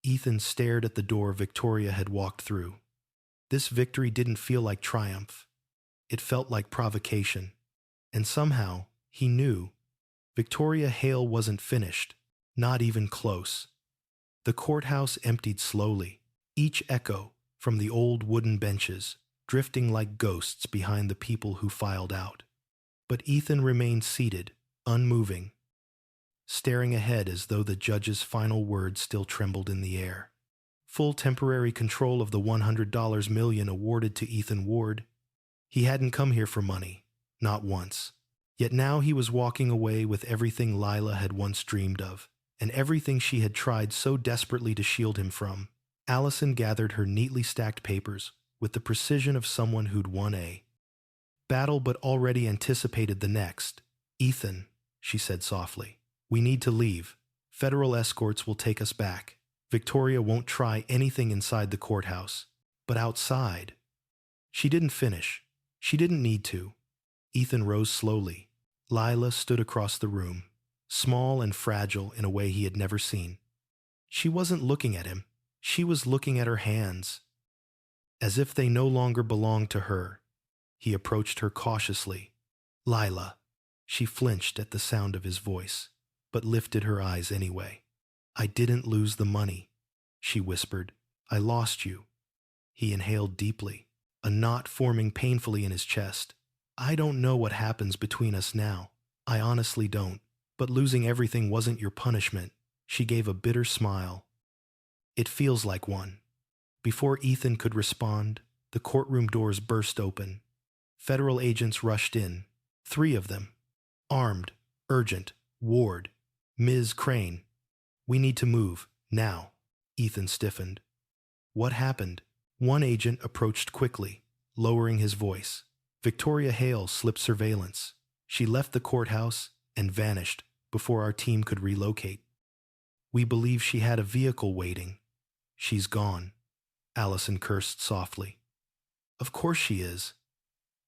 Ethan stared at the door Victoria had walked through. This victory didn't feel like triumph. It felt like provocation. And somehow, he knew, Victoria Hale wasn't finished, not even close. The courthouse emptied slowly, each echo from the old wooden benches drifting like ghosts behind the people who filed out. But Ethan remained seated, unmoving, staring ahead as though the judge's final words still trembled in the air. Full temporary control of the $100 million awarded to Ethan Ward. He hadn't come here for money, not once. Yet now he was walking away with everything Lila had once dreamed of, and everything she had tried so desperately to shield him from. Allison gathered her neatly stacked papers with the precision of someone who'd won a battle but already anticipated the next. Ethan, she said softly, we need to leave. Federal escorts will take us back. Victoria won't try anything inside the courthouse. But outside. She didn't finish. She didn't need to. Ethan rose slowly. Lila stood across the room, small and fragile in a way he had never seen. She wasn't looking at him. She was looking at her hands, as if they no longer belonged to her. He approached her cautiously. Lila. She flinched at the sound of his voice, but lifted her eyes anyway. I didn't lose the money, she whispered. I lost you. He inhaled deeply, a knot forming painfully in his chest. I don't know what happens between us now. I honestly don't. But losing everything wasn't your punishment. She gave a bitter smile. It feels like one. Before Ethan could respond, the courtroom doors burst open. Federal agents rushed in, 3 of them. Armed, urgent, Ward, Ms. Crane. We need to move, now. Ethan stiffened. What happened? One agent approached quickly, lowering his voice. Victoria Hale slipped surveillance. She left the courthouse and vanished before our team could relocate. We believe she had a vehicle waiting. She's gone. Allison cursed softly. Of course she is.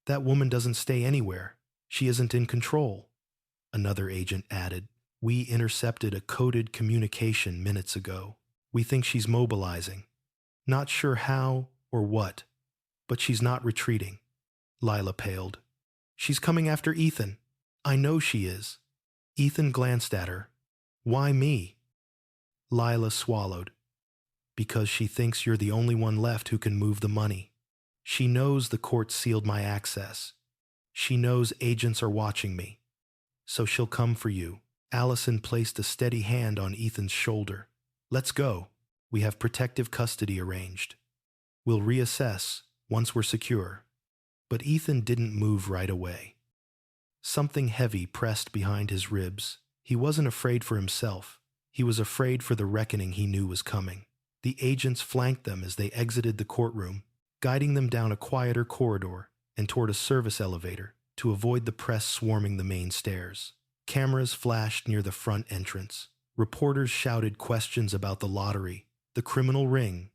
That woman doesn't stay anywhere. She isn't in control. Another agent added. We intercepted a coded communication minutes ago. We think she's mobilizing. Not sure how or what, but she's not retreating. Lila paled. She's coming after Ethan. I know she is. Ethan glanced at her. Why me? Lila swallowed. Because she thinks you're the only one left who can move the money. She knows the court sealed my access. She knows agents are watching me. So she'll come for you. Allison placed a steady hand on Ethan's shoulder. Let's go. We have protective custody arranged. We'll reassess once we're secure. But Ethan didn't move right away. Something heavy pressed behind his ribs. He wasn't afraid for himself. He was afraid for the reckoning he knew was coming. The agents flanked them as they exited the courtroom, guiding them down a quieter corridor and toward a service elevator to avoid the press swarming the main stairs. Cameras flashed near the front entrance. Reporters shouted questions about the lottery, the criminal ring,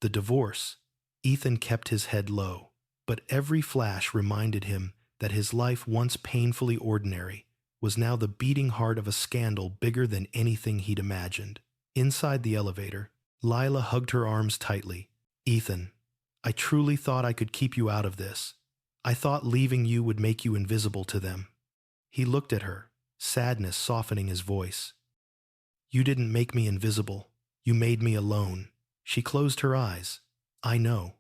the divorce. Ethan kept his head low, but every flash reminded him that his life, once painfully ordinary, was now the beating heart of a scandal bigger than anything he'd imagined. Inside the elevator, Lila hugged her arms tightly. Ethan, I truly thought I could keep you out of this. I thought leaving you would make you invisible to them. He looked at her, sadness softening his voice. You didn't make me invisible. You made me alone. She closed her eyes. I know.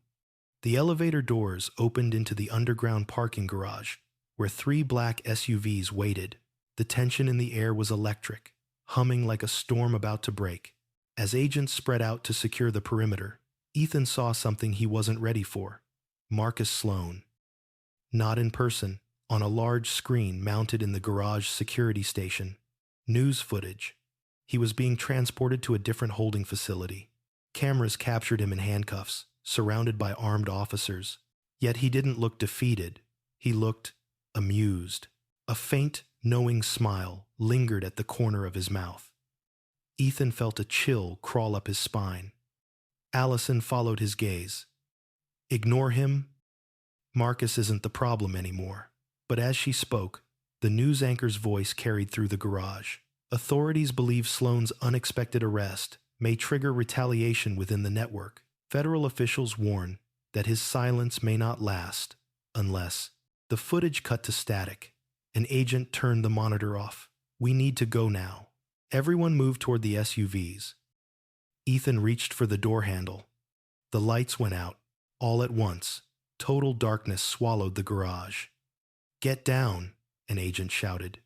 The elevator doors opened into the underground parking garage, where 3 black SUVs waited. The tension in the air was electric, humming like a storm about to break. As agents spread out to secure the perimeter, Ethan saw something he wasn't ready for. Marcus Sloan. Not in person, on a large screen mounted in the garage security station. News footage. He was being transported to a different holding facility. Cameras captured him in handcuffs, surrounded by armed officers. Yet he didn't look defeated. He looked amused. A faint, knowing smile lingered at the corner of his mouth. Ethan felt a chill crawl up his spine. Allison followed his gaze. Ignore him? Marcus isn't the problem anymore. But as she spoke, the news anchor's voice carried through the garage. Authorities believe Sloan's unexpected arrest may trigger retaliation within the network. Federal officials warn that his silence may not last unless. The footage cut to static. An agent turned the monitor off. We need to go now. Everyone moved toward the SUVs. Ethan reached for the door handle. The lights went out. All at once, total darkness swallowed the garage. Get down, an agent shouted.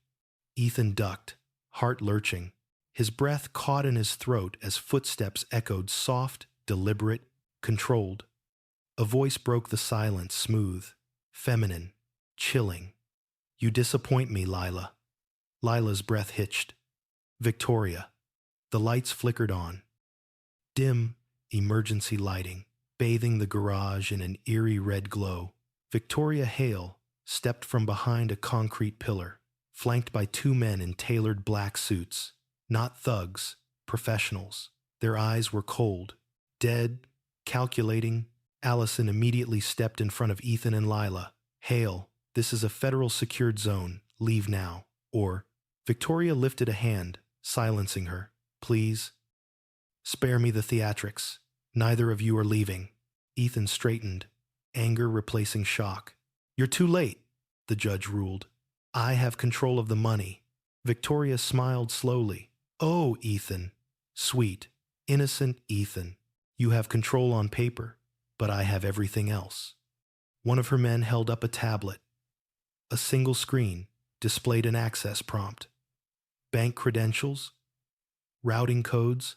Ethan ducked, heart lurching. His breath caught in his throat as footsteps echoed soft, deliberate, controlled. A voice broke the silence, smooth, feminine, chilling. You disappoint me, Lila. Lila's breath hitched. Victoria. The lights flickered on. Dim, emergency lighting, bathing the garage in an eerie red glow. Victoria Hale stepped from behind a concrete pillar, flanked by 2 men in tailored black suits. Not thugs, professionals. Their eyes were cold, dead, calculating. Allison immediately stepped in front of Ethan and Lila. "Hail, this is a federal secured zone. Leave now." Or, Victoria lifted a hand, silencing her. "Please, spare me the theatrics. Neither of you are leaving." Ethan straightened, anger replacing shock. "You're too late," the judge ruled. "I have control of the money." Victoria smiled slowly. "Oh, Ethan. Sweet, innocent Ethan. You have control on paper, but I have everything else." One of her men held up a tablet. A single screen displayed an access prompt. Bank credentials? Routing codes?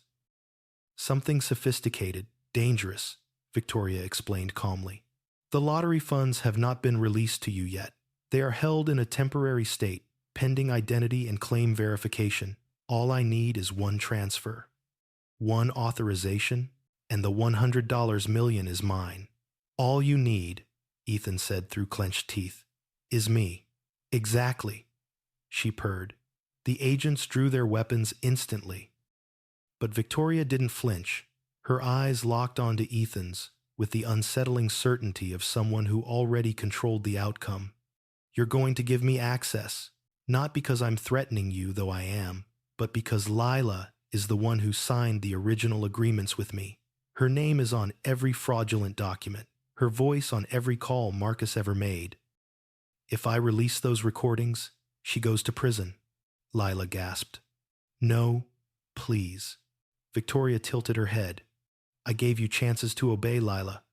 "Something sophisticated, dangerous," Victoria explained calmly. "The lottery funds have not been released to you yet. They are held in a temporary state, pending identity and claim verification. All I need is one transfer, one authorization, and the $100 million is mine." "All you need," Ethan said through clenched teeth, "is me." "Exactly," she purred. The agents drew their weapons instantly. But Victoria didn't flinch. Her eyes locked onto Ethan's with the unsettling certainty of someone who already controlled the outcome. "You're going to give me access, not because I'm threatening you, though I am, but because Lila is the one who signed the original agreements with me. Her name is on every fraudulent document, her voice on every call Marcus ever made. If I release those recordings, she goes to prison." Lila gasped. "No, please." Victoria tilted her head. "I gave you chances to obey, Lila.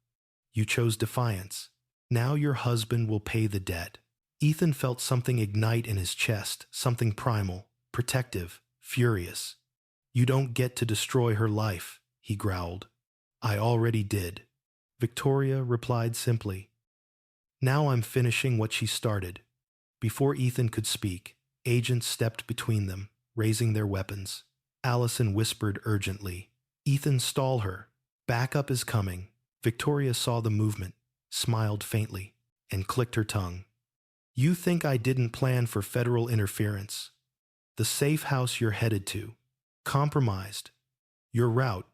You chose defiance. Now your husband will pay the debt." Ethan felt something ignite in his chest, something primal, protective, furious. "You don't get to destroy her life," he growled. "I already did." Victoria replied simply. "Now I'm finishing what she started." Before Ethan could speak, agents stepped between them, raising their weapons. Allison whispered urgently, "Ethan, stall her. Backup is coming." Victoria saw the movement, smiled faintly, and clicked her tongue. "You think I didn't plan for federal interference? The safe house you're headed to, compromised. Your route,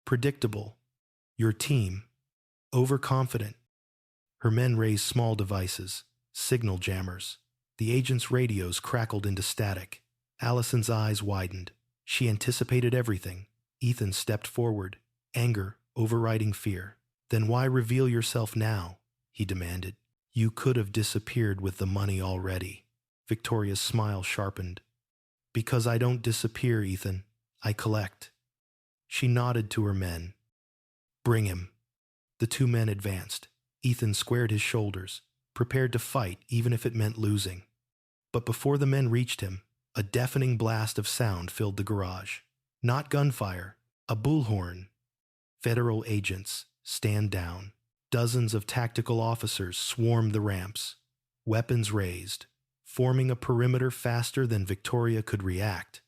predictable. Your team, overconfident." Her men raised small devices, signal jammers. The agents' radios crackled into static. Allison's eyes widened. She anticipated everything. Ethan stepped forward, anger overriding fear. "Then why reveal yourself now?" he demanded. "You could have disappeared with the money already." Victoria's smile sharpened. "Because I don't disappear, Ethan. I collect." She nodded to her men. "Bring him." The two men advanced. Ethan squared his shoulders, prepared to fight even if it meant losing. But before the men reached him, a deafening blast of sound filled the garage. Not gunfire, a bullhorn. Federal agents, stand down. Dozens of tactical officers swarmed the ramps, weapons raised, forming a perimeter faster than Victoria could react.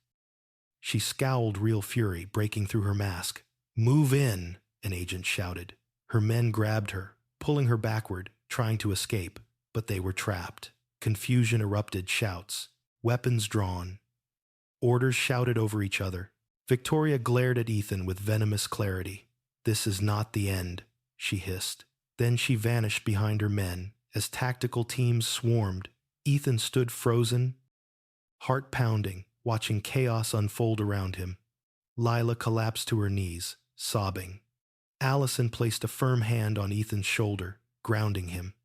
She scowled real fury, breaking through her mask. "Move in," an agent shouted. Her men grabbed her, pulling her backward, trying to escape, but they were trapped. Confusion erupted, shouts, weapons drawn. Orders shouted over each other. Victoria glared at Ethan with venomous clarity. "This is not the end," she hissed. Then she vanished behind her men as tactical teams swarmed. Ethan stood frozen, heart pounding, watching chaos unfold around him. Lila collapsed to her knees, sobbing. Allison placed a firm hand on Ethan's shoulder, grounding him.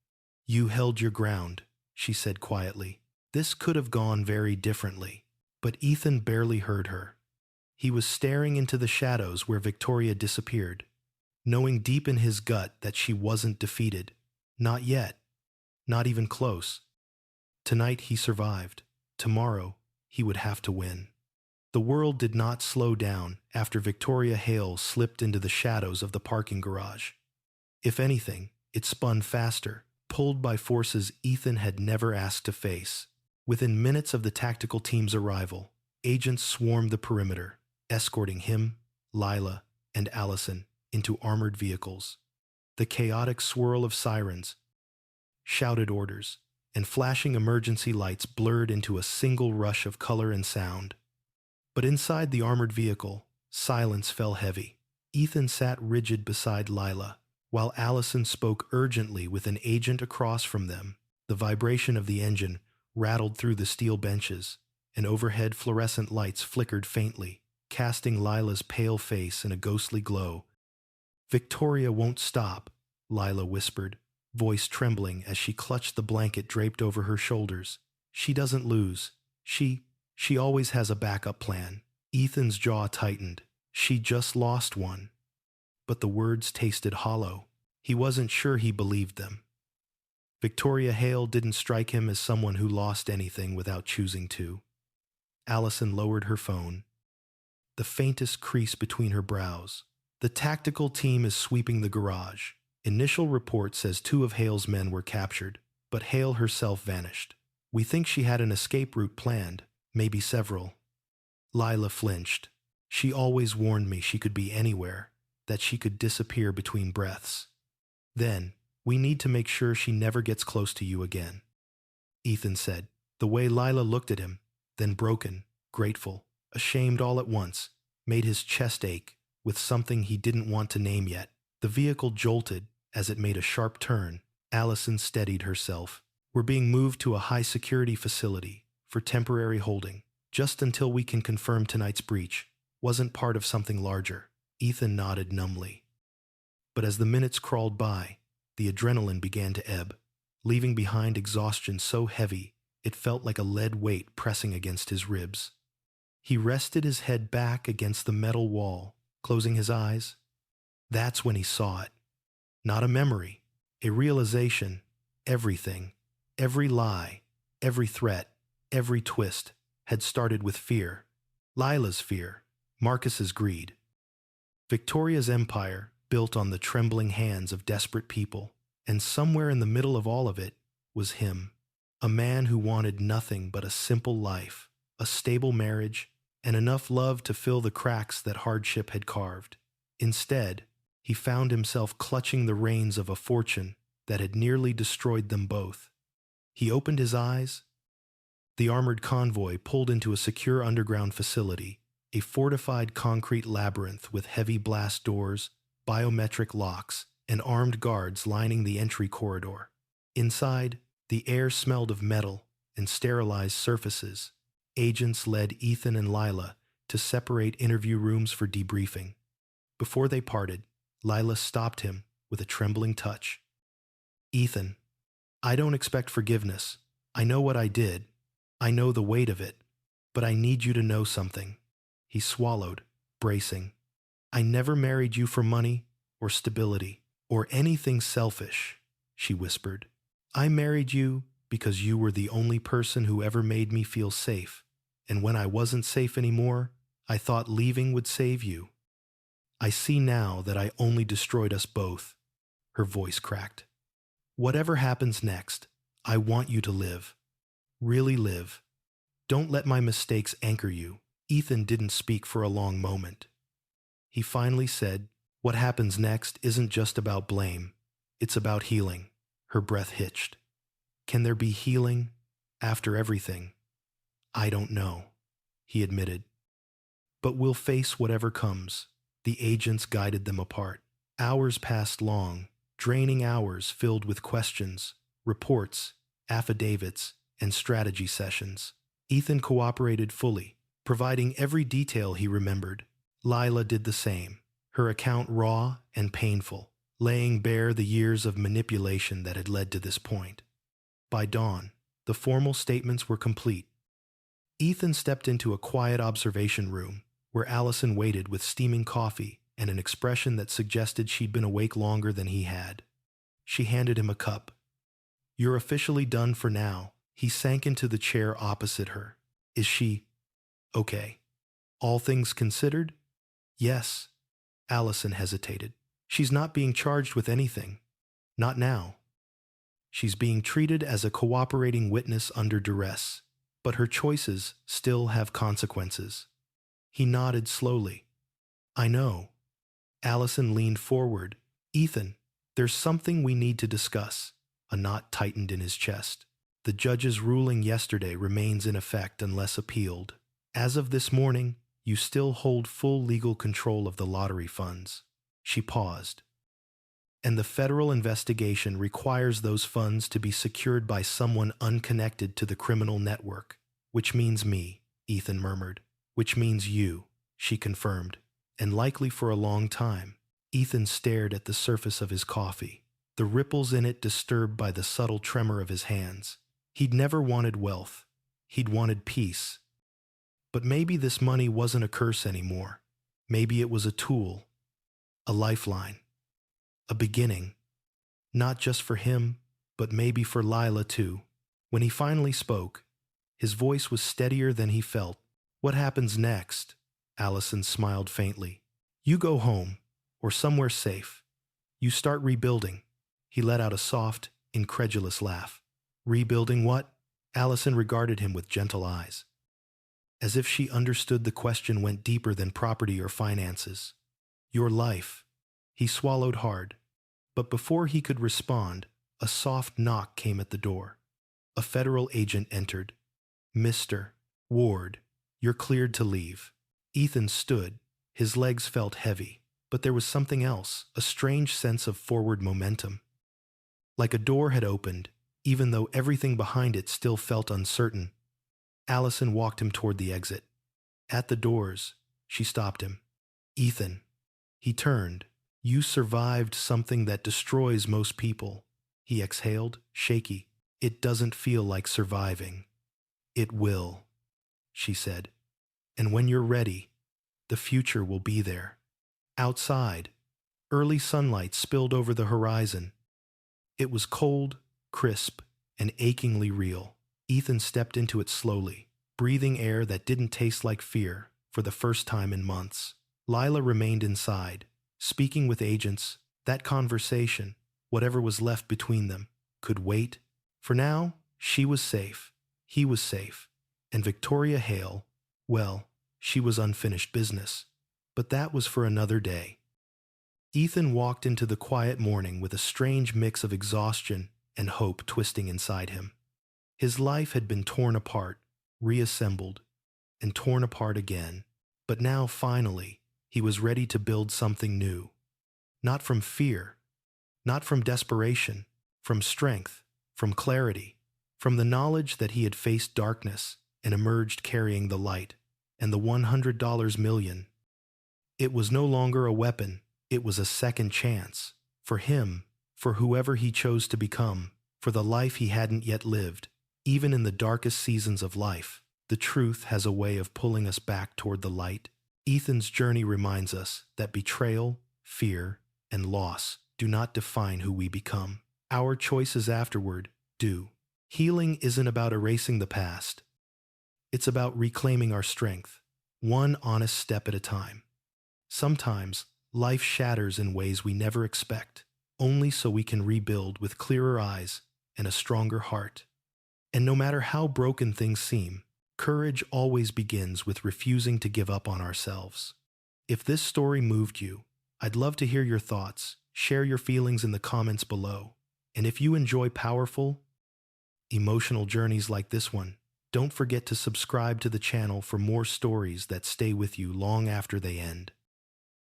"You held your ground," she said quietly. "This could have gone very differently." But Ethan barely heard her. He was staring into the shadows where Victoria disappeared, knowing deep in his gut that she wasn't defeated. Not yet. Not even close. Tonight he survived. Tomorrow he would have to win. The world did not slow down after Victoria Hale slipped into the shadows of the parking garage. If anything, it spun faster, pulled by forces Ethan had never asked to face. Within minutes of the tactical team's arrival, agents swarmed the perimeter, escorting him, Lila, and Allison into armored vehicles. The chaotic swirl of sirens, shouted orders, and flashing emergency lights blurred into a single rush of color and sound. But inside the armored vehicle, silence fell heavy. Ethan sat rigid beside Lila, while Allison spoke urgently with an agent across from them. The vibration of the engine rattled through the steel benches, and overhead fluorescent lights flickered faintly, casting Lila's pale face in a ghostly glow. "Victoria won't stop," Lila whispered, voice trembling as she clutched the blanket draped over her shoulders. "She doesn't lose. She always has a backup plan." Ethan's jaw tightened. "She just lost one." But the words tasted hollow. He wasn't sure he believed them. Victoria Hale didn't strike him as someone who lost anything without choosing to. Allison lowered her phone, the faintest crease between her brows. "The tactical team is sweeping the garage. Initial report says 2 of Hale's men were captured, but Hale herself vanished. We think she had an escape route planned, maybe several." Lila flinched. "She always warned me she could be anywhere, that she could disappear between breaths." "Then, we need to make sure she never gets close to you again," Ethan said, the way Lila looked at him, then broken, grateful, ashamed all at once, made his chest ache with something he didn't want to name yet. The vehicle jolted as it made a sharp turn. Allison steadied herself. "We're being moved to a high-security facility for temporary holding, just until we can confirm tonight's breach wasn't part of something larger." Ethan nodded numbly. But as the minutes crawled by, the adrenaline began to ebb, leaving behind exhaustion so heavy it felt like a lead weight pressing against his ribs. He rested his head back against the metal wall, closing his eyes. That's when he saw it. Not a memory, a realization. Everything, every lie, every threat, every twist had started with fear. Lila's fear, Marcus's greed. Victoria's empire built on the trembling hands of desperate people, and somewhere in the middle of all of it was him. A man who wanted nothing but a simple life, a stable marriage, and enough love to fill the cracks that hardship had carved. Instead, he found himself clutching the reins of a fortune that had nearly destroyed them both. He opened his eyes. The armored convoy pulled into a secure underground facility, a fortified concrete labyrinth with heavy blast doors, biometric locks, and armed guards lining the entry corridor. Inside, the air smelled of metal and sterilized surfaces. Agents led Ethan and Lila to separate interview rooms for debriefing. Before they parted, Lila stopped him with a trembling touch. "Ethan, I don't expect forgiveness. I know what I did. I know the weight of it. But I need you to know something." He swallowed, bracing. "I never married you for money or stability or anything selfish," she whispered. "I married you because you were the only person who ever made me feel safe. And when I wasn't safe anymore, I thought leaving would save you. I see now that I only destroyed us both." Her voice cracked. "Whatever happens next, I want you to live. Really live. Don't let my mistakes anchor you." Ethan didn't speak for a long moment. He finally said, "What happens next isn't just about blame. It's about healing." Her breath hitched. "Can there be healing after everything?" "I don't know," he admitted. "But we'll face whatever comes." The agents guided them apart. Hours passed long, draining hours filled with questions, reports, affidavits, and strategy sessions. Ethan cooperated fully, providing every detail he remembered. Lila did the same, her account raw and painful, laying bare the years of manipulation that had led to this point. By dawn, the formal statements were complete. Ethan stepped into a quiet observation room where Allison waited with steaming coffee and an expression that suggested she'd been awake longer than he had. She handed him a cup. "You're officially done for now." He sank into the chair opposite her. "Is she okay? All things considered?" "Yes." Allison hesitated. "She's not being charged with anything. Not now. She's being treated as a cooperating witness under duress, but her choices still have consequences." He nodded slowly. "I know." Allison leaned forward. "Ethan, there's something we need to discuss." A knot tightened in his chest. "The judge's ruling yesterday remains in effect unless appealed. As of this morning, you still hold full legal control of the lottery funds. She paused. And the federal investigation requires those funds to be secured by someone unconnected to the criminal network, which means me, Ethan murmured. Which means you, she confirmed. And likely for a long time. Ethan stared at the surface of his coffee, the ripples in it disturbed by the subtle tremor of his hands. He'd never wanted wealth. He'd wanted peace. But maybe this money wasn't a curse anymore. Maybe it was a tool, a lifeline, a beginning. Not just for him, but maybe for Lila too. When he finally spoke, his voice was steadier than he felt. What happens next? Allison smiled faintly. You go home, or somewhere safe. You start rebuilding. He let out a soft, incredulous laugh. Rebuilding what? Allison regarded him with gentle eyes. As if she understood the question went deeper than property or finances. Your life. He swallowed hard. But before he could respond, a soft knock came at the door. A federal agent entered. Mr. Ward, you're cleared to leave. Ethan stood. His legs felt heavy. But there was something else, a strange sense of forward momentum. Like a door had opened, even though everything behind it still felt uncertain. Allison walked him toward the exit. At the doors, she stopped him. Ethan. He turned. You survived something that destroys most people. He exhaled, shaky. It doesn't feel like surviving. It will, she said. And when you're ready, the future will be there. Outside, early sunlight spilled over the horizon. It was cold, crisp, and achingly real. Ethan stepped into it slowly, breathing air that didn't taste like fear for the first time in months. Lila remained inside, speaking with agents. That conversation, whatever was left between them, could wait. For now, she was safe, he was safe, and Victoria Hale, well, she was unfinished business. But that was for another day. Ethan walked into the quiet morning with a strange mix of exhaustion and hope twisting inside him. His life had been torn apart, reassembled, and torn apart again. But now, finally, he was ready to build something new. Not from fear, not from desperation, from strength, from clarity, from the knowledge that he had faced darkness and emerged carrying the light, and the $100 million. It was no longer a weapon, it was a second chance. For him, for whoever he chose to become, for the life he hadn't yet lived. Even in the darkest seasons of life, the truth has a way of pulling us back toward the light. Ethan's journey reminds us that betrayal, fear, and loss do not define who we become. Our choices afterward do. Healing isn't about erasing the past. It's about reclaiming our strength, one honest step at a time. Sometimes, life shatters in ways we never expect, only so we can rebuild with clearer eyes and a stronger heart. And no matter how broken things seem, courage always begins with refusing to give up on ourselves. If this story moved you, I'd love to hear your thoughts. Share your feelings in the comments below. And if you enjoy powerful, emotional journeys like this one, don't forget to subscribe to the channel for more stories that stay with you long after they end.